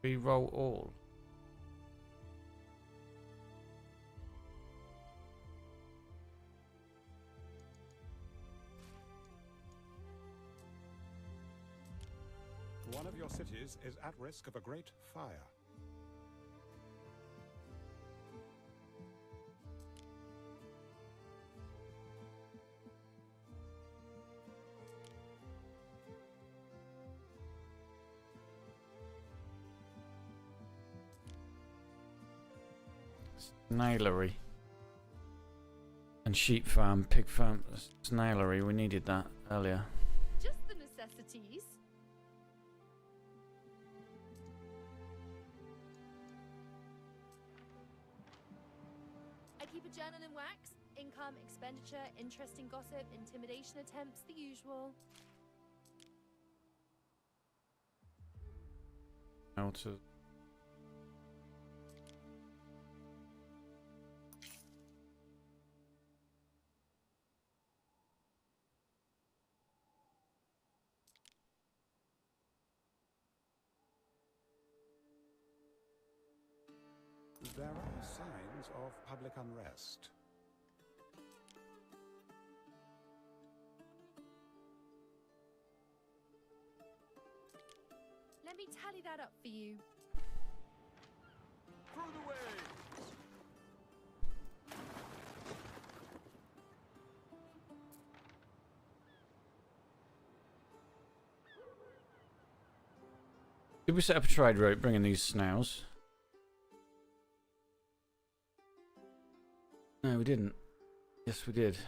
Reroll all. One of your cities is at risk of a great fire. Snailery. And sheep farm, pig farm, snailery. We needed that earlier. Just the necessities. I keep a journal in wax. Income, expenditure, interesting gossip, intimidation attempts, the usual. How to. There are signs of public unrest. Let me tally that up for you. Through the way. Did we set up a trade route bringing these snails? No, we didn't. Yes, we did.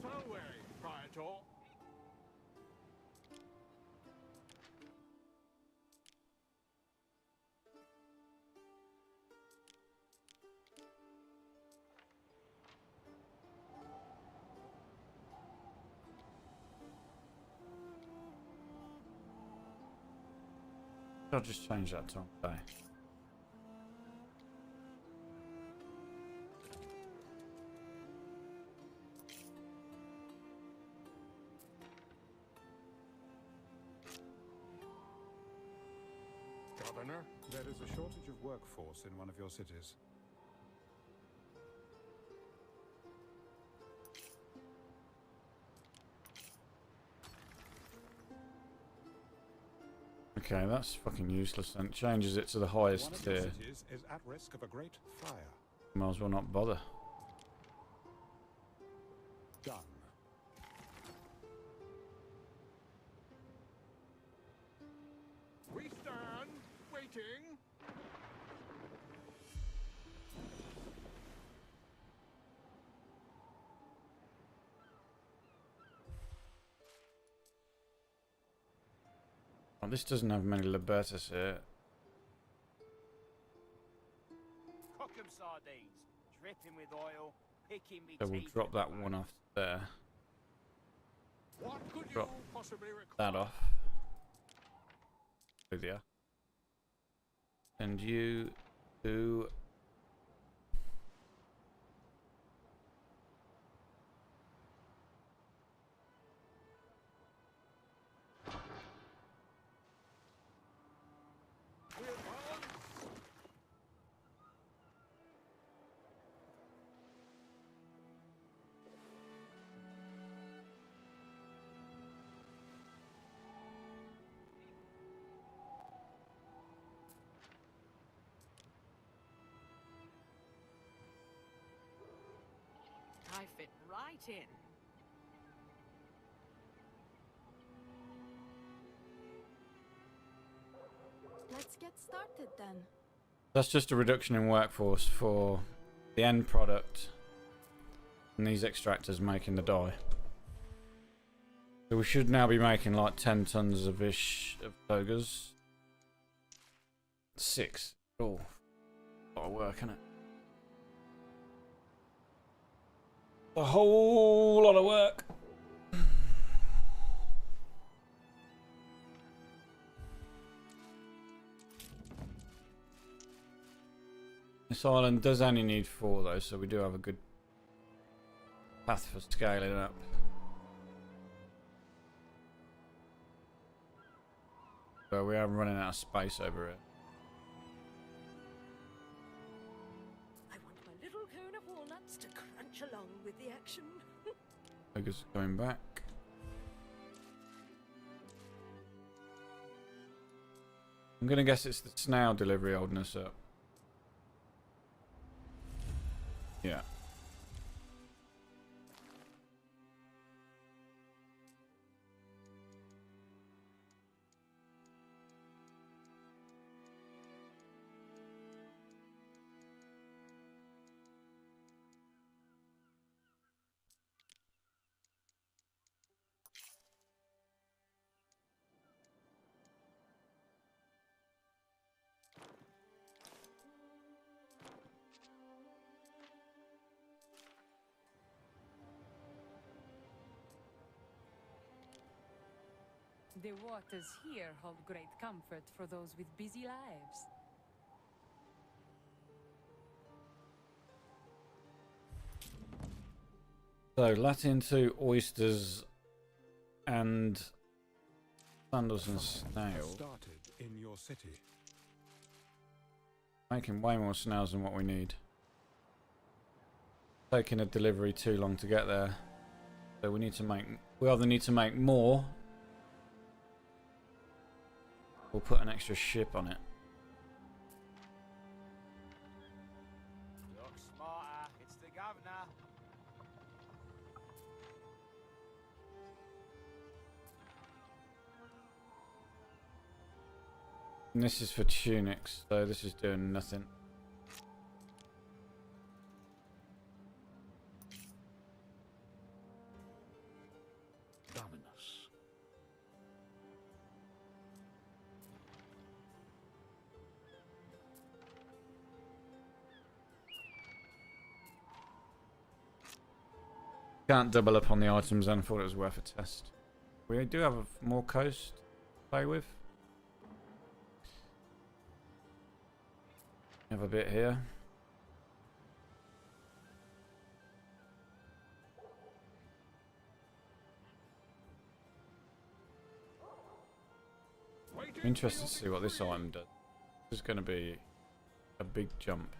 So way, Praetor. I'll just change that to okay. Governor. There is a shortage of workforce in one of your cities. Okay, that's fucking useless then. Changes it to the highest One of tier. the cities is at risk of a great fire. Might as well not bother. Done. We stand waiting. Oh, this doesn't have many libertas here. Cook 'em sardines, dripping with oil, picking me So we'll teeth drop with that the one off there. What could Drop you possibly require? that off. With you. And you do. I fit right in. Let's get started then. That's just a reduction in workforce for the end product and these extractors making the dye. So we should now be making like 10 tons of togas. 6. Oh, a lot of work, innit? A whole lot of work. This island does only need 4 though, so we do have a good path for scaling up. So we are running out of space over here. I want my little cone of walnuts to crunch along with the action. Focus going back. I'm gonna guess it's the snail delivery holding us up. Yeah. The waters here hold great comfort for those with busy lives. So Latin to oysters and sandals and snails. Started in your city. Making way more snails than what we need. Taking a delivery too long to get there. So we need to make. We either need to make more. We'll put an extra ship on it. Look smarter, it's the governor. And this is for tunics, so this is doing nothing. Dominus. Can't double up on the items and thought it was worth a test. We do have more coast to play with. Have a bit here. I'm interested to see what this item does. This is going to be a big jump.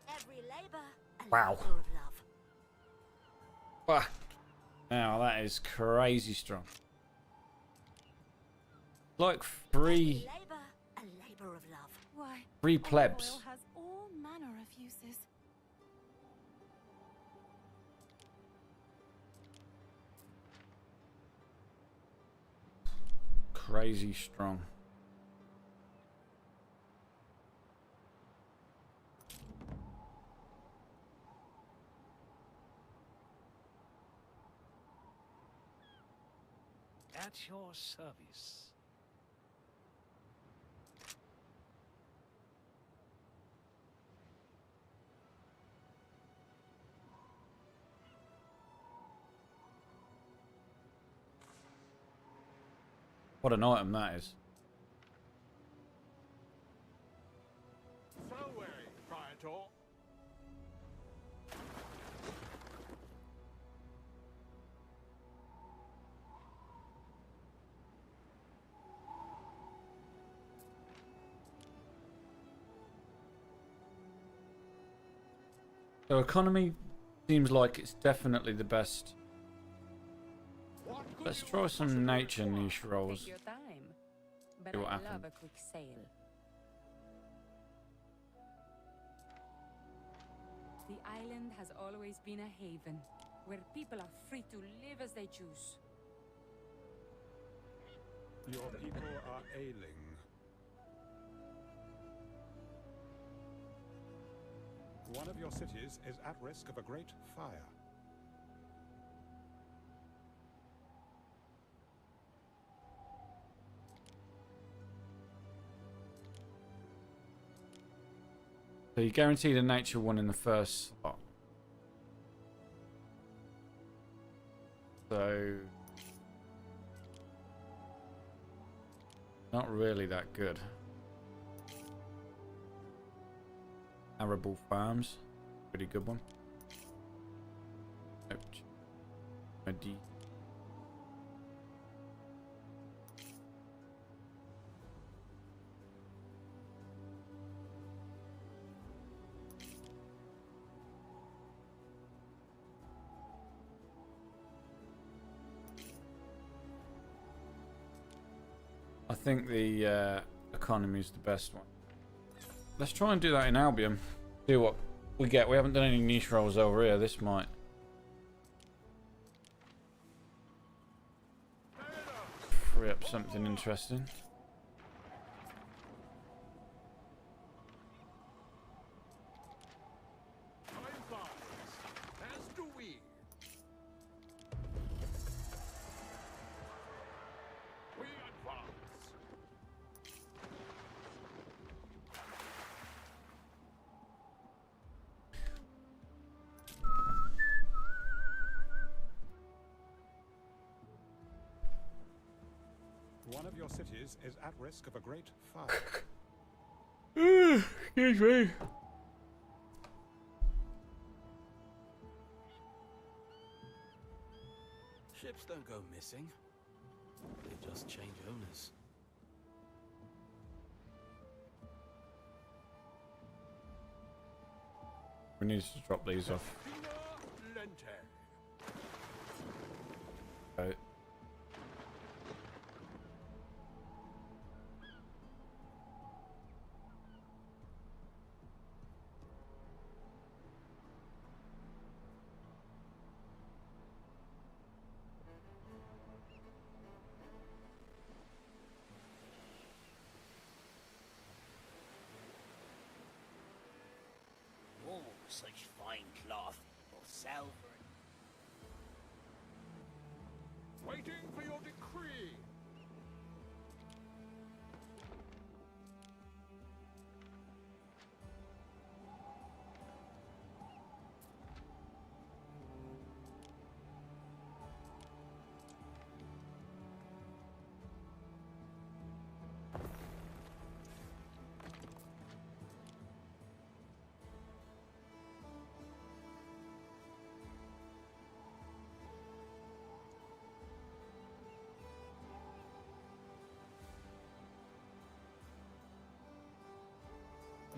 Every labor, a Wow. labor of love. Ah, Now that is crazy strong. Like three A labor of love. Why, three olive plebs. oil has all manner of uses. Crazy strong. At your service. What an item that is. So wary, Praetor. So economy seems like it's definitely the best. Let's try some nature niche rolls. Take your time. But See what I love happens. a quick sale. The island has always been a haven, where people are free to live as they choose. Your people are ailing. One of your cities is at risk of a great fire. So you guaranteed a nature one in the first slot. So not really that good. Arable farms, pretty good one. Ouch. Medi- I think the economy is the best one. Let's try and do that in Albion. See what we get. We haven't done any niche rolls over here. This might free up something interesting. Time flies, as do we. We advance. One of your cities is at risk of a great fire. Excuse me. Ships don't go missing. They just change owners. We need to drop these off. Lente. Right. Oh, such fine cloth. Or silver. Waiting for your decree.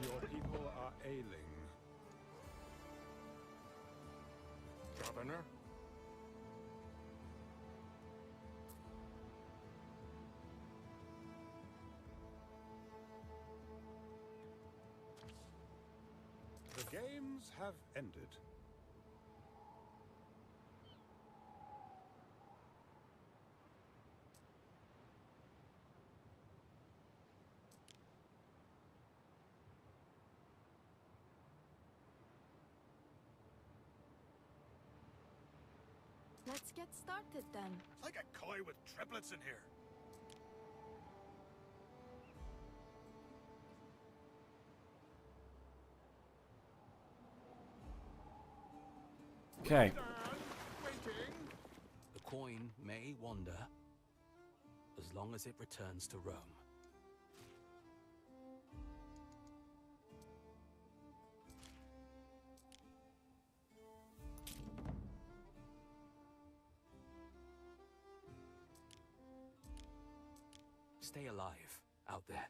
Your people are ailing. Governor? Operations have ended. Let's get started then. It's like a koi with triplets in here. Okay. The coin may wander as long as it returns to Rome. Stay alive out there.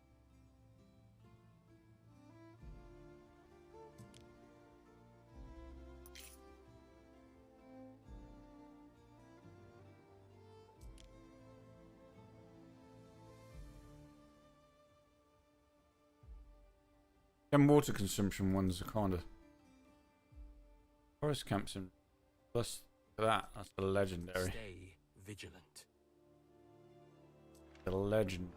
Them water consumption ones are kind of forest camps and plus that's the legendary. Stay vigilant. The legend.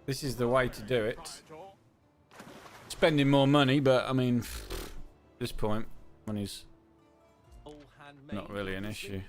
This is the way to do it. Spending more money, but I mean, at this point, money's not really an issue.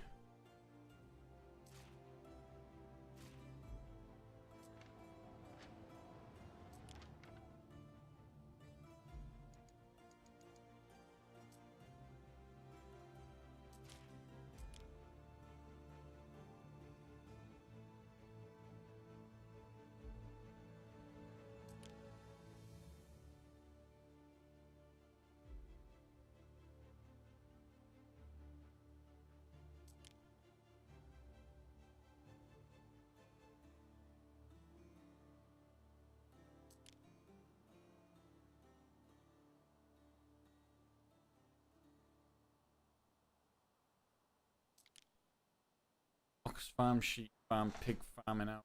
Ox farm, sheep farm, pig farming out.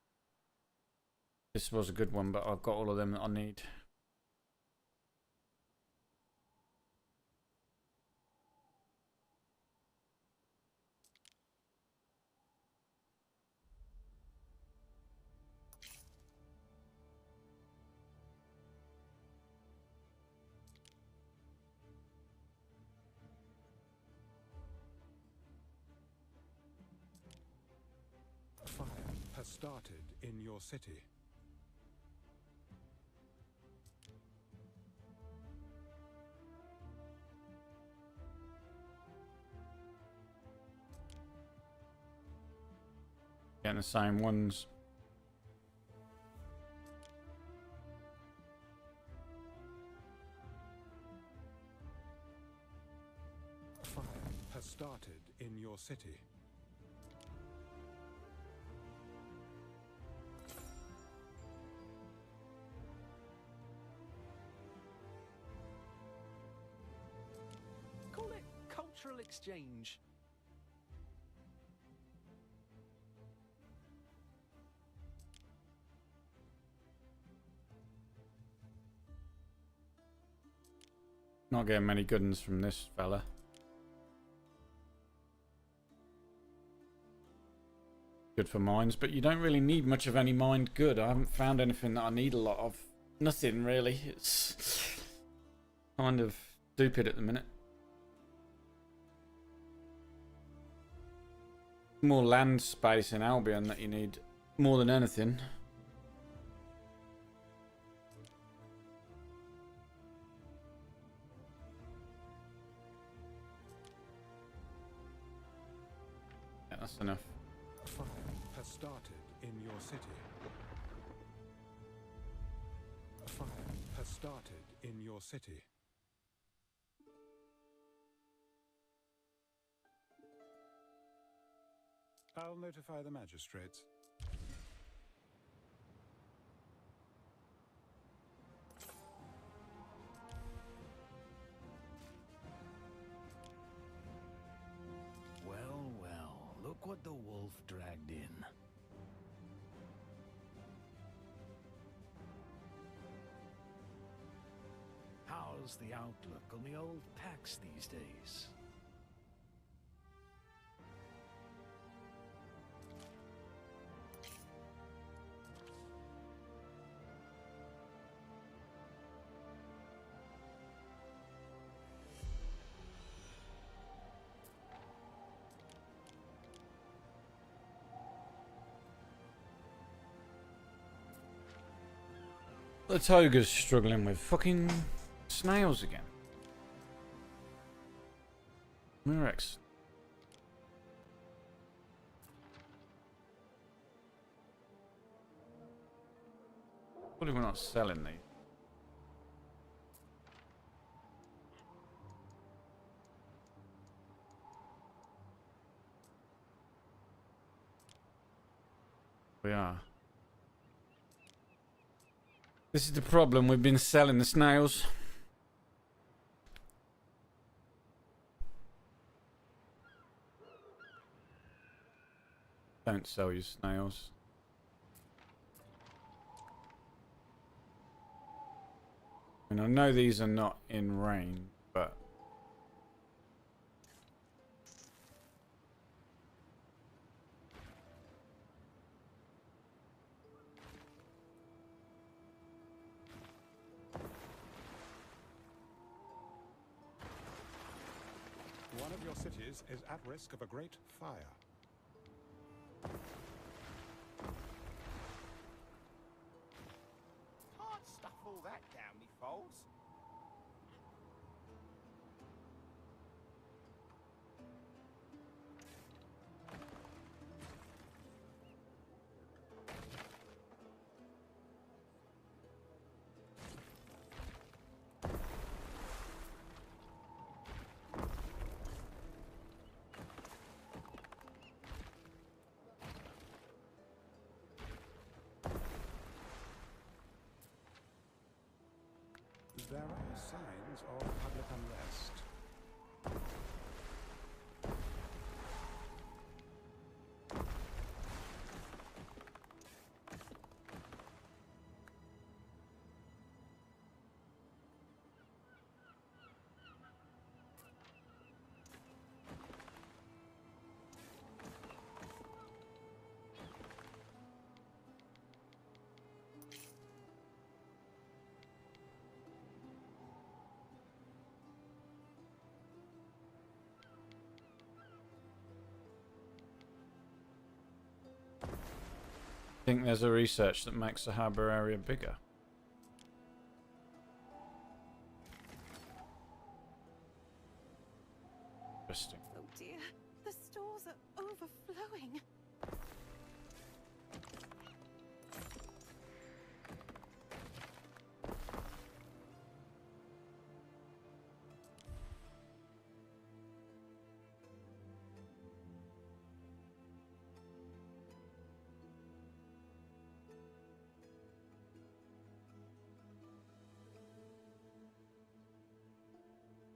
This was a good one, but I've got all of them that I need. Fire has started in your city. Getting the same ones. Fire has started in your city. Call it cultural exchange. Not getting many good ones from this fella. Good for mines, but you don't really need much of any mined good. I haven't found anything that I need a lot of. Nothing really. It's kind of stupid at the minute. More land space in Albion that you need more than anything. Yeah, that's enough. Fire has started in your city. Fire has started in your city. I'll notify the magistrates. Well, well, look what the wolf dragged How's the outlook on the old Pax these days? The toga's struggling with fucking snails again. Murex. Probably we're not selling these. We are. This is the problem. We've been selling the snails. Don't sell your snails. And I know these are not in rain, but One of your cities is at risk of a great fire. Can't stuff all that down me folds. There are signs of public unrest. I think there's a research that makes the harbour area bigger. Interesting. Oh dear, the stores are overflowing.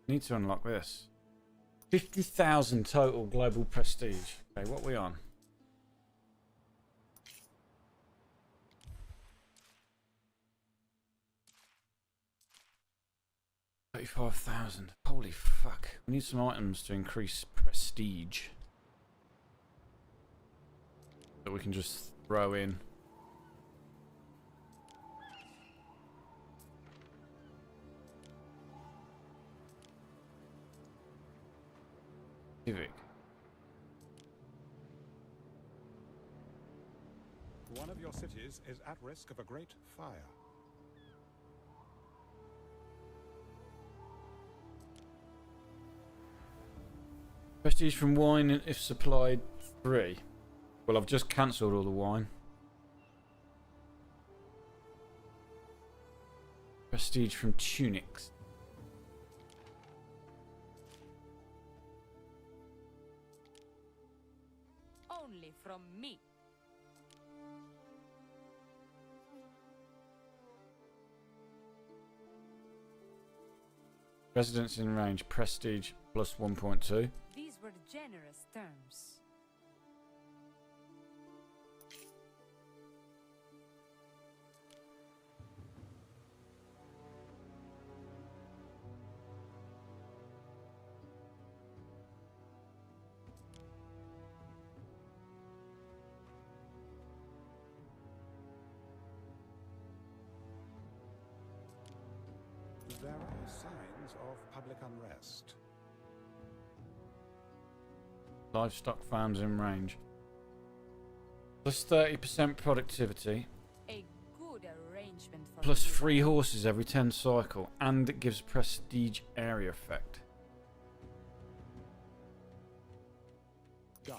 Need to unlock this. 50,000 total global prestige. Okay, what are we on? $35,000. Holy fuck. We need some items to increase prestige that we can just throw in. Civic. One of your cities is at risk of a great fire. Prestige from wine if supplied 3. Well, I've just cancelled all the wine. Prestige from tunics. Only from me. Residence in range. Prestige plus 1.2. These were generous terms. signs of public unrest. Livestock farms in range. Plus 30% productivity. A good arrangement for Plus you. 3 horses every 10 cycle. And it gives prestige area effect. Done.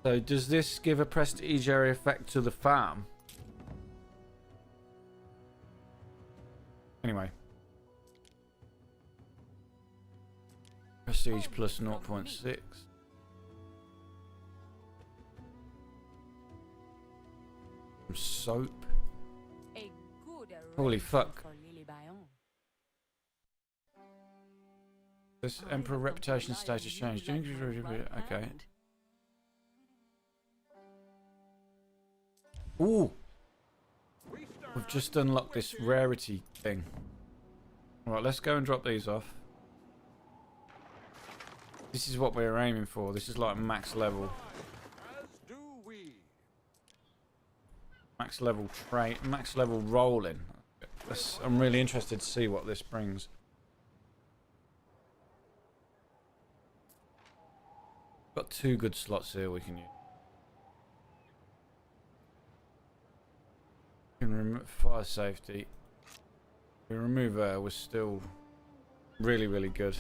So does this give a prestige area effect to the farm? Anyway. Prestige plus 0.6. Some soap. A good Holy arrangement fuck. for Lily Bayon. This Emperor reputation status changed. Okay. Ooh! We've just unlocked this rarity thing. Alright, let's go and drop these off. This is what we're aiming for. This is like max level. Max level max level rolling. I'm really interested to see what this brings. Got 2 good slots here we can use. Can remove fire safety. We remove air was still really, really good.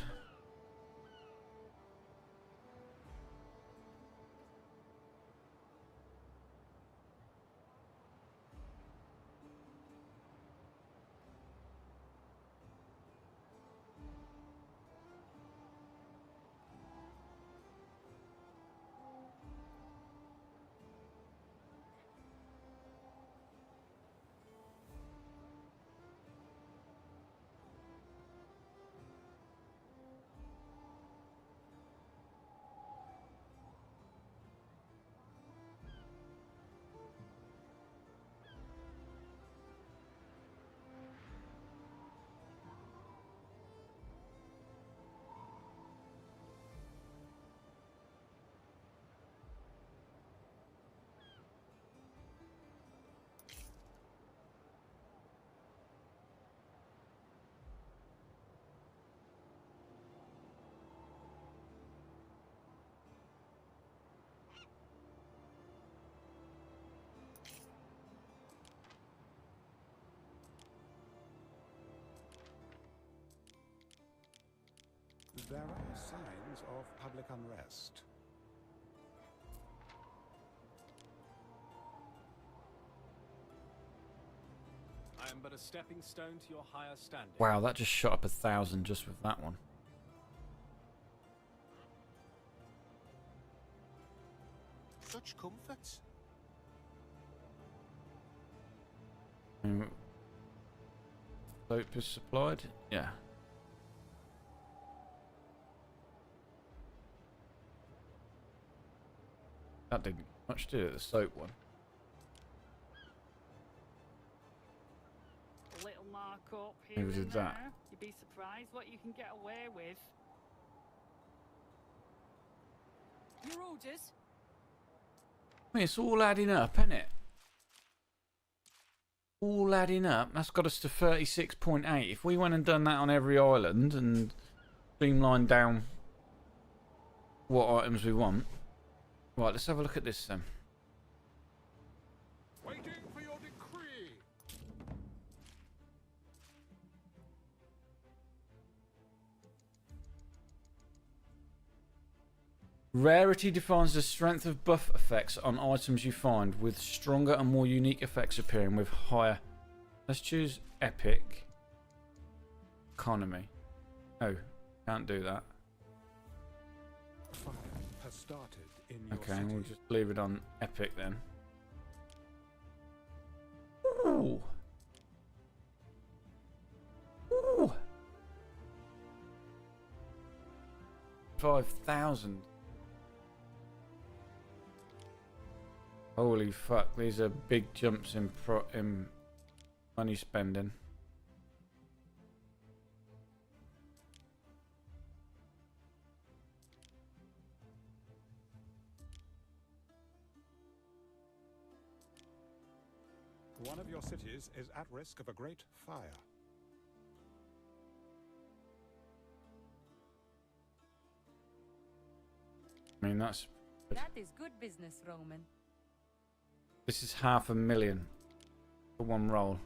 There are signs of public unrest. I am but a stepping stone to your higher standing. Wow, that just shot up 1,000 just with that one. Such comforts. Soap is supplied? Yeah. That didn't much do it, the soap one. A little markup here Who and did there. that? You'd be surprised what you can get away with. Your orders? I mean, it's all adding up, isn't it? All adding up. That's got us to 36.8. If we went and done that on every island and streamlined down what items we want. Right, let's have a look at this then. Waiting for your decree. Rarity defines the strength of buff effects on items you find, with stronger and more unique effects appearing with higher. Let's choose epic. Economy. Oh, can't do that. Fire has started in your Okay, city. we'll just leave it on epic then. Ooh. Ooh. 5,000. Holy fuck, these are big jumps in money spending. One of your cities is at risk of a great fire. I mean, that's... That is good business, Roman. This is 500,000 for one roll.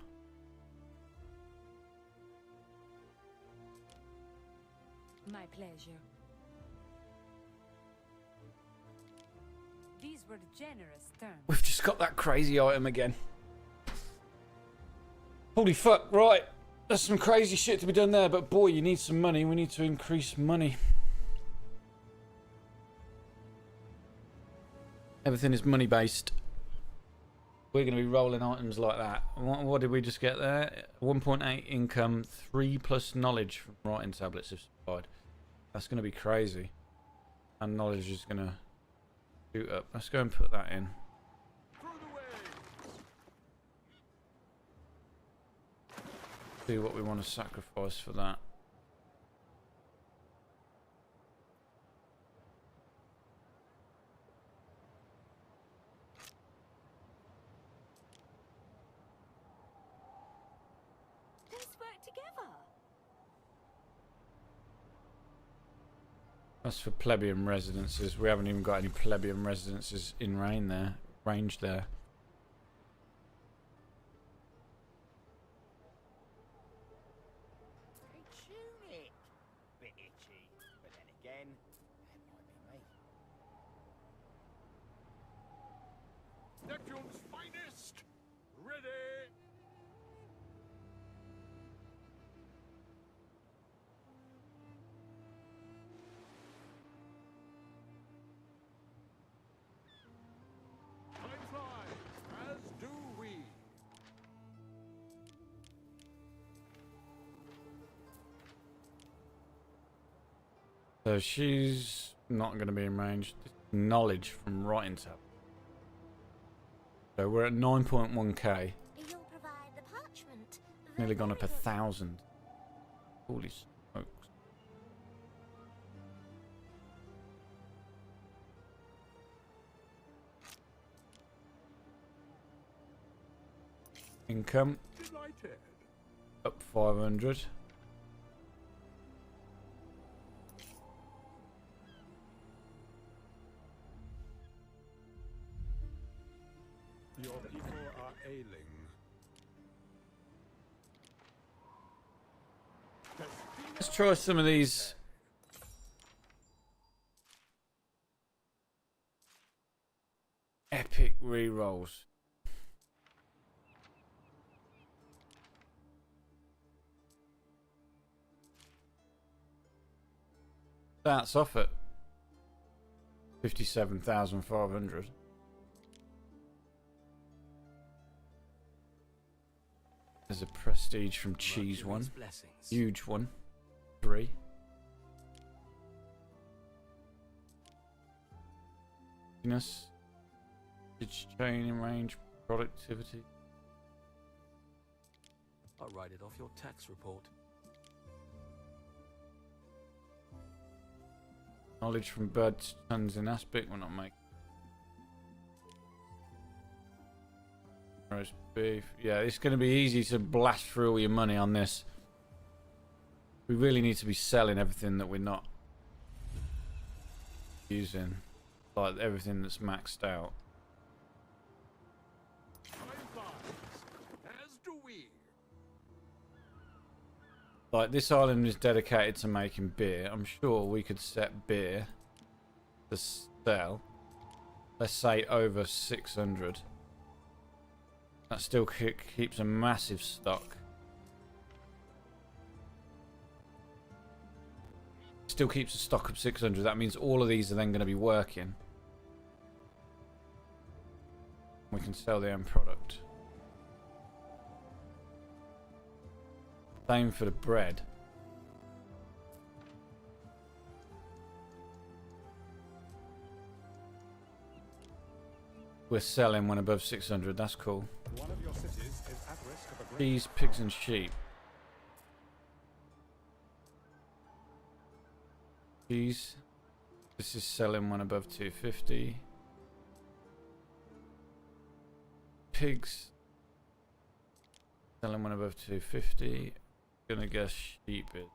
My pleasure. These were generous terms. We've just got that crazy item again. Holy fuck, right. There's some crazy shit to be done there, but boy, you need some money. We need to increase money. Everything is money based. We're going to be rolling items like that. What did we just get there? 1.8 income, 3 plus knowledge from writing tablets if supplied. That's going to be crazy. And knowledge is going to shoot up. Let's go and put that in. See what we want to sacrifice for that. Let's work together. That's for plebeian residences. We haven't even got any plebeian residences in range there. Tunic. Bit itchy, but then again, that might be me. Neptune's finest! Ready! Time flies, as do we. So she's not going to be in range. Knowledge from writing tab. So we're at 9.1k. You'll provide the parchment. Nearly gone up 1,000. Holy smokes. Income Delighted. up 500. Your people are ailing. Let's try some of these. Epic re-rolls. That's off at 57,500. There's a prestige from Cheese one. Huge one. 3. Happiness. Chain in range. Productivity. I'll write it off your tax report. Knowledge from birds, tons in aspect. We're not making. Roast beef. Yeah, it's going to be easy to blast through all your money on this. We really need to be selling everything that we're not using. Like everything that's maxed out. As do we. Like this island is dedicated to making beer. I'm sure we could set beer to sell. Let's say over 600. That still keeps a massive stock. Still keeps a stock of 600. That means all of these are then going to be working. We can sell the end product. Same for the bread. We're selling when above 600. That's cool. One of your cities is at risk of a great Cheese, pigs and sheep. Cheese. This is selling when above 250. Pigs. Selling one above 250. Gonna guess cheapest.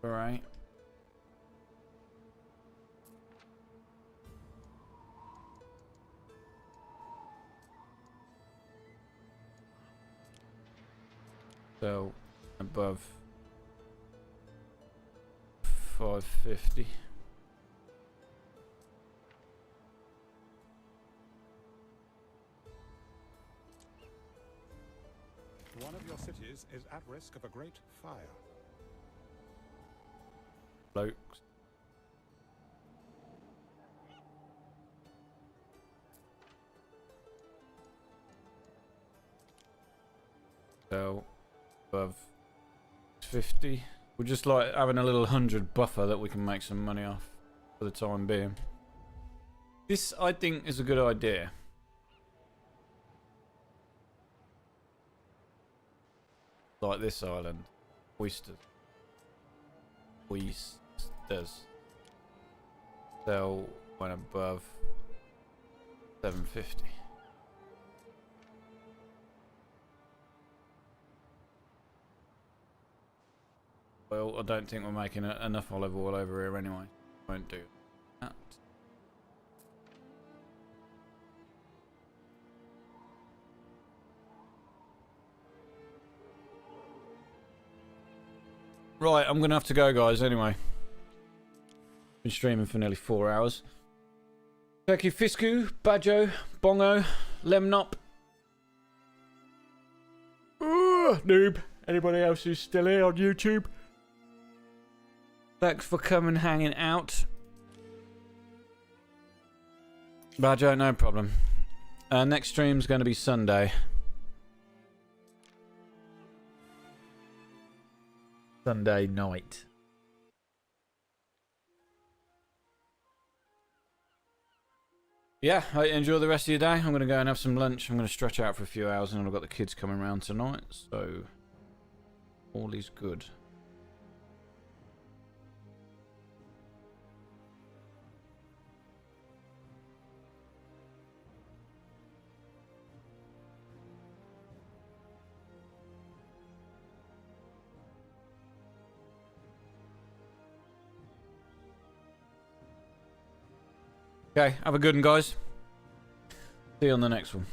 All right. So above 550. One of your cities is at risk of a great fire. Blokes. So above 50. We're just like having a little 100 buffer that we can make some money off for the time being. This, I think, is a good idea. Like this island. Oysters. Sell when above 750. Well, I don't think we're making enough olive oil over here anyway. Won't do that. Right, I'm going to have to go, guys, anyway. Been streaming for nearly 4 hours. Thank you, Fisku, Badjo, Bongo, Lemnop. Noob. Anybody else who's still here on YouTube? Thanks for coming hanging out. Badjo, no problem. Next stream's going to be Sunday. Sunday night. Yeah, enjoy the rest of your day. I'm going to go and have some lunch. I'm going to stretch out for a few hours, and I've got the kids coming around tonight, so all is good. Okay, have a good one, guys. See you on the next one.